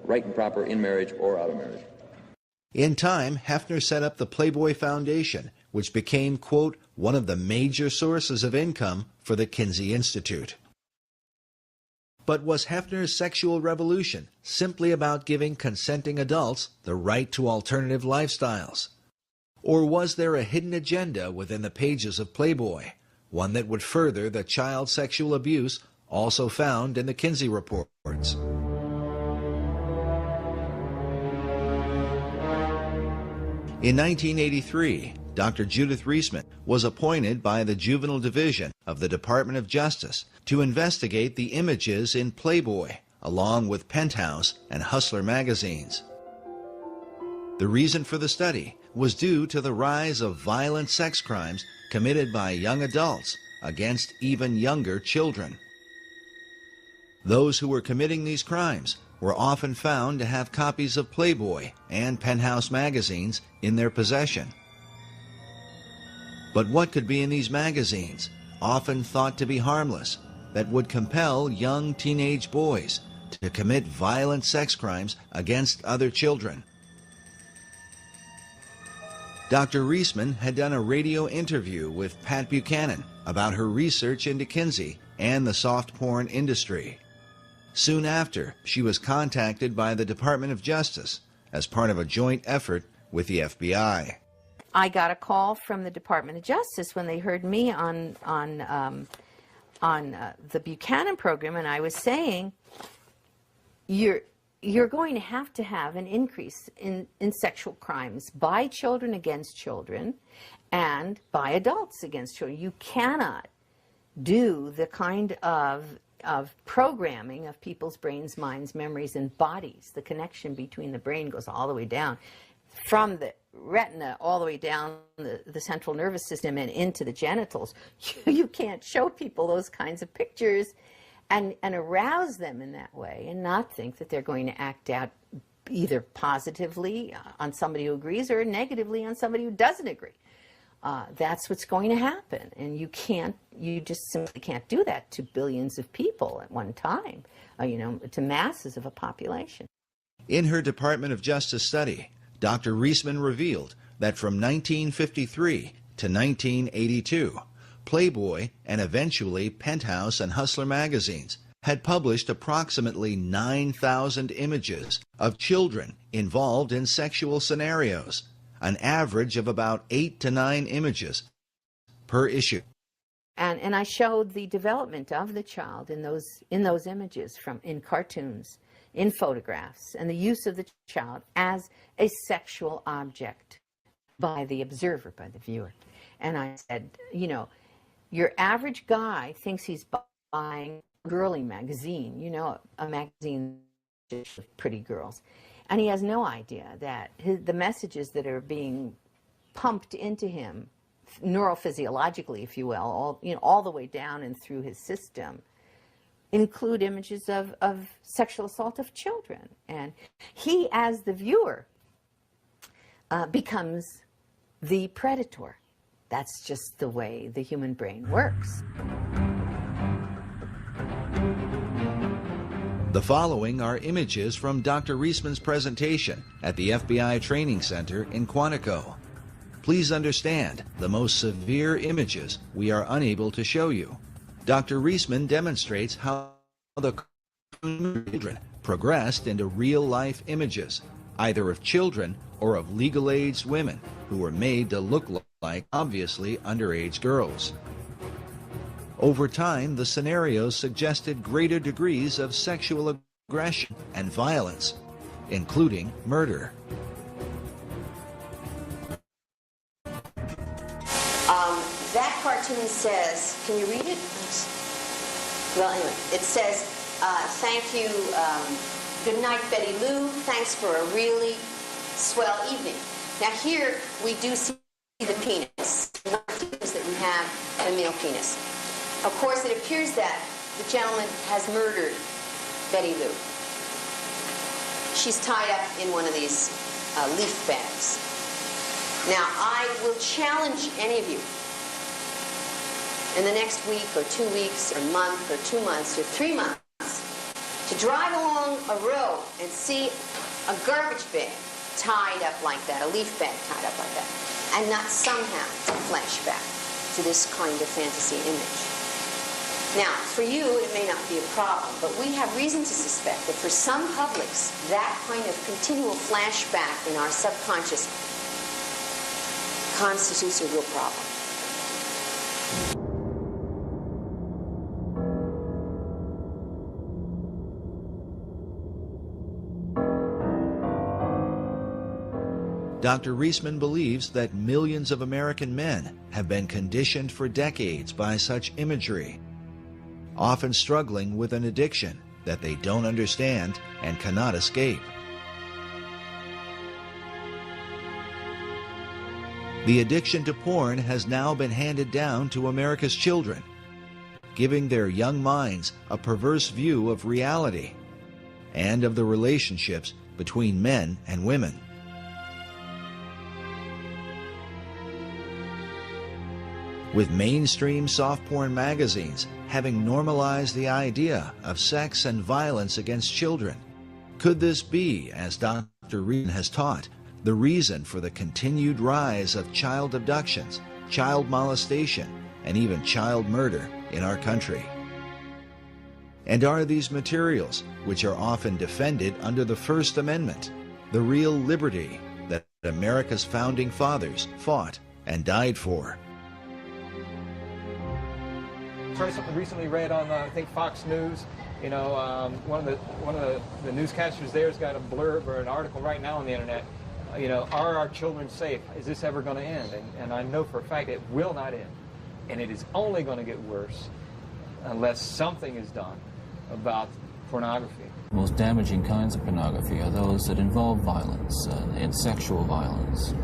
S23: right and proper in marriage or out of marriage.
S7: In time, Hefner set up the Playboy Foundation, which became, quote, one of the major sources of income for the Kinsey Institute. But was Hefner's sexual revolution simply about giving consenting adults the right to alternative lifestyles? Or was there a hidden agenda within the pages of Playboy, one that would further the child sexual abuse also found in the Kinsey reports? In 1983, Dr. Judith Reisman was appointed by the Juvenile Division of the Department of Justice to investigate the images in Playboy, along with Penthouse and Hustler magazines. The reason for the study was due to the rise of violent sex crimes committed by young adults against even younger children. Those who were committing these crimes were often found to have copies of Playboy and Penthouse magazines in their possession. But what could be in these magazines, often thought to be harmless, that would compel young teenage boys to commit violent sex crimes against other children? Dr. Reisman had done a radio interview with Pat Buchanan about her research into Kinsey and the soft porn industry. Soon after, she was contacted by the Department of Justice as part of a joint effort with the FBI.
S5: I got a call from the Department of Justice when they heard me on the Buchanan program, and I was saying, you're going to have an increase in sexual crimes by children against children and by adults against children. You cannot do the kind of programming of people's brains, minds, memories, and bodies. The connection between the brain goes all the way down from the retina all the way down the central nervous system and into the genitals. You can't show people those kinds of pictures and arouse them in that way and not think that they're going to act out either positively on somebody who agrees or negatively on somebody who doesn't agree. That's what's going to happen, and you just simply can't do that to billions of people at one time, to masses of a population.
S7: In her Department of Justice study, Dr. Reisman revealed that from 1953 to 1982, Playboy and eventually Penthouse and Hustler magazines had published approximately 9,000 images of children involved in sexual scenarios, an average of about 8 to 9 images per issue.
S5: And I showed the development of the child in those images in cartoons, in photographs, and the use of the child as a sexual object. by the observer, by the viewer. And I said, you know, your average guy thinks he's buying a girly magazine, you know, a magazine of pretty girls. And he has no idea that the messages that are being pumped into him, neurophysiologically, if you will, all the way down and through his system, include images of sexual assault of children. And he, as the viewer, becomes the predator. That's just the way the human brain works.
S7: The following are images from Dr. Reisman's presentation at the FBI Training Center in Quantico. Please understand, the most severe images we are unable to show you. Dr. Reisman demonstrates how the children progressed into real-life images, either of children or of legal-aged women who were made to look like obviously underage girls. Over time, the scenarios suggested greater degrees of sexual aggression and violence, including murder.
S5: That cartoon says, can you read it? Well, anyway, it says, thank you, good night, Betty Lou, thanks for a really swell evening. Now here, we do see the penis, not the penis that we have, the male penis. Of course, it appears that the gentleman has murdered Betty Lou. She's tied up in one of these leaf bags. Now, I will challenge any of you in the next week or 2 weeks or month or 2 months or 3 months to drive along a road and see a garbage bag tied up like that, a leaf bag tied up like that, and not somehow flash back to this kind of fantasy image. Now, for you, it may not be a problem, but we have reason to suspect that for some publics, that kind of continual flashback in our subconscious constitutes a real problem.
S7: Dr. Reisman believes that millions of American men have been conditioned for decades by such imagery, often struggling with an addiction that they don't understand and cannot escape. The addiction to porn has now been handed down to America's children, giving their young minds a perverse view of reality and of the relationships between men and women. With mainstream soft porn magazines having normalized the idea of sex and violence against children, could this be, as Dr. Reisman has taught, the reason for the continued rise of child abductions, child molestation, and even child murder in our country? And are these materials, which are often defended under the First Amendment, the real liberty that America's founding fathers fought and died for?
S6: Recently read on, I think, Fox News, you know, one of the newscasters there has got a blurb or an article right now on the internet, you know, are our children safe? Is this ever going to end? And I know for a fact it will not end. And it is only going to get worse unless something is done about pornography.
S8: The most damaging kinds of pornography are those that involve violence and sexual violence,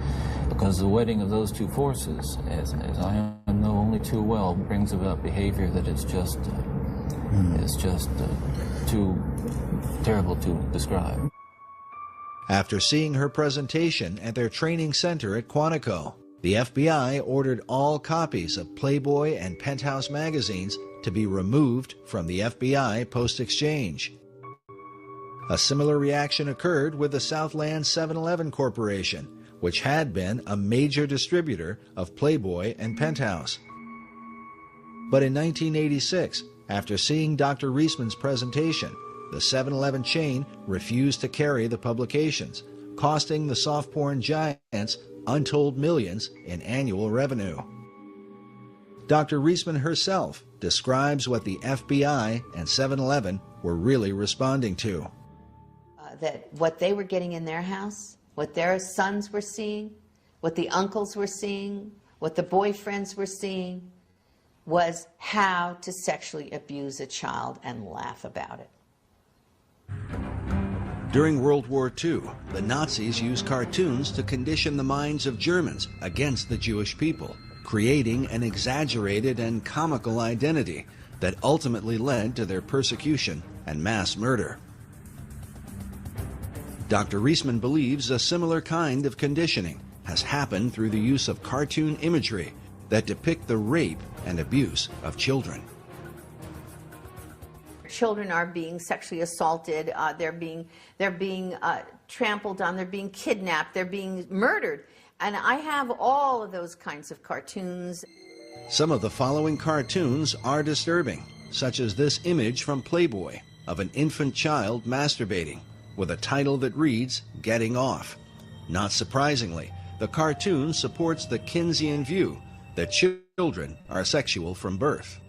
S8: because the wedding of those two forces, as I know only too well, brings about behavior that is just too terrible to describe.
S7: After seeing her presentation at their training center at Quantico, the FBI ordered all copies of Playboy and Penthouse magazines to be removed from the FBI Post-Exchange. A similar reaction occurred with the Southland 7-Eleven Corporation, which had been a major distributor of Playboy and Penthouse. But in 1986, after seeing Dr. Reisman's presentation, the 7-Eleven chain refused to carry the publications, costing the soft porn giants untold millions in annual revenue. Dr. Reisman herself describes what the FBI and 7-Eleven were really responding to.
S5: That what they were getting in their house, what their sons were seeing, what the uncles were seeing, what the boyfriends were seeing, was how to sexually abuse a child and laugh about it.
S7: During World War II, the Nazis used cartoons to condition the minds of Germans against the Jewish people, creating an exaggerated and comical identity that ultimately led to their persecution and mass murder. Dr. Reisman believes a similar kind of conditioning has happened through the use of cartoon imagery that depict the rape and abuse of children.
S5: Children are being sexually assaulted, they're being trampled on, they're being kidnapped, they're being murdered. And I have all of those kinds of cartoons.
S7: Some of the following cartoons are disturbing, such as this image from Playboy of an infant child masturbating with a title that reads, "Getting Off." Not surprisingly, the cartoon supports the Keynesian view that children are sexual from birth.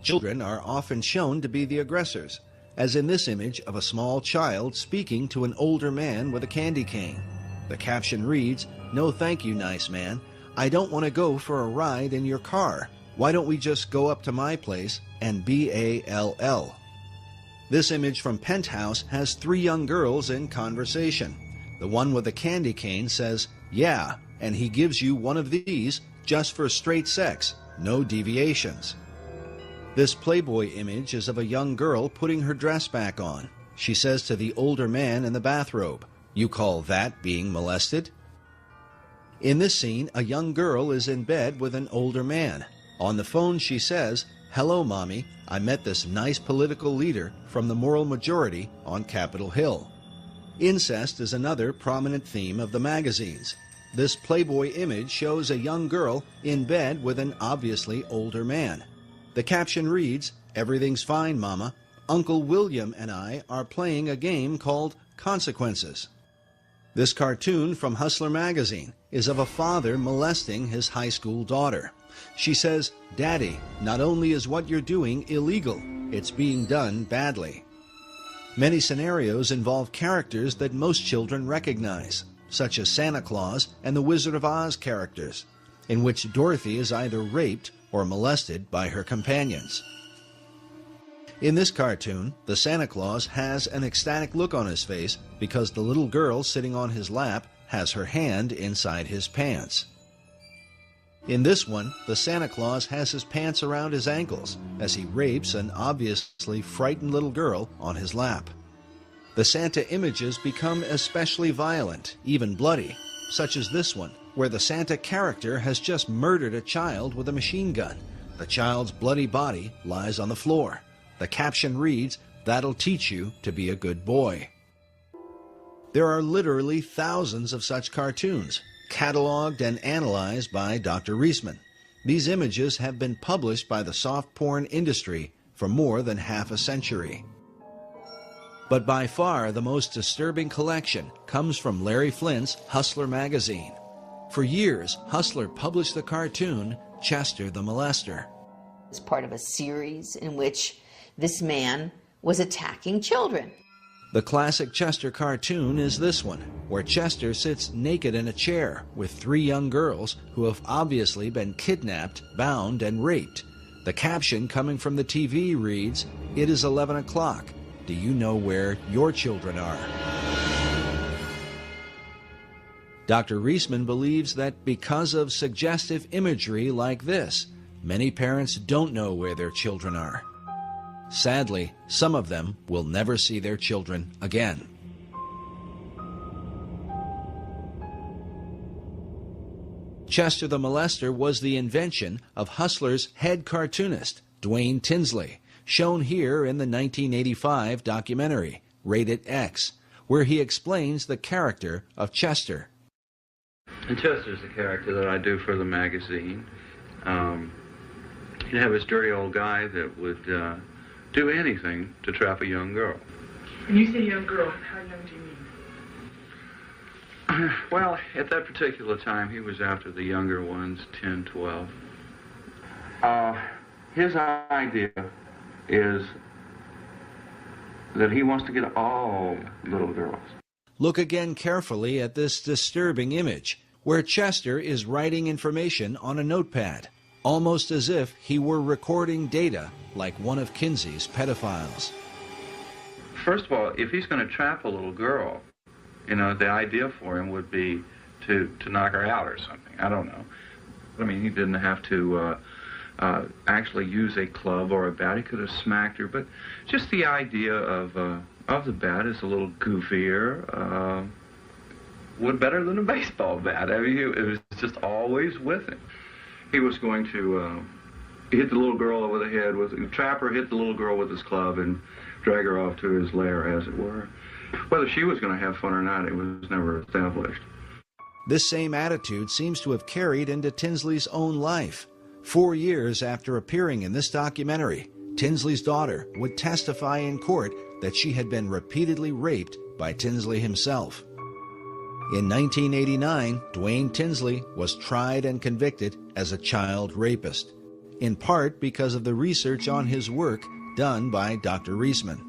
S7: Children are often shown to be the aggressors, as in this image of a small child speaking to an older man with a candy cane. The caption reads, "No thank you, nice man. I don't want to go for a ride in your car. Why don't we just go up to my place and BALL?" This image from Penthouse has 3 young girls in conversation. The one with the candy cane says, "Yeah, and he gives you one of these just for straight sex, no deviations." This Playboy image is of a young girl putting her dress back on. She says to the older man in the bathrobe, "You call that being molested?" In this scene, a young girl is in bed with an older man. On the phone, she says, "Hello, Mommy. I met this nice political leader from the moral majority on Capitol Hill." Incest is another prominent theme of the magazines. This Playboy image shows a young girl in bed with an obviously older man. The caption reads, "Everything's fine, Mama. Uncle William and I are playing a game called Consequences." This cartoon from Hustler magazine is of a father molesting his high school daughter. She says, "Daddy, not only is what you're doing illegal, it's being done badly." Many scenarios involve characters that most children recognize, such as Santa Claus and the Wizard of Oz characters, in which Dorothy is either raped or molested by her companions. In this cartoon, the Santa Claus has an ecstatic look on his face because the little girl sitting on his lap has her hand inside his pants. In this one, the Santa Claus has his pants around his ankles as he rapes an obviously frightened little girl on his lap. The Santa images become especially violent, even bloody, such as this one, where the Santa character has just murdered a child with a machine gun. The child's bloody body lies on the floor. The caption reads, "That'll teach you to be a good boy." There are literally thousands of such cartoons, cataloged and analyzed by Dr. Reisman. These images have been published by the soft porn industry for more than half a century. But by far the most disturbing collection comes from Larry Flint's Hustler magazine. For years, Hustler published the cartoon Chester the Molester.
S5: It's part of a series in which this man was attacking children.
S7: The classic Chester cartoon is this one, where Chester sits naked in a chair with 3 young girls who have obviously been kidnapped, bound, and raped. The caption coming from the TV reads, "It is 11 o'clock. Do you know where your children are?" Dr. Reisman believes that because of suggestive imagery like this, many parents don't know where their children are. Sadly, some of them will never see their children again. Chester the Molester was the invention of Hustler's head cartoonist, Dwayne Tinsley, shown here in the 1985 documentary, Rated X, where he explains the character of Chester.
S1: And Chester's the character that I do for the magazine. You'd have this dirty old guy that would do anything to trap a young girl.
S17: When you say young girl, how young do you mean?
S1: Well, at that particular time, he was after the younger ones, 10, 12. His idea is that he wants to get all little girls.
S7: Look again carefully at this disturbing image, where Chester is writing information on a notepad, almost as if he were recording data like one of Kinsley's pedophiles.
S1: First of all, if he's going to trap a little girl, you know, the idea for him would be to knock her out or something. I don't know. I mean, he didn't have to actually use a club or a bat. He could have smacked her, but just the idea of the bat is a little goofier. Would better than a baseball bat. I mean, it was just always with him. He was going to hit the little girl over the head with the trapper, hit the little girl with his club, and drag her off to his lair, as it were. Whether she was going to have fun or not, it was never established.
S7: This same attitude seems to have carried into Tinsley's own life. 4 years after appearing in this documentary, Tinsley's daughter would testify in court that she had been repeatedly raped by Tinsley himself. In 1989, Dwayne Tinsley was tried and convicted as a child rapist, in part because of the research on his work done by Dr. Reisman.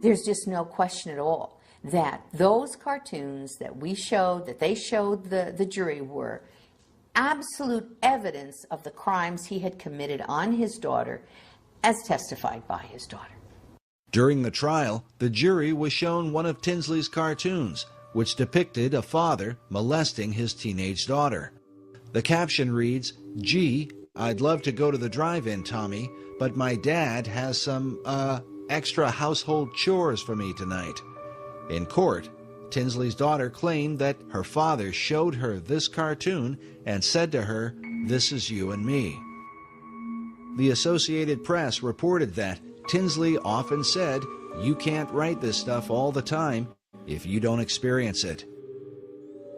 S5: There's just no question at all that those cartoons that we showed, that they showed the jury, were absolute evidence of the crimes he had committed on his daughter, as testified by his daughter.
S7: During the trial, the jury was shown one of Tinsley's cartoons, which depicted a father molesting his teenage daughter. The caption reads, "Gee, I'd love to go to the drive-in, Tommy, but my dad has some, extra household chores for me tonight." In court, Tinsley's daughter claimed that her father showed her this cartoon and said to her, "This is you and me." The Associated Press reported that Tinsley often said, "You can't write this stuff all the time if you don't experience it."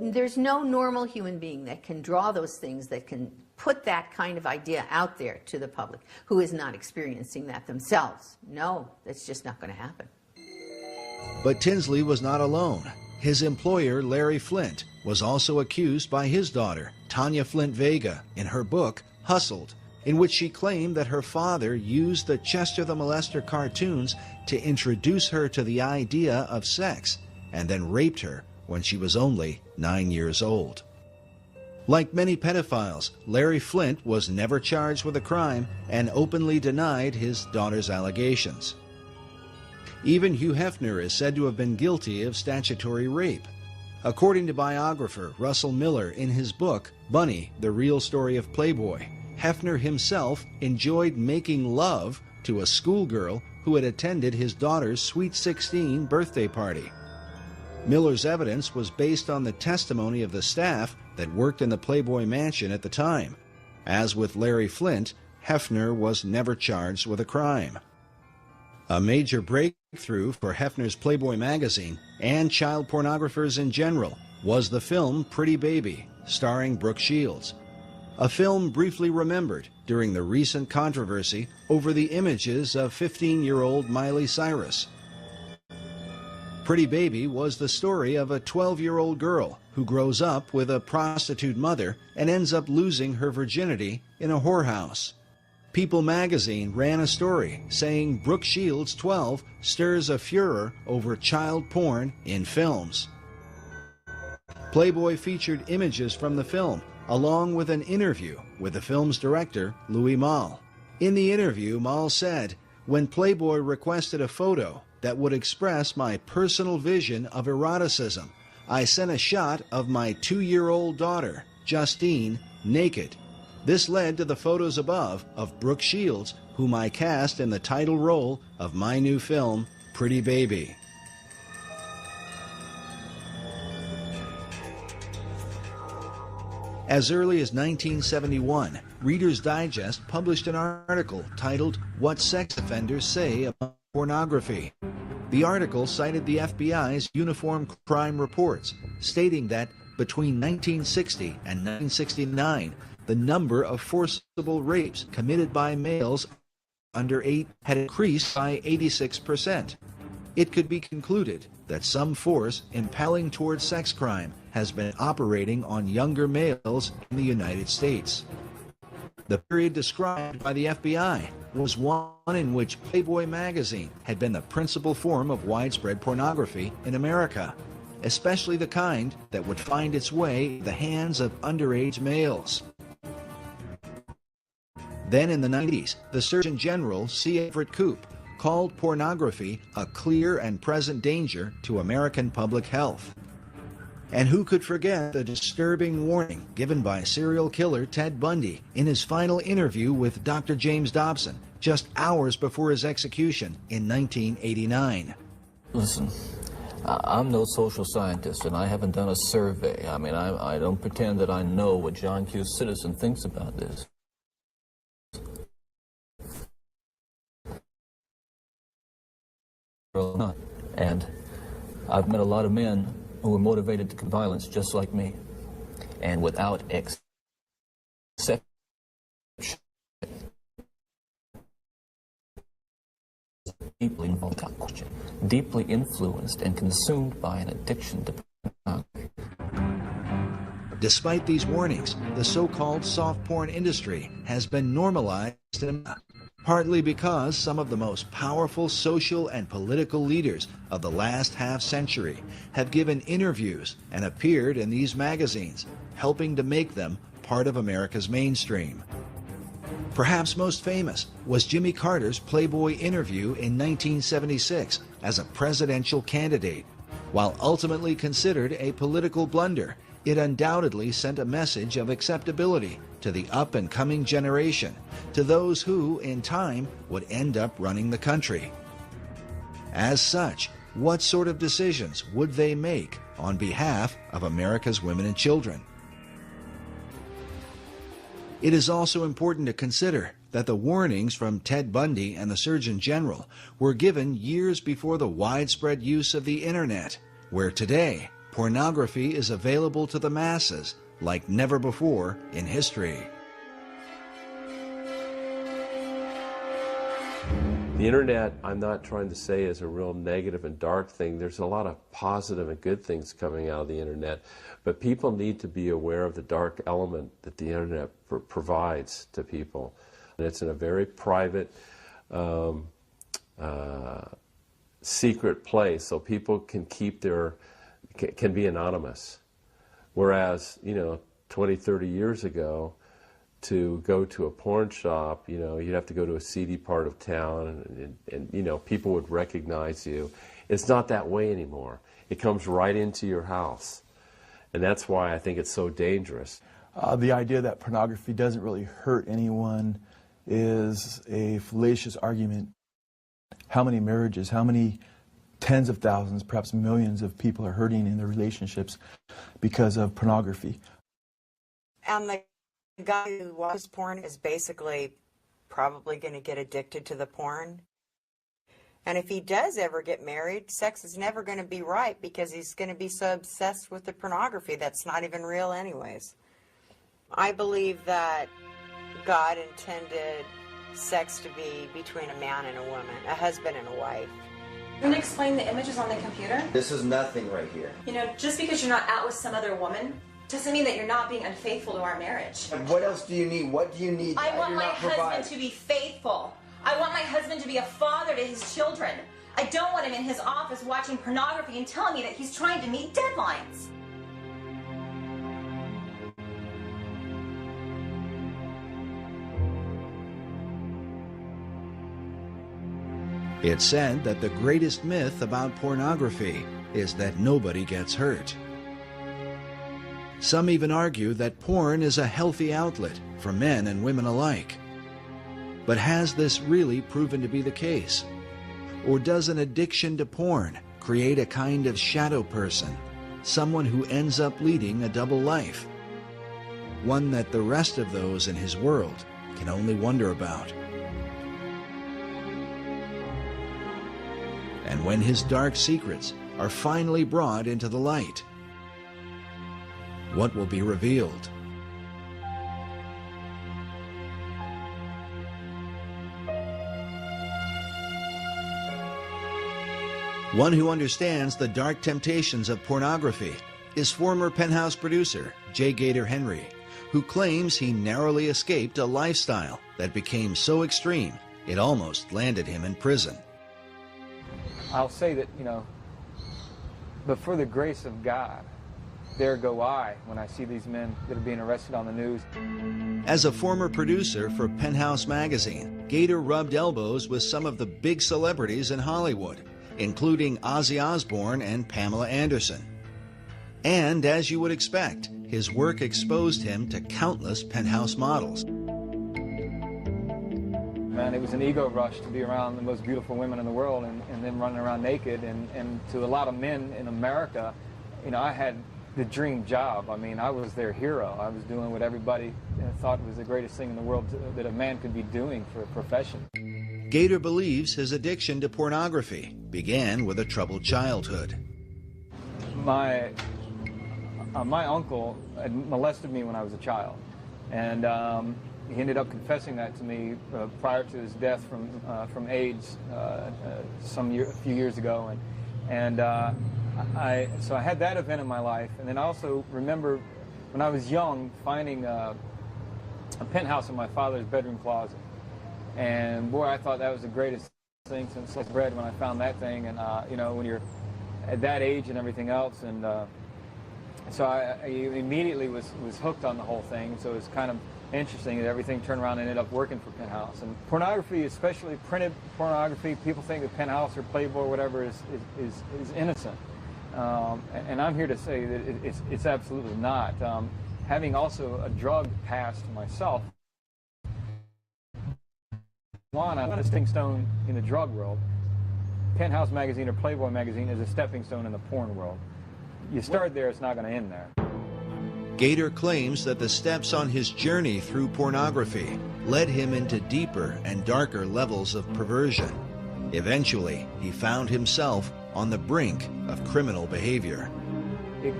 S5: There's no normal human being that can draw those things, that can put that kind of idea out there to the public, who is not experiencing that themselves. No, that's just not going to happen.
S7: But Tinsley was not alone. His employer, Larry Flint, was also accused by his daughter, Tanya Flint Vega, in her book, Hustled, in which she claimed that her father used the Chester the Molester cartoons to introduce her to the idea of sex, and then raped her when she was only 9 years old. Like many pedophiles, Larry Flint was never charged with a crime and openly denied his daughter's allegations. Even Hugh Hefner is said to have been guilty of statutory rape. According to biographer Russell Miller in his book, Bunny, The Real Story of Playboy, Hefner himself enjoyed making love to a schoolgirl who had attended his daughter's Sweet 16 birthday party. Miller's evidence was based on the testimony of the staff that worked in the Playboy mansion at the time. As with Larry Flint, Hefner was never charged with a crime. A major breakthrough for Hefner's Playboy magazine and child pornographers in general was the film Pretty Baby, starring Brooke Shields, a film briefly remembered during the recent controversy over the images of 15-year-old Miley Cyrus. Pretty Baby was the story of a 12-year-old girl who grows up with a prostitute mother and ends up losing her virginity in a whorehouse. People magazine ran a story saying Brooke Shields, 12, stirs a furor over child porn in films. Playboy featured images from the film, along with an interview with the film's director, Louis Malle. In the interview, Malle said, "When Playboy requested a photo that would express my personal vision of eroticism, I sent a shot of my 2-year-old daughter, Justine, naked. This led to the photos above of Brooke Shields, whom I cast in the title role of my new film, Pretty Baby." As early as 1971, Reader's Digest published an article titled "What Sex Offenders Say About Pornography." The article cited the FBI's Uniform Crime Reports, stating that between 1960 and 1969, the number of forcible rapes committed by males under 8 had increased by 86%. It could be concluded that some force impelling towards sex crime has been operating on younger males in the United States. The period described by the FBI was one in which Playboy magazine had been the principal form of widespread pornography in America. especially the kind that would find its way in the hands of underage males. Then in the 90s, the Surgeon General, C. Everett Koop, called pornography a clear and present danger to American public health. And who could forget the disturbing warning given by serial killer Ted Bundy in his final interview with Dr. James Dobson just hours before his execution in 1989.
S8: Listen, I'm no social scientist, and I haven't done a survey. I mean, I don't pretend that I know what John Q. Citizen thinks about this. And I've met a lot of men who were motivated to commit violence just like me, and without exception, deeply involved, deeply influenced and consumed by an addiction to pornography.
S7: Despite these warnings, the so-called soft porn industry has been normalized, partly because some of the most powerful social and political leaders of the last half-century have given interviews and appeared in these magazines, helping to make them part of America's mainstream. Perhaps most famous was Jimmy Carter's Playboy interview in 1976 as a presidential candidate. While ultimately considered a political blunder, it undoubtedly sent a message of acceptability to the up-and-coming generation, to those who, in time, would end up running the country. As such, what sort of decisions would they make on behalf of America's women and children? It is also important to consider that the warnings from Ted Bundy and the Surgeon General were given years before the widespread use of the Internet, where today pornography is available to the masses like never before in history.
S2: The Internet, I'm not trying to say is a real negative and dark thing. There's a lot of positive and good things coming out of the Internet, but people need to be aware of the dark element that the Internet provides to people. And it's in a very private, secret place, so people can keep can be anonymous. Whereas, 20, 30 years ago, to go to a porn shop, you'd have to go to a seedy part of town and people would recognize you. It's not that way anymore. It comes right into your house. And that's why I think it's so dangerous.
S12: The idea that pornography doesn't really hurt anyone is a fallacious argument. How many marriages, how many tens of thousands, perhaps millions of people are hurting in their relationships because of pornography?
S3: And the guy who watches porn is basically probably going to get addicted to the porn. And if he does ever get married, sex is never going to be right because he's going to be so obsessed with the pornography that's not even real anyways. I believe that God intended sex to be between a man and a woman, a husband and a wife.
S22: You want to explain the images on the computer?
S24: This is nothing right here.
S22: Just because you're not out with some other woman doesn't mean that you're not being unfaithful to our marriage.
S24: And what else do you need? What do you need?
S22: I want my husband to be faithful. I want my husband to be a father to his children. I don't want him in his office watching pornography and telling me that he's trying to meet deadlines.
S7: It's said that the greatest myth about pornography is that nobody gets hurt. Some even argue that porn is a healthy outlet for men and women alike. But has this really proven to be the case? Or does an addiction to porn create a kind of shadow person, someone who ends up leading a double life? One that the rest of those in his world can only wonder about. And when his dark secrets are finally brought into the light, what will be revealed? One who understands the dark temptations of pornography is former Penthouse producer J. Gator Henry, who claims he narrowly escaped a lifestyle that became so extreme it almost landed him in prison.
S6: I'll say that, But for the grace of God, there go I when I see these men that are being arrested on the news.
S7: As a former producer for Penthouse magazine, Gator rubbed elbows with some of the big celebrities in Hollywood, including Ozzy Osbourne and Pamela Anderson. And as you would expect, his work exposed him to countless Penthouse models.
S6: Man, it was an ego rush to be around the most beautiful women in the world and then running around naked. And to a lot of men in America, you know, I had the dream job. I mean, I was their hero. I was doing what everybody thought was the greatest thing in the world that a man could be doing for a profession.
S7: Gator believes his addiction to pornography began with a troubled childhood.
S6: My uncle had molested me when I was a child, and he ended up confessing that to me prior to his death from AIDS a few years ago, so I had that event in my life, and then I also remember when I was young finding a penthouse in my father's bedroom closet, and boy, I thought that was the greatest thing since sliced bread when I found that thing, and you know, when you're at that age and everything else, and so I immediately was hooked on the whole thing. So it's kind of interesting that everything turned around and ended up working for Penthouse. And pornography, especially printed pornography, people think that Penthouse or Playboy or whatever is innocent. And I'm here to say that it's absolutely not. Having also a drug past myself, I'm a stepping stone in the drug world. Penthouse magazine or Playboy magazine is a stepping stone in the porn world. You start there, it's not going to end there.
S7: Gator claims that the steps on his journey through pornography led him into deeper and darker levels of perversion. Eventually, he found himself on the brink of criminal behavior.
S6: It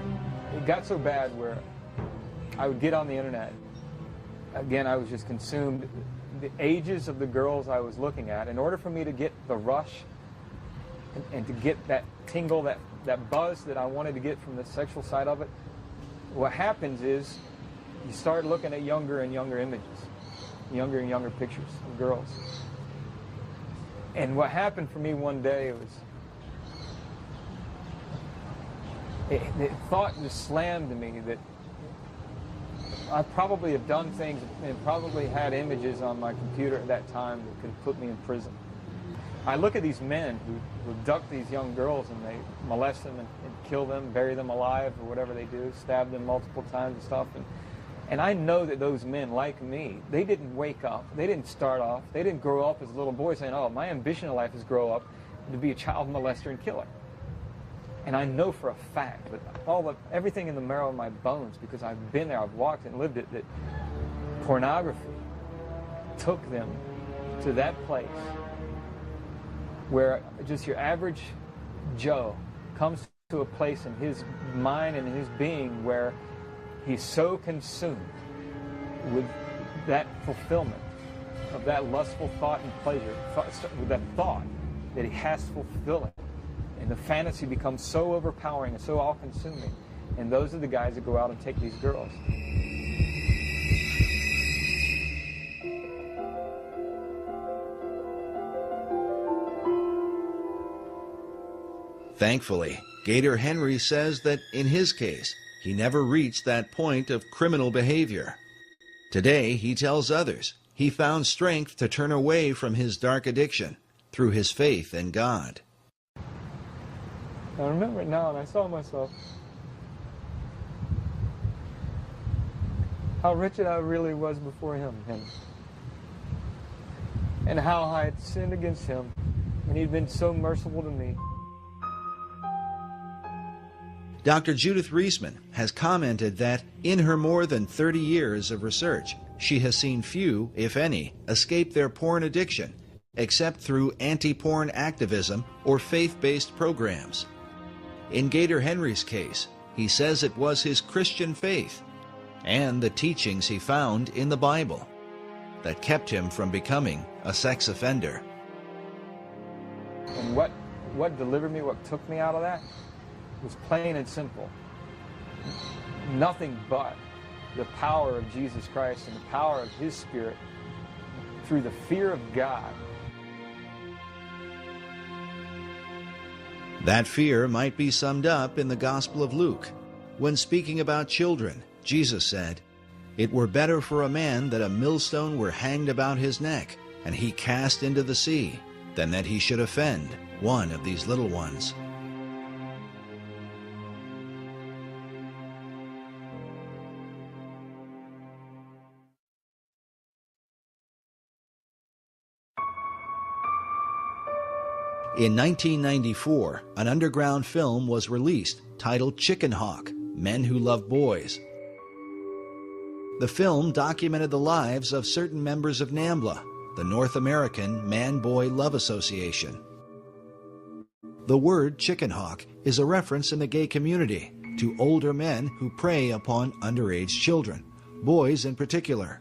S6: got so bad where I would get on the internet. Again, I was just consumed. The ages of the girls I was looking at, in order for me to get the rush and to get that tingle, that buzz that I wanted to get from the sexual side of it, what happens is you start looking at younger and younger images, younger and younger pictures of girls. And what happened for me one day was, the thought just slammed to me that I probably have done things and probably had images on my computer at that time that could put me in prison. I look at these men who abduct these young girls and they molest them and kill them, bury them alive or whatever they do, stab them multiple times and stuff. And I know that those men, like me, they didn't wake up, they didn't start off, they didn't grow up as a little boy saying, oh, my ambition in life is grow up to be a child molester and killer. And I know for a fact that everything in the marrow of my bones, because I've been there, I've walked and lived it, that pornography took them to that place where just your average Joe comes to a place in his mind and in his being where he's so consumed with that fulfillment of that lustful thought and pleasure, with that thought that he has to fulfill it. And the fantasy becomes so overpowering and so all-consuming. And those are the guys that go out and take these girls.
S7: Thankfully, Gator Henry says that in his case, he never reached that point of criminal behavior. Today, he tells others he found strength to turn away from his dark addiction through his faith in God.
S6: I remember it now, and I saw myself, how wretched I really was before him, and how I had sinned against him, and he'd been so merciful to me.
S7: Dr. Judith Reisman has commented that in her more than 30 years of research, she has seen few, if any, escape their porn addiction, except through anti-porn activism or faith-based programs. In Gator Henry's case, he says it was his Christian faith and the teachings he found in the Bible that kept him from becoming a sex offender.
S6: And what delivered me, what took me out of that, was plain and simple. Nothing but the power of Jesus Christ and the power of His Spirit through the fear of God.
S7: That fear might be summed up in the Gospel of Luke. When speaking about children, Jesus said, "It were better for a man that a millstone were hanged about his neck, and he cast into the sea, than that he should offend one of these little ones." In 1994, an underground film was released titled Chicken Hawk: Men Who Love Boys. The film documented the lives of certain members of NAMBLA, the North American Man-Boy Love Association. The word chicken hawk is a reference in the gay community to older men who prey upon underage children, boys in particular.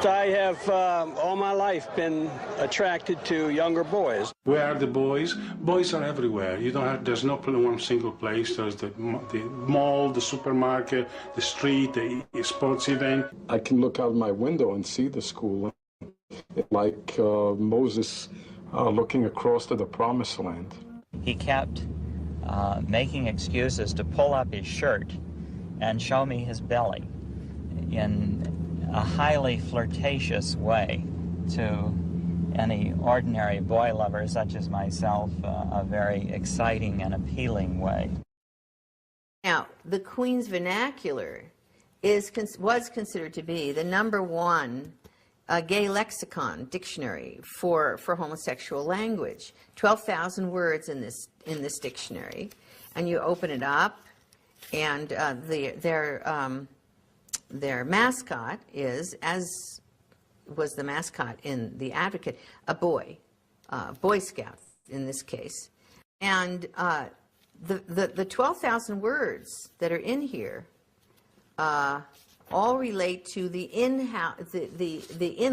S9: I have all my life been attracted to younger boys.
S10: Where are the boys? Boys are everywhere. You don't have. There's no one single place. There's the mall, the supermarket, the street, the sports event.
S14: I can look out my window and see the school, like Moses looking across to the promised land.
S13: He kept making excuses to pull up his shirt and show me his belly in a highly flirtatious way to any ordinary boy lover such as myself, a very exciting and appealing way.
S5: Now, the Queen's Vernacular was considered to be the #1 gay lexicon dictionary for homosexual language. 12,000 words in this dictionary, and you open it up, and their mascot is, as was the mascot in The Advocate, a boy, Boy Scout in this case. And the 12,000 words that are in here all relate to the in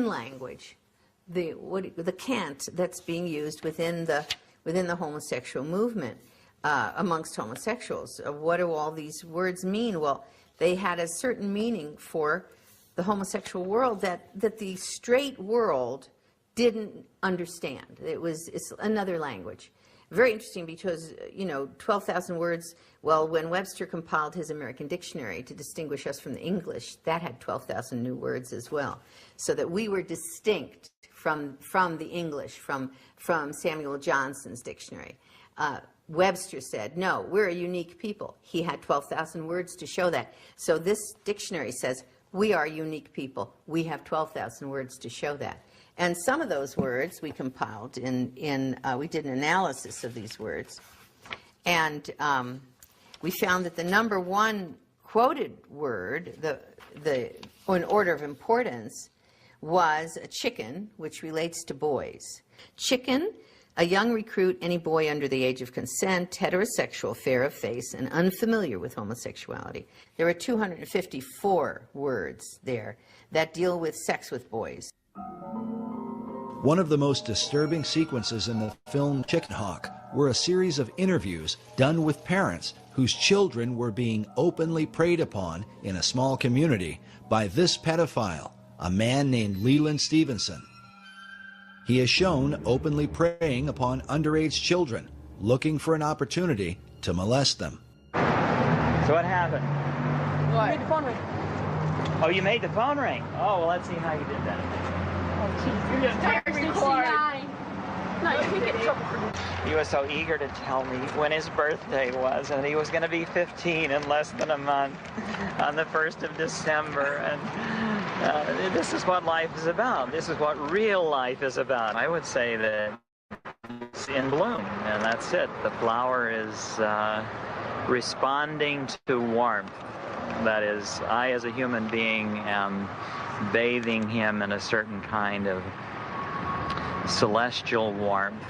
S5: language, the cant that's being used within the homosexual movement amongst homosexuals. What do all these words mean? Well, they had a certain meaning for the homosexual world that the straight world didn't understand. It's another language. Very interesting because, 12,000 words, well, when Webster compiled his American Dictionary to distinguish us from the English, that had 12,000 new words as well. So that we were distinct from the English, from Samuel Johnson's dictionary. Webster said, no, we're a unique people. He had 12,000 words to show that. So this dictionary says, we are unique people. We have 12,000 words to show that. And some of those words we compiled we did an analysis of these words. And we found that the #1 quoted word, in order of importance, was a chicken, which relates to boys. Chicken, a young recruit, any boy under the age of consent, heterosexual, fair of face, and unfamiliar with homosexuality. There are 254 words there that deal with sex with boys.
S7: One of the most disturbing sequences in the film Chicken Hawk were a series of interviews done with parents whose children were being openly preyed upon in a small community by this pedophile, a man named Leland Stevenson. He is shown openly preying upon underage children, looking for an opportunity to molest them.
S13: So what happened?
S17: What? You made the phone ring.
S13: Oh, you made the phone ring? Oh, well, let's see how you did that.
S17: Oh, jeez, you're just tired. No, you can't get in trouble for this.
S13: He was so eager to tell me when his birthday was, and he was going to be 15 in less than a month on the 1st of December. And this is what life is about. This is what real life is about. I would say that it's in bloom, and that's it. The flower is responding to warmth. That is, I as a human being am bathing him in a certain kind of celestial warmth.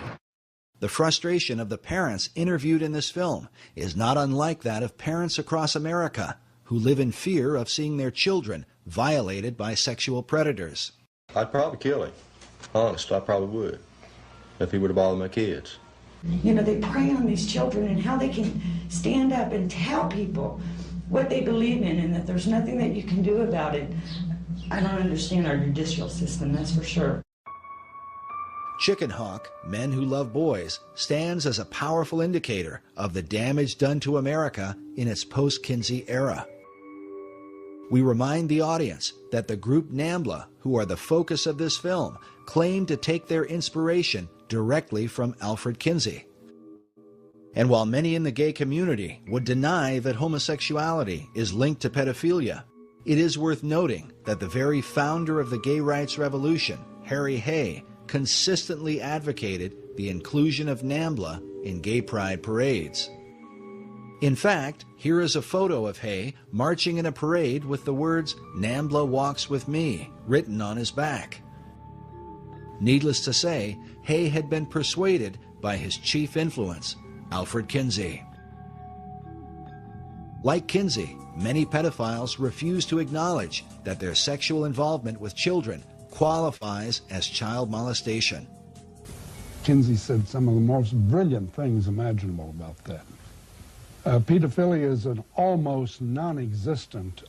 S7: The frustration of the parents interviewed in this film is not unlike that of parents across America who live in fear of seeing their children violated by sexual predators.
S21: I'd probably kill him. Honest, I probably would, if he would have bothered my kids.
S25: They prey on these children and how they can stand up and tell people what they believe in and that there's nothing that you can do about it. I don't understand our judicial system, that's for sure.
S7: Chicken hawk, men who love boys, stands as a powerful indicator of the damage done to America in its post-Kinsey era. We remind the audience that the group NAMBLA, who are the focus of this film, claim to take their inspiration directly from Alfred Kinsey. And while many in the gay community would deny that homosexuality is linked to pedophilia, it is worth noting that the very founder of the gay rights revolution, Harry Hay, consistently advocated the inclusion of NAMBLA in gay pride parades. In fact, here is a photo of Hay marching in a parade with the words, "NAMBLA walks with me," written on his back. Needless to say, Hay had been persuaded by his chief influence, Alfred Kinsey. Like Kinsey, many pedophiles refuse to acknowledge that their sexual involvement with children qualifies as child molestation.
S14: Kinsey said some of the most brilliant things imaginable about that. Pedophilia is an almost non-existent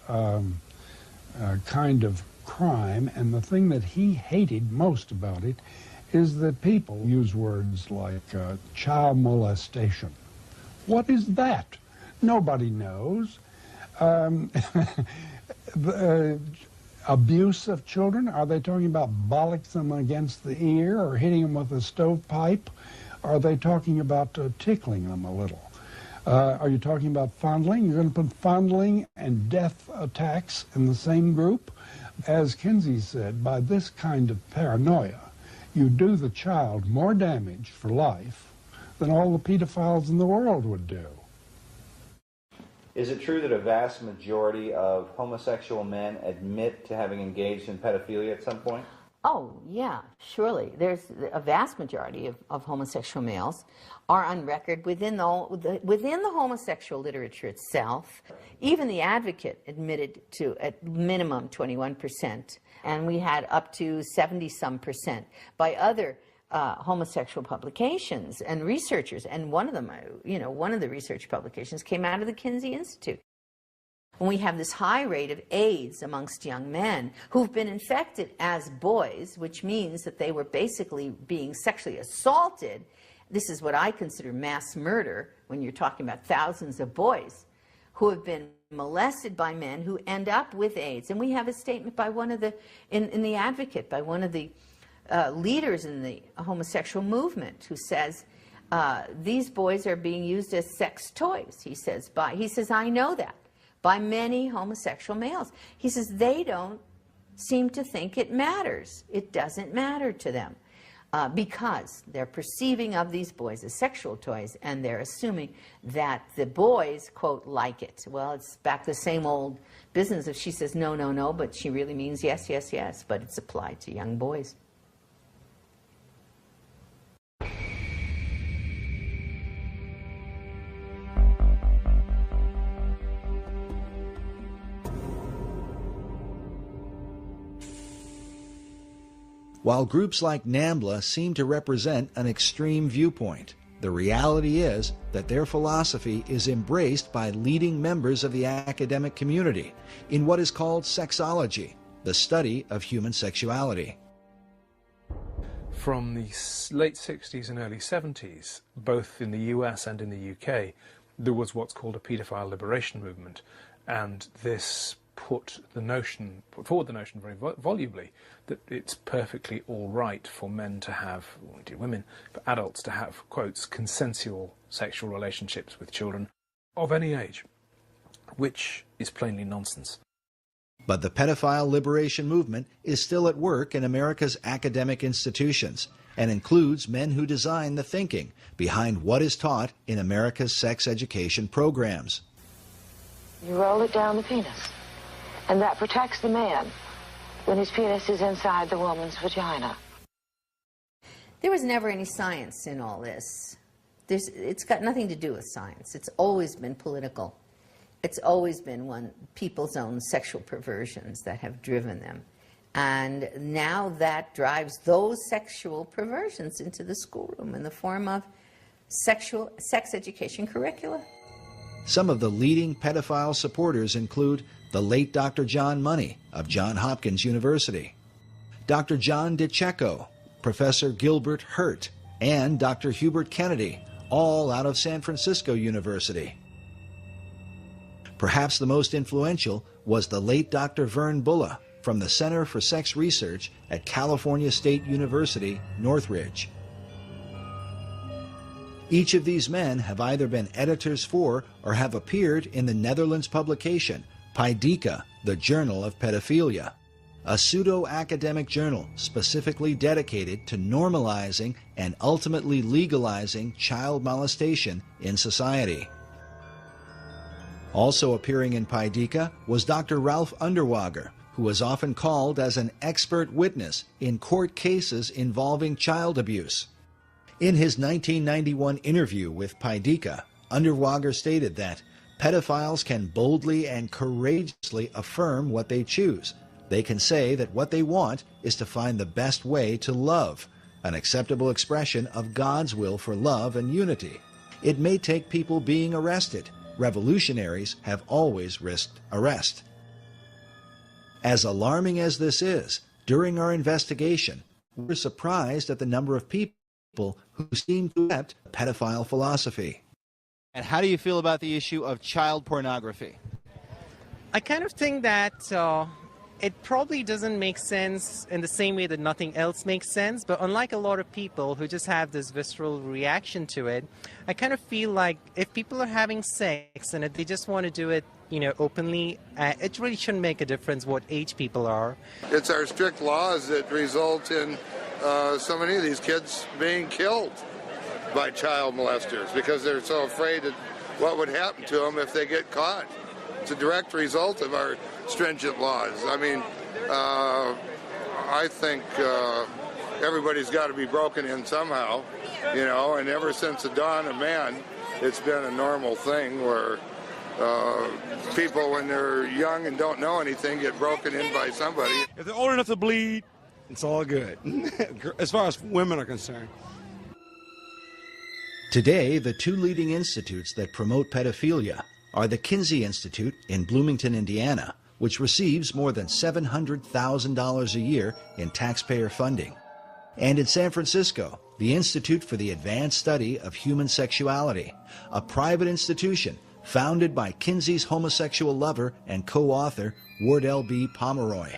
S14: kind of crime, and the thing that he hated most about it is that people use words like child molestation. What is that? Nobody knows. Abuse of children? Are they talking about bollocking them against the ear or hitting them with a stovepipe? Are they talking about tickling them a little? Are you talking about fondling? You're going to put fondling and death attacks in the same group? As Kinsey said, by this kind of paranoia, you do the child more damage for life than all the pedophiles in the world would do.
S11: Is it true that a vast majority of homosexual men admit to having engaged in pedophilia at some point?
S5: Oh, yeah, surely. There's a vast majority of homosexual males are on record within the homosexual literature itself. Even the Advocate admitted to at minimum 21%, and we had up to 70-some% by other homosexual publications and researchers. And one of them, one of the research publications came out of the Kinsey Institute. When we have this high rate of AIDS amongst young men who've been infected as boys, which means that they were basically being sexually assaulted, this is what I consider mass murder when you're talking about thousands of boys who have been molested by men who end up with AIDS. And we have a statement by one of the, in the Advocate, by one of the leaders in the homosexual movement who says, these boys are being used as sex toys, he says, I know that, by many homosexual males. He says they don't seem to think it matters. It doesn't matter to them because they're perceiving of these boys as sexual toys, and they're assuming that the boys, quote, like it. Well, it's back the same old business if she says no, no, no, but she really means yes, yes, yes, but it's applied to young boys.
S7: While groups like NAMBLA seem to represent an extreme viewpoint, the reality is that their philosophy is embraced by leading members of the academic community in what is called sexology, the study of human sexuality.
S15: From the late 60s and early 70s, both in the US and in the UK, there was what's called a paedophile liberation movement, and this put forward the notion very volubly that it's perfectly all right for men to have, or indeed women, for adults to have, quotes, consensual sexual relationships with children of any age, which is plainly nonsense.
S7: But the pedophile liberation movement is still at work in America's academic institutions and includes men who design the thinking behind what is taught in America's sex education programs.
S16: You roll it down the penis, and that protects the man when his penis is inside the woman's vagina.
S5: There was never any science in all this. It's got nothing to do with science. It's always been political. It's always been people's own sexual perversions that have driven them. And now that drives those sexual perversions into the schoolroom in the form of sex education curricula.
S7: Some of the leading pedophile supporters include the late Dr. John Money of Johns Hopkins University, Dr. John DiCecco, Professor Gilbert Hurt, and Dr. Hubert Kennedy, all out of San Francisco University. Perhaps the most influential was the late Dr. Vern Bulla from the Center for Sex Research at California State University, Northridge. Each of these men have either been editors for or have appeared in the Netherlands publication, Paidica, the Journal of Pedophilia, a pseudo-academic journal specifically dedicated to normalizing and ultimately legalizing child molestation in society. Also appearing in Paidica was Dr. Ralph Underwager, who was often called as an expert witness in court cases involving child abuse. In his 1991 interview with Paidica, Underwager stated that pedophiles can boldly and courageously affirm what they choose. They can say that what they want is to find the best way to love, an acceptable expression of God's will for love and unity. It may take people being arrested. Revolutionaries have always risked arrest. As alarming as this is, during our investigation, we were surprised at the number of people who seem to accept pedophile philosophy.
S4: And how do you feel about the issue of child pornography?
S18: I kind of think that it probably doesn't make sense in the same way that nothing else makes sense, but unlike a lot of people who just have this visceral reaction to it, I kind of feel like if people are having sex and if they just want to do it, openly, it really shouldn't make a difference what age people are.
S19: It's our strict laws that result in so many of these kids being killed by child molesters because they're so afraid of what would happen to them if they get caught. It's a direct result of our stringent laws. I mean, I think everybody's got to be broken in somehow, and ever since the dawn of man, it's been a normal thing where people, when they're young and don't know anything, get broken in by somebody.
S20: If they're old enough to bleed, it's all good, as far as women are concerned.
S7: Today, the two leading institutes that promote pedophilia are the Kinsey Institute in Bloomington, Indiana, which receives more than $700,000 a year in taxpayer funding, and in San Francisco, the Institute for the Advanced Study of Human Sexuality, a private institution founded by Kinsey's homosexual lover and co-author Wardell B. Pomeroy.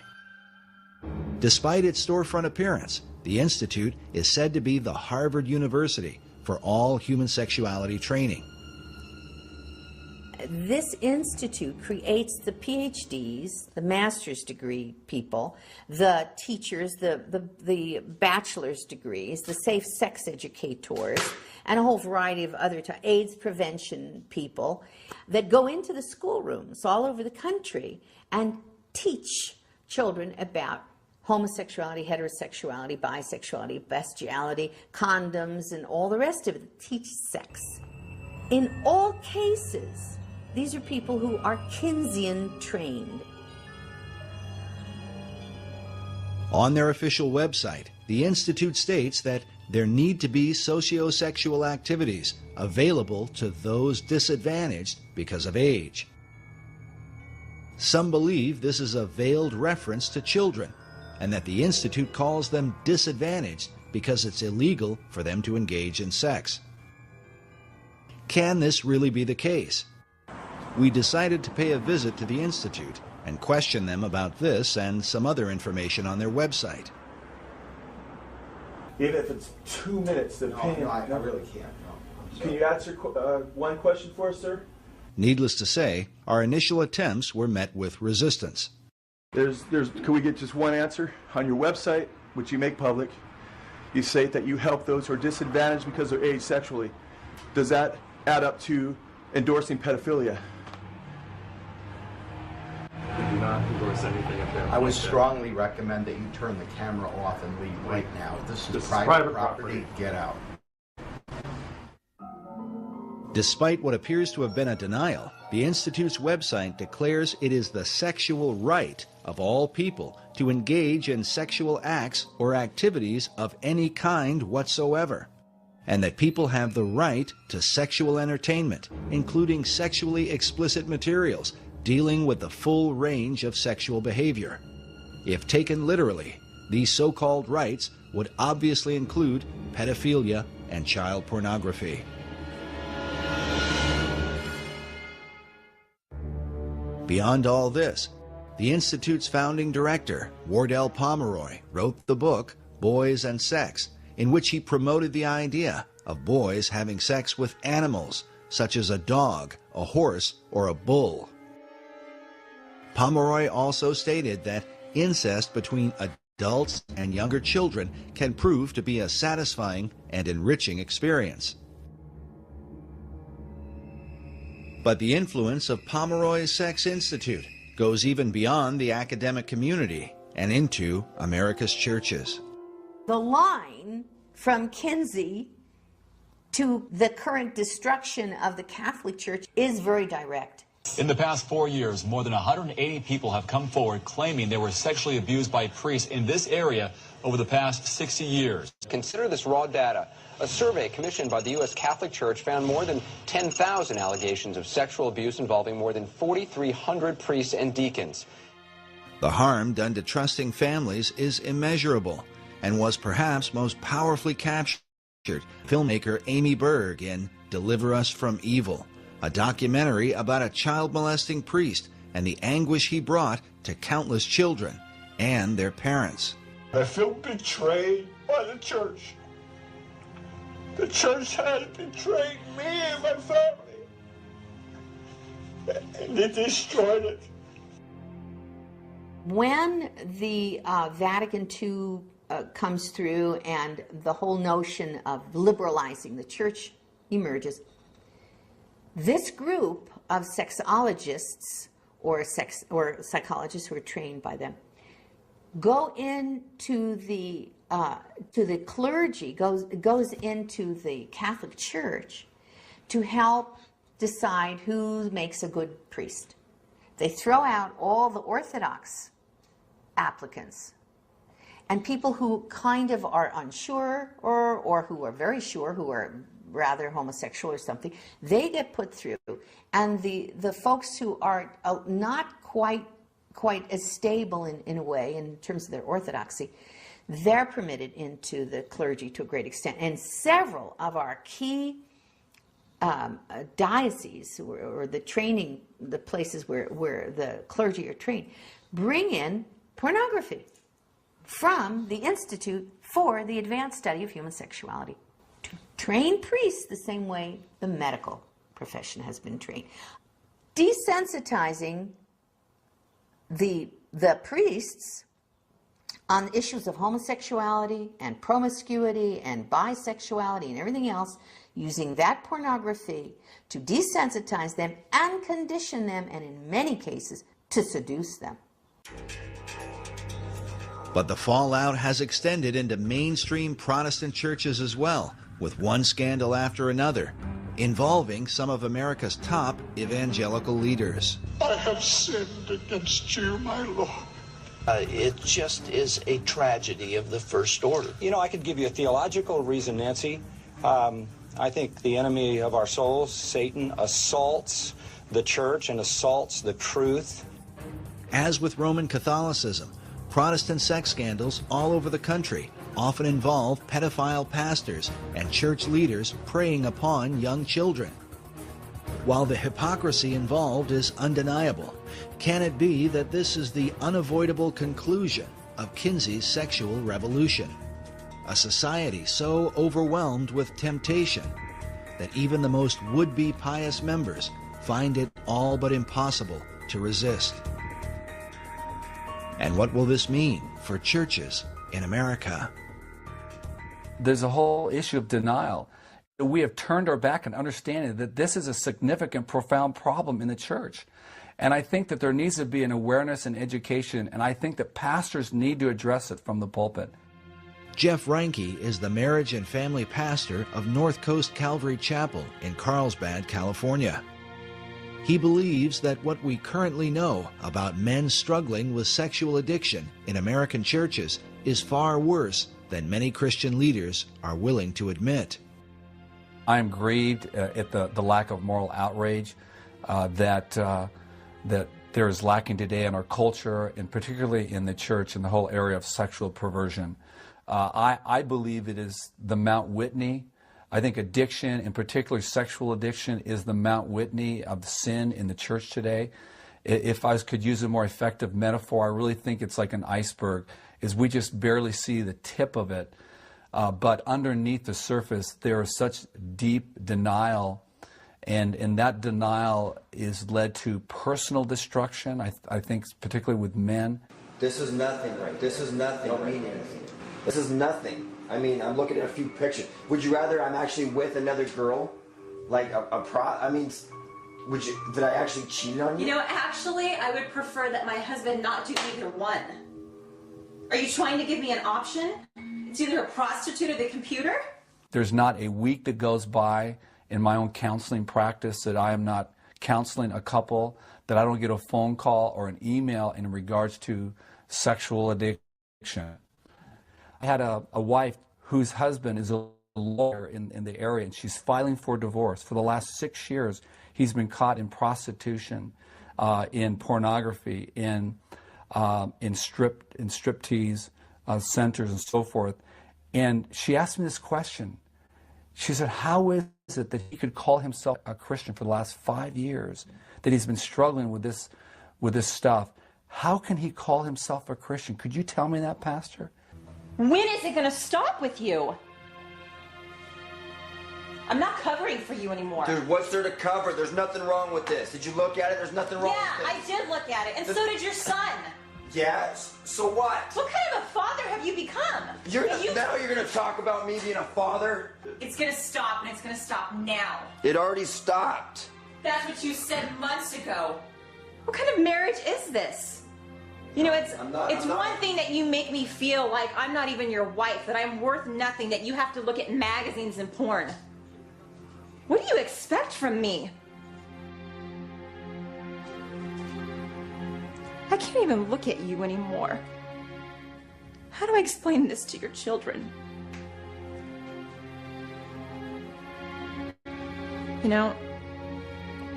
S7: Despite its storefront appearance, the Institute is said to be the Harvard University for all human sexuality training.
S5: This institute creates the PhDs, the master's degree people, the teachers, the bachelor's degrees, the safe sex educators, and a whole variety of other AIDS prevention people that go into the schoolrooms all over the country and teach children about homosexuality, heterosexuality, bisexuality, bestiality, condoms, and all the rest of it. Teach sex. In all cases, these are people who are Kinseyan trained.
S7: On their official website, the Institute states that there need to be sociosexual activities available to those disadvantaged because of age. Some believe this is a veiled reference to children, and that the Institute calls them disadvantaged because it's illegal for them to engage in sex. Can this really be the case? We decided to pay a visit to the Institute and question them about this and some other information on their website.
S12: Even if it's 2 minutes, the opinion...
S24: No, I really can't. No.
S12: Can you answer one question for us, sir?
S7: Needless to say, our initial attempts were met with resistance.
S12: Can we get just one answer? On your website, which you make public, you state that you help those who are disadvantaged because they're aged sexually. Does that add up to endorsing pedophilia?
S2: We do not endorse anything of them.
S24: I would strongly recommend that you turn the camera off and leave right now. This is private property. Get out.
S7: Despite what appears to have been a denial, the Institute's website declares it is the sexual right of all people to engage in sexual acts or activities of any kind whatsoever, and that people have the right to sexual entertainment, including sexually explicit materials dealing with the full range of sexual behavior. If taken literally, these so-called rights would obviously include pedophilia and child pornography. Beyond all this, the Institute's founding director, Wardell Pomeroy, wrote the book Boys and Sex, in which he promoted the idea of boys having sex with animals, such as a dog, a horse, or a bull. Pomeroy also stated that incest between adults and younger children can prove to be a satisfying and enriching experience. But the influence of Pomeroy's Sex Institute goes even beyond the academic community and into America's churches.
S5: The line from Kinsey to the current destruction of the Catholic Church is very direct.
S1: In the past 4 years, more than 180 people have come forward claiming they were sexually abused by priests in this area over the past 60 years.
S3: Consider this raw data. A survey commissioned by the U.S. Catholic Church found more than 10,000 allegations of sexual abuse involving more than 4,300 priests and deacons.
S7: The harm done to trusting families is immeasurable and was perhaps most powerfully captured filmmaker Amy Berg in Deliver Us from Evil, a documentary about a child-molesting priest and the anguish he brought to countless children and their parents.
S8: I feel betrayed by the church. The church has betrayed me and my family, and it destroyed it.
S5: When the Vatican II comes through and the whole notion of liberalizing the church emerges, this group of sexologists or psychologists who are trained by them go into the clergy, goes into the Catholic Church to help decide who makes a good priest. They throw out all the Orthodox applicants, and people who kind of are unsure or who are very sure, who are rather homosexual or something, they get put through. And the folks who are not quite as stable in a way in terms of their orthodoxy, they're permitted into the clergy to a great extent. And several of our key dioceses or the training, the places where the clergy are trained, bring in pornography from the Institute for the Advanced Study of Human Sexuality to train priests the same way the medical profession has been trained. Desensitizing the priests on issues of homosexuality and promiscuity and bisexuality and everything else, using that pornography to desensitize them and condition them, and in many cases, to seduce them.
S7: But the fallout has extended into mainstream Protestant churches as well, with one scandal after another, involving some of America's top evangelical leaders.
S8: I have sinned against you, my Lord.
S22: It just is a tragedy of the first order.
S3: You know, I could give you a theological reason, Nancy. I think the enemy of our souls, Satan, assaults the church and assaults the truth.
S7: As with Roman Catholicism, Protestant sex scandals all over the country often involve pedophile pastors and church leaders preying upon young children. While the hypocrisy involved is undeniable, can it be that this is the unavoidable conclusion of Kinsey's sexual revolution? A society so overwhelmed with temptation that even the most would-be pious members find it all but impossible to resist. And what will this mean for churches in America?
S23: There's a whole issue of denial. We have turned our back on understanding that this is a significant, profound problem in the church. And I think that there needs to be an awareness and education, and I think that pastors need to address it from the pulpit.
S7: Jeff Reinke is the marriage and family pastor of North Coast Calvary Chapel in Carlsbad, California. He believes that what we currently know about men struggling with sexual addiction in American churches is far worse than many Christian leaders are willing to admit.
S23: I am grieved at the lack of moral outrage that there is lacking today in our culture, and particularly in the church, in the whole area of sexual perversion. I believe it is the Mount Whitney. I think addiction, in particular sexual addiction, is the Mount Whitney of sin in the church today. If I could use a more effective metaphor, I really think it's like an iceberg, is we just barely see the tip of it. But underneath the surface, there is such deep denial, and that denial is led to personal destruction, I think, particularly with men.
S6: This is nothing, right? This is nothing. This is nothing. I mean, I'm looking at a few pictures. Would you rather I'm actually with another girl? Like I mean, did I actually cheat on you?
S9: You know, actually, I would prefer that my husband not do either one. Are you trying to give me an option? It's either a prostitute or the computer?
S23: There's not a week that goes by in my own counseling practice that I am not counseling a couple, that I don't get a phone call or an email in regards to sexual addiction. I had a wife whose husband is a lawyer in the area, and she's filing for divorce. For the last 6 years, he's been caught in prostitution, in pornography, in striptease centers and so forth. And she asked me this question. She said, how is it that he could call himself a Christian for the last 5 years, that he's been struggling with this stuff? How can he call himself a Christian? Could you tell me that, Pastor?
S9: When is it going to stop with you? I'm not covering for you anymore.
S6: Dude, what's there to cover? There's nothing wrong with this. Did you look at it? There's nothing wrong with
S9: this. Yeah, I did look at it, and so did your son.
S6: Yes, so what?
S9: What kind of a father have you become?
S6: Now you're going to talk about me being a father?
S9: It's going to stop, and it's going to stop now.
S6: It already stopped.
S9: That's what you said months ago. What kind of marriage is this? You know, it's one thing that you make me feel like I'm not even your wife, that I'm worth nothing, that you have to look at magazines and porn. What do you expect from me? I can't even look at you anymore. How do I explain this to your children? You know,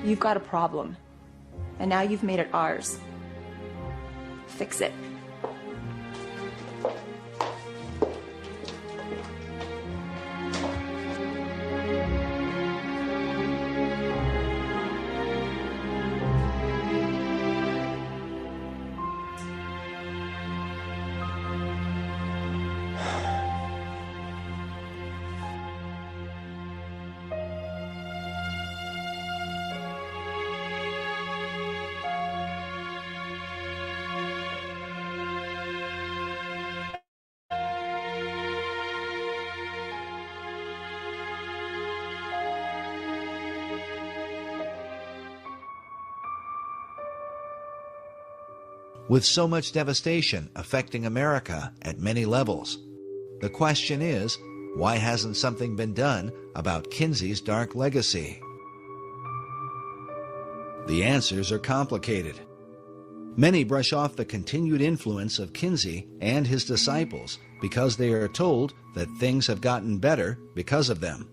S9: you've got a problem, and now you've made it ours. Fix it.
S7: With so much devastation affecting America at many levels, the question is, why hasn't something been done about Kinsley's dark legacy? The answers are complicated. Many brush off the continued influence of Kinsley and his disciples because they are told that things have gotten better because of them.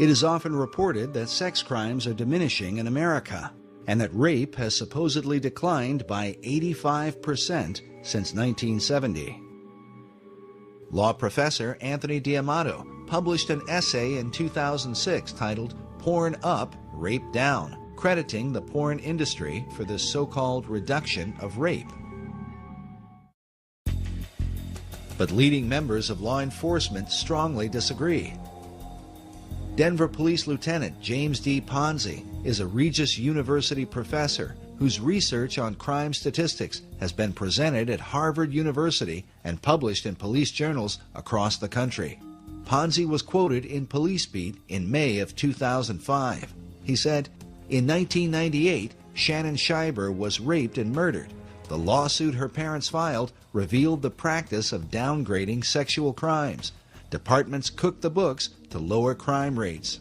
S7: It is often reported that sex crimes are diminishing in America, and that rape has supposedly declined by 85% since 1970. Law professor Anthony D'Amato published an essay in 2006 titled Porn Up, Rape Down, crediting the porn industry for this so-called reduction of rape. But leading members of law enforcement strongly disagree. Denver Police Lieutenant James D. Ponzi is a Regis University professor whose research on crime statistics has been presented at Harvard University and published in police journals across the country. Ponzi was quoted in Police Beat in May of 2005. He said, "In 1998, Shannon Schreiber was raped and murdered. The lawsuit her parents filed revealed the practice of downgrading sexual crimes. Departments cooked the books to lower crime rates."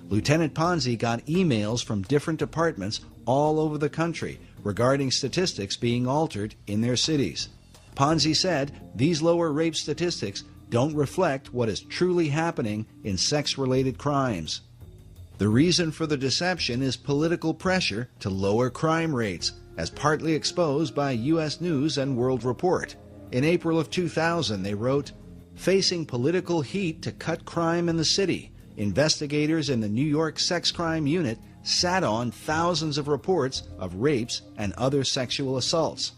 S7: Lieutenant Ponzi got emails from different departments all over the country regarding statistics being altered in their cities. Ponzi said these lower rape statistics don't reflect what is truly happening in sex-related crimes. The reason for the deception is political pressure to lower crime rates, as partly exposed by U.S. News and World Report. In April of 2000, they wrote, "Facing political heat to cut crime in the city, investigators in the New York Sex Crime Unit sat on thousands of reports of rapes and other sexual assaults."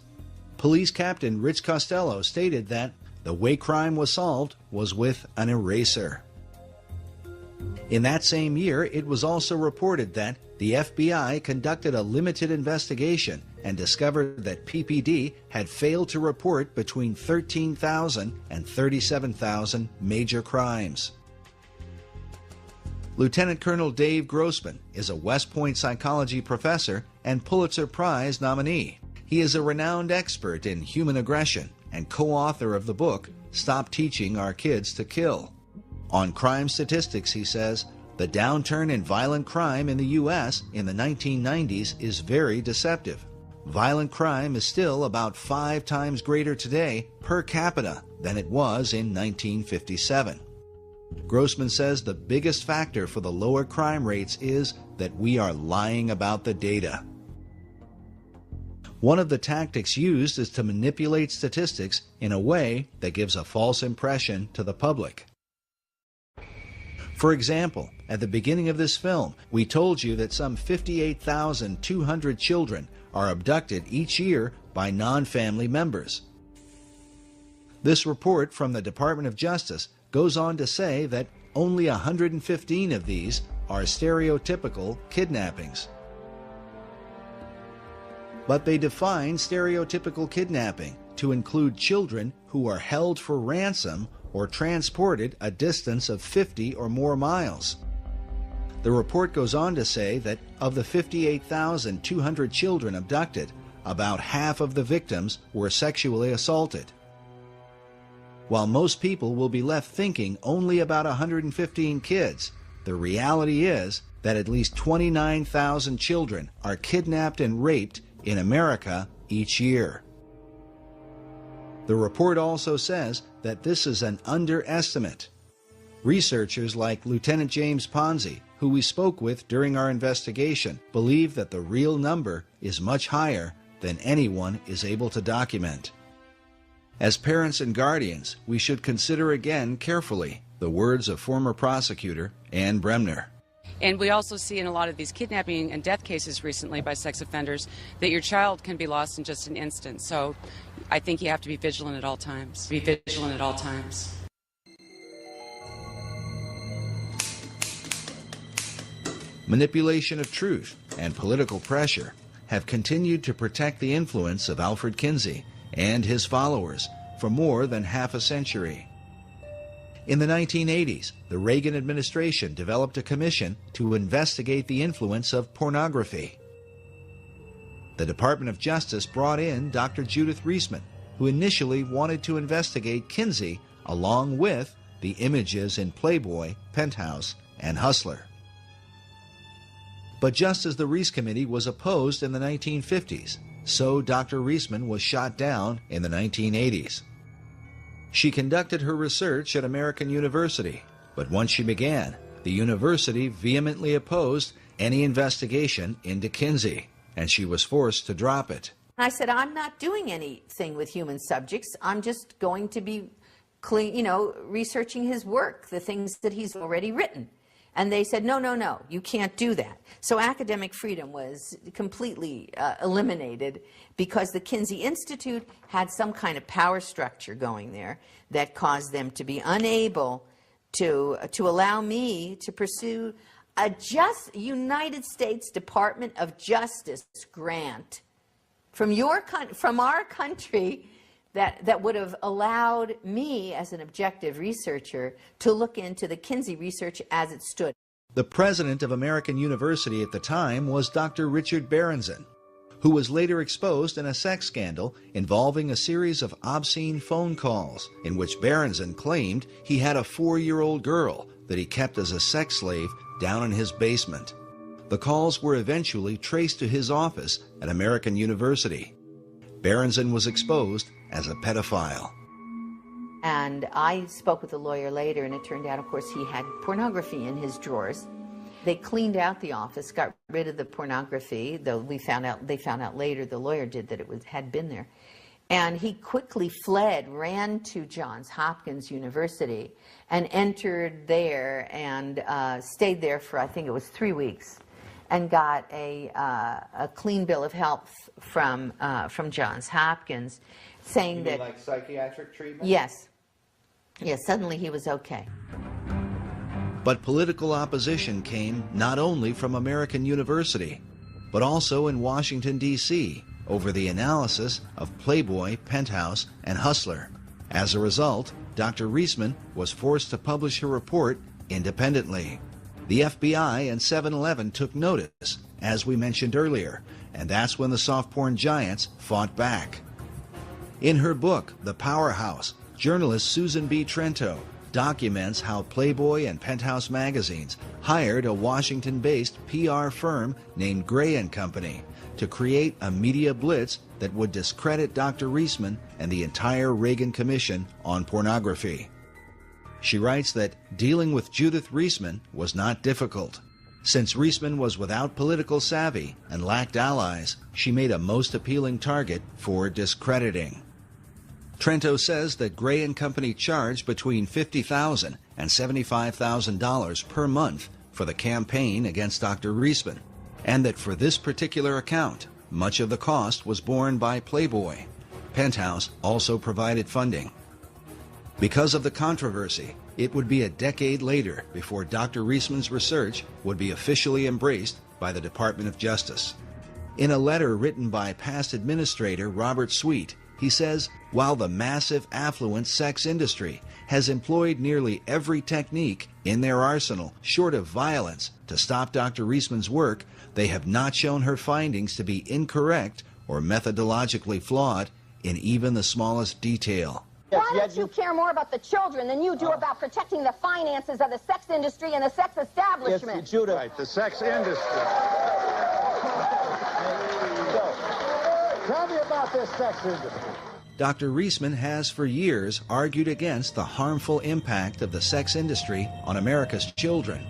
S7: Police Captain Rich Costello stated that the way crime was solved was with an eraser. In that same year, it was also reported that the FBI conducted a limited investigation and discovered that PPD had failed to report between 13,000 and 37,000 major crimes. Lieutenant Colonel Dave Grossman is a West Point psychology professor and Pulitzer Prize nominee. He is a renowned expert in human aggression and co-author of the book, Stop Teaching Our Kids to Kill. On crime statistics, he says, the downturn in violent crime in the U.S. in the 1990s is very deceptive. Violent crime is still about 5 times greater today per capita than it was in 1957. Grossman says the biggest factor for the lower crime rates is that we are lying about the data. One of the tactics used is to manipulate statistics in a way that gives a false impression to the public. For example, at the beginning of this film, we told you that some 58,200 children are abducted each year by non-family members. This report from the Department of Justice goes on to say that only 115 of these are stereotypical kidnappings. But they define stereotypical kidnapping to include children who are held for ransom or transported a distance of 50 or more miles. The report goes on to say that of the 58,200 children abducted, about half of the victims were sexually assaulted. While most people will be left thinking only about 115 kids, the reality is that at least 29,000 children are kidnapped and raped in America each year. The report also says that this is an underestimate. Researchers like Lieutenant James Ponzi, who we spoke with during our investigation, believe that the real number is much higher than anyone is able to document. As parents and guardians, we should consider again carefully the words of former prosecutor Ann Bremner.
S10: And we also see in a lot of these kidnapping and death cases recently by sex offenders that your child can be lost in just an instant. So I think you have to be vigilant at all times. Be vigilant at all times.
S7: Manipulation of truth and political pressure have continued to protect the influence of Alfred Kinsey and his followers for more than half a century. In the 1980s, the Reagan administration developed a commission to investigate the influence of pornography. The Department of Justice brought in Dr. Judith Reisman, who initially wanted to investigate Kinsey along with the images in Playboy, Penthouse, and Hustler. But just as the Reis Committee was opposed in the 1950s, so Dr. Reisman was shot down in the 1980s. She conducted her research at American University, but once she began, the university vehemently opposed any investigation into Kinsey, and she was forced to drop it.
S5: I said, I'm not doing anything with human subjects. I'm just going to be, researching his work, the things that he's already written. And they said, no, you can't do that. So academic freedom was completely eliminated because the Kinsey Institute had some kind of power structure going there that caused them to be unable to allow me to pursue a United States Department of Justice grant from our country that would have allowed me as an objective researcher to look into the Kinsey research as it stood.
S7: The president of American University at the time was Dr. Richard Berenson, who was later exposed in a sex scandal involving a series of obscene phone calls in which Berenson claimed he had a 4-year-old girl that he kept as a sex slave down in his basement. The calls were eventually traced to his office at American University. Berenson was exposed as a pedophile.
S5: And I spoke with a lawyer later, and it turned out, of course, he had pornography in his drawers. They cleaned out the office, got rid of the pornography, though they found out later, the lawyer did, that it had been there. And he quickly fled, ran to Johns Hopkins University, and entered there and stayed there for, I think it was 3 weeks, and got a clean bill of health from Johns Hopkins, saying
S11: You
S5: that
S11: mean like psychiatric treatment?
S5: yes, suddenly he was okay.
S7: But political opposition came not only from American University, but also in Washington, D.C., over the analysis of Playboy, Penthouse, and Hustler. As a result, Dr. Reisman was forced to publish her report independently. The FBI and 7-Eleven took notice, as we mentioned earlier, and that's when the soft porn giants fought back. In her book, The Powerhouse, journalist Susan B. Trento documents how Playboy and Penthouse magazines hired a Washington-based PR firm named Gray & Company to create a media blitz that would discredit Dr. Reisman and the entire Reagan Commission on pornography. She writes that dealing with Judith Reisman was not difficult. Since Reisman was without political savvy and lacked allies, she made a most appealing target for discrediting. Trento says that Gray & Company charged between $50,000 and $75,000 per month for the campaign against Dr. Reisman, and that for this particular account, much of the cost was borne by Playboy. Penthouse also provided funding. Because of the controversy, it would be a decade later before Dr. Reisman's research would be officially embraced by the Department of Justice. In a letter written by past administrator Robert Sweet, he says, while the massive affluent sex industry has employed nearly every technique in their arsenal short of violence to stop Dr. Reisman's work, they have not shown her findings to be incorrect or methodologically flawed in even the smallest detail.
S13: Why don't you care more about the children than you do about protecting the finances of the sex industry and the sex establishment?
S14: Yes, Judith. Right, the sex industry. So, tell me about this sex industry.
S7: Dr. Reisman has for years argued against the harmful impact of the sex industry on America's children.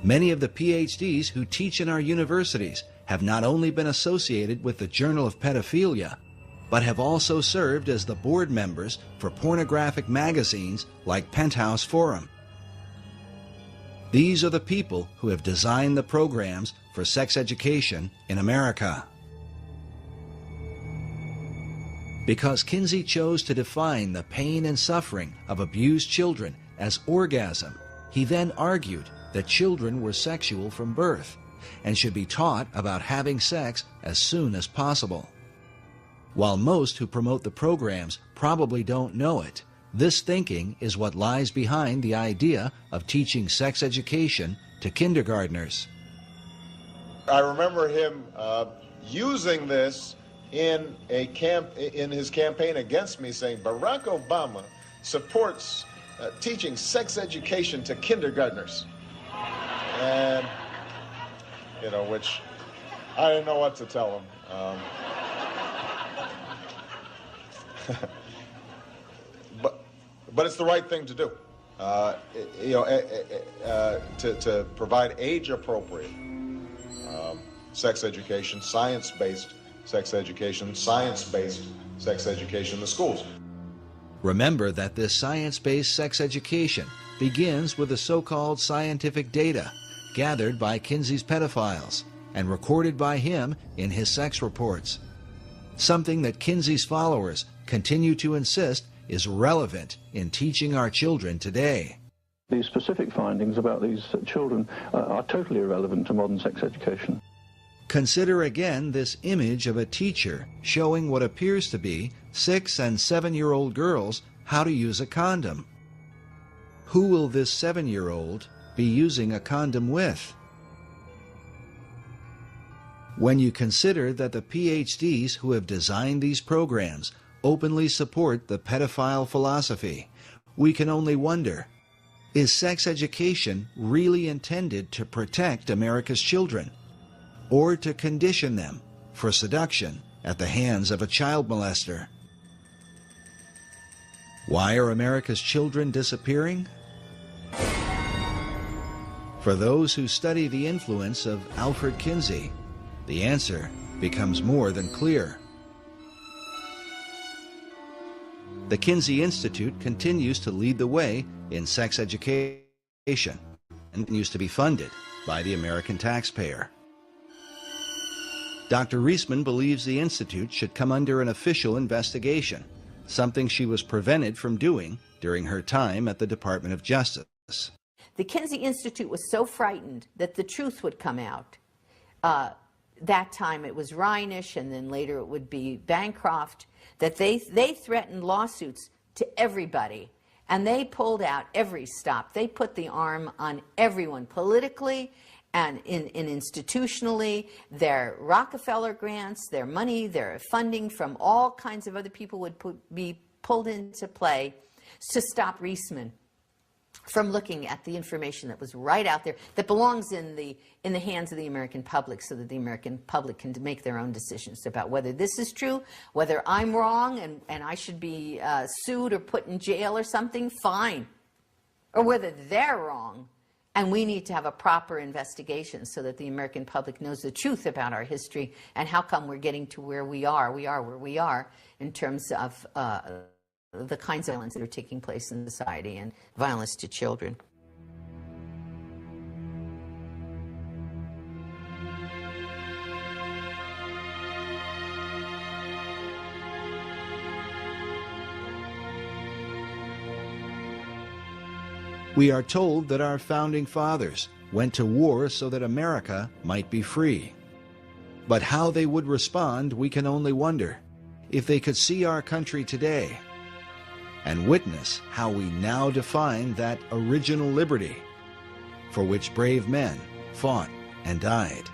S7: Many of the PhDs who teach in our universities have not only been associated with the Journal of Pedophilia, but have also served as the board members for pornographic magazines like Penthouse Forum. These are the people who have designed the programs for sex education in America. Because Kinsey chose to define the pain and suffering of abused children as orgasm, he then argued that children were sexual from birth and should be taught about having sex as soon as possible. While most who promote the programs probably don't know it, this thinking is what lies behind the idea of teaching sex education to kindergartners.
S14: I remember him using this in his campaign against me, saying Barack Obama supports teaching sex education to kindergartners. And, which I didn't know what to tell him. But it's the right thing to do. To provide age-appropriate sex education, science-based sex education, science-based sex education in the schools.
S7: Remember that this science-based sex education begins with the so-called scientific data gathered by Kinsey's pedophiles and recorded by him in his sex reports. Something that Kinsey's followers continue to insist is relevant in teaching our children today.
S17: The specific findings about these children are totally irrelevant to modern sex education.
S7: Consider again this image of a teacher showing what appears to be 6- and 7-year-old girls how to use a condom. Who will this 7-year-old be using a condom with? When you consider that the PhDs who have designed these programs openly support the pedophile philosophy, we can only wonder, is sex education really intended to protect America's children, or to condition them for seduction at the hands of a child molester? Why are America's children disappearing? For those who study the influence of Alfred Kinsey, the answer becomes more than clear. The Kinsey Institute continues to lead the way in sex education and continues to be funded by the American taxpayer. Dr. Reisman believes the Institute should come under an official investigation, something she was prevented from doing during her time at the Department of Justice.
S5: The Kinsey Institute was so frightened that the truth would come out. That time it was Reinisch, and then later it would be Bancroft, that they threatened lawsuits to everybody. And they pulled out every stop. They put the arm on everyone politically and institutionally. Their Rockefeller grants, their money, their funding from all kinds of other people would be pulled into play to stop Reisman from looking at the information that was right out there, that belongs in the hands of the American public, so that the American public can make their own decisions about whether this is true, whether I'm wrong and I should be sued or put in jail or something, fine. Or whether they're wrong and we need to have a proper investigation so that the American public knows the truth about our history and how come we're getting to where we are where we are in terms of the kinds of violence that are taking place in society and violence to children.
S7: We are told that our founding fathers went to war so that America might be free. But how they would respond, we can only wonder. If they could see our country today and witness how we now define that original liberty for which brave men fought and died.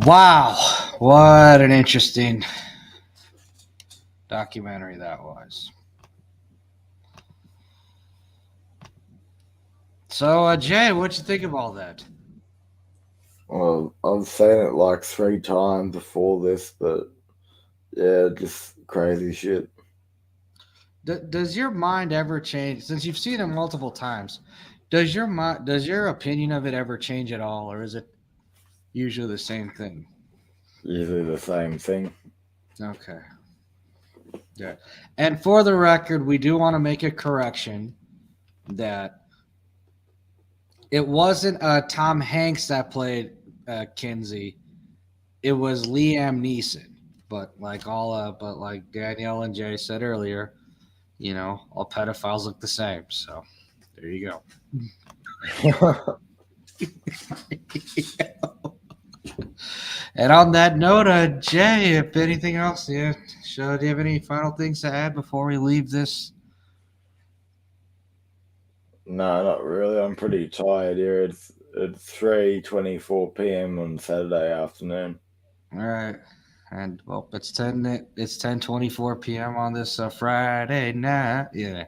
S4: Wow, what an interesting documentary that was. So, Jay, what'd you think of all that?
S15: Well, I've seen it like 3 times before this, but yeah, just crazy shit.
S4: Does your mind ever change since you've seen it multiple times? Does your opinion of it ever change at all, or is it usually the same thing?
S15: Usually the same thing.
S4: Okay. Yeah. And for the record, we do want to make a correction that it wasn't Tom Hanks that played Kinsey. It was Liam Neeson. But like Danielle and Jay said earlier, you know, all pedophiles look the same. So there you go. And on that note, Jay, if anything else, do you have any final things to add before we leave this?
S15: No, not really. I'm pretty tired here. It's 3:24 p.m. on Saturday afternoon.
S4: All right. And well, it's 10:24 p.m. on this Friday night. Yeah.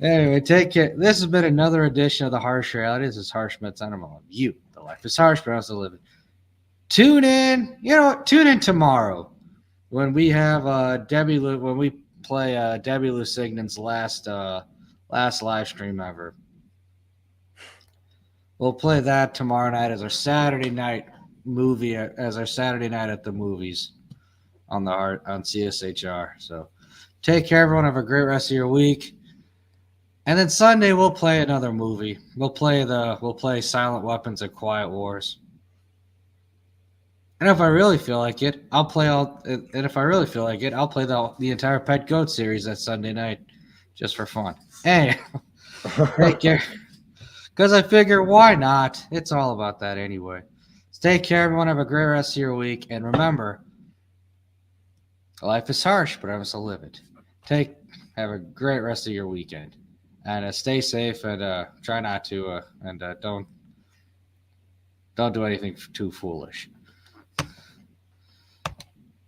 S4: Anyway, take care. This has been another edition of the Harsh Reality. This is Harsh Metz Animal. You, the life is harsh, but also living. Tune in. You know what? Tune in tomorrow when we have when we play Debbie Lusignan's last live stream ever. We'll play that tomorrow night as our Saturday night movie as our Saturday night at the movies on CSHR. So take care, everyone. Have a great rest of your week. And then Sunday we'll play another movie. We'll play Silent Weapons and Quiet Wars. And if I really feel like it, I'll play the entire Pet Goat series that Sunday night, just for fun. Hey, take care. Because I figure, why not? It's all about that anyway. Take care, everyone. Have a great rest of your week. And remember, life is harsh, but I must live it. Have a great rest of your weekend. And stay safe and try not to, don't do anything too foolish.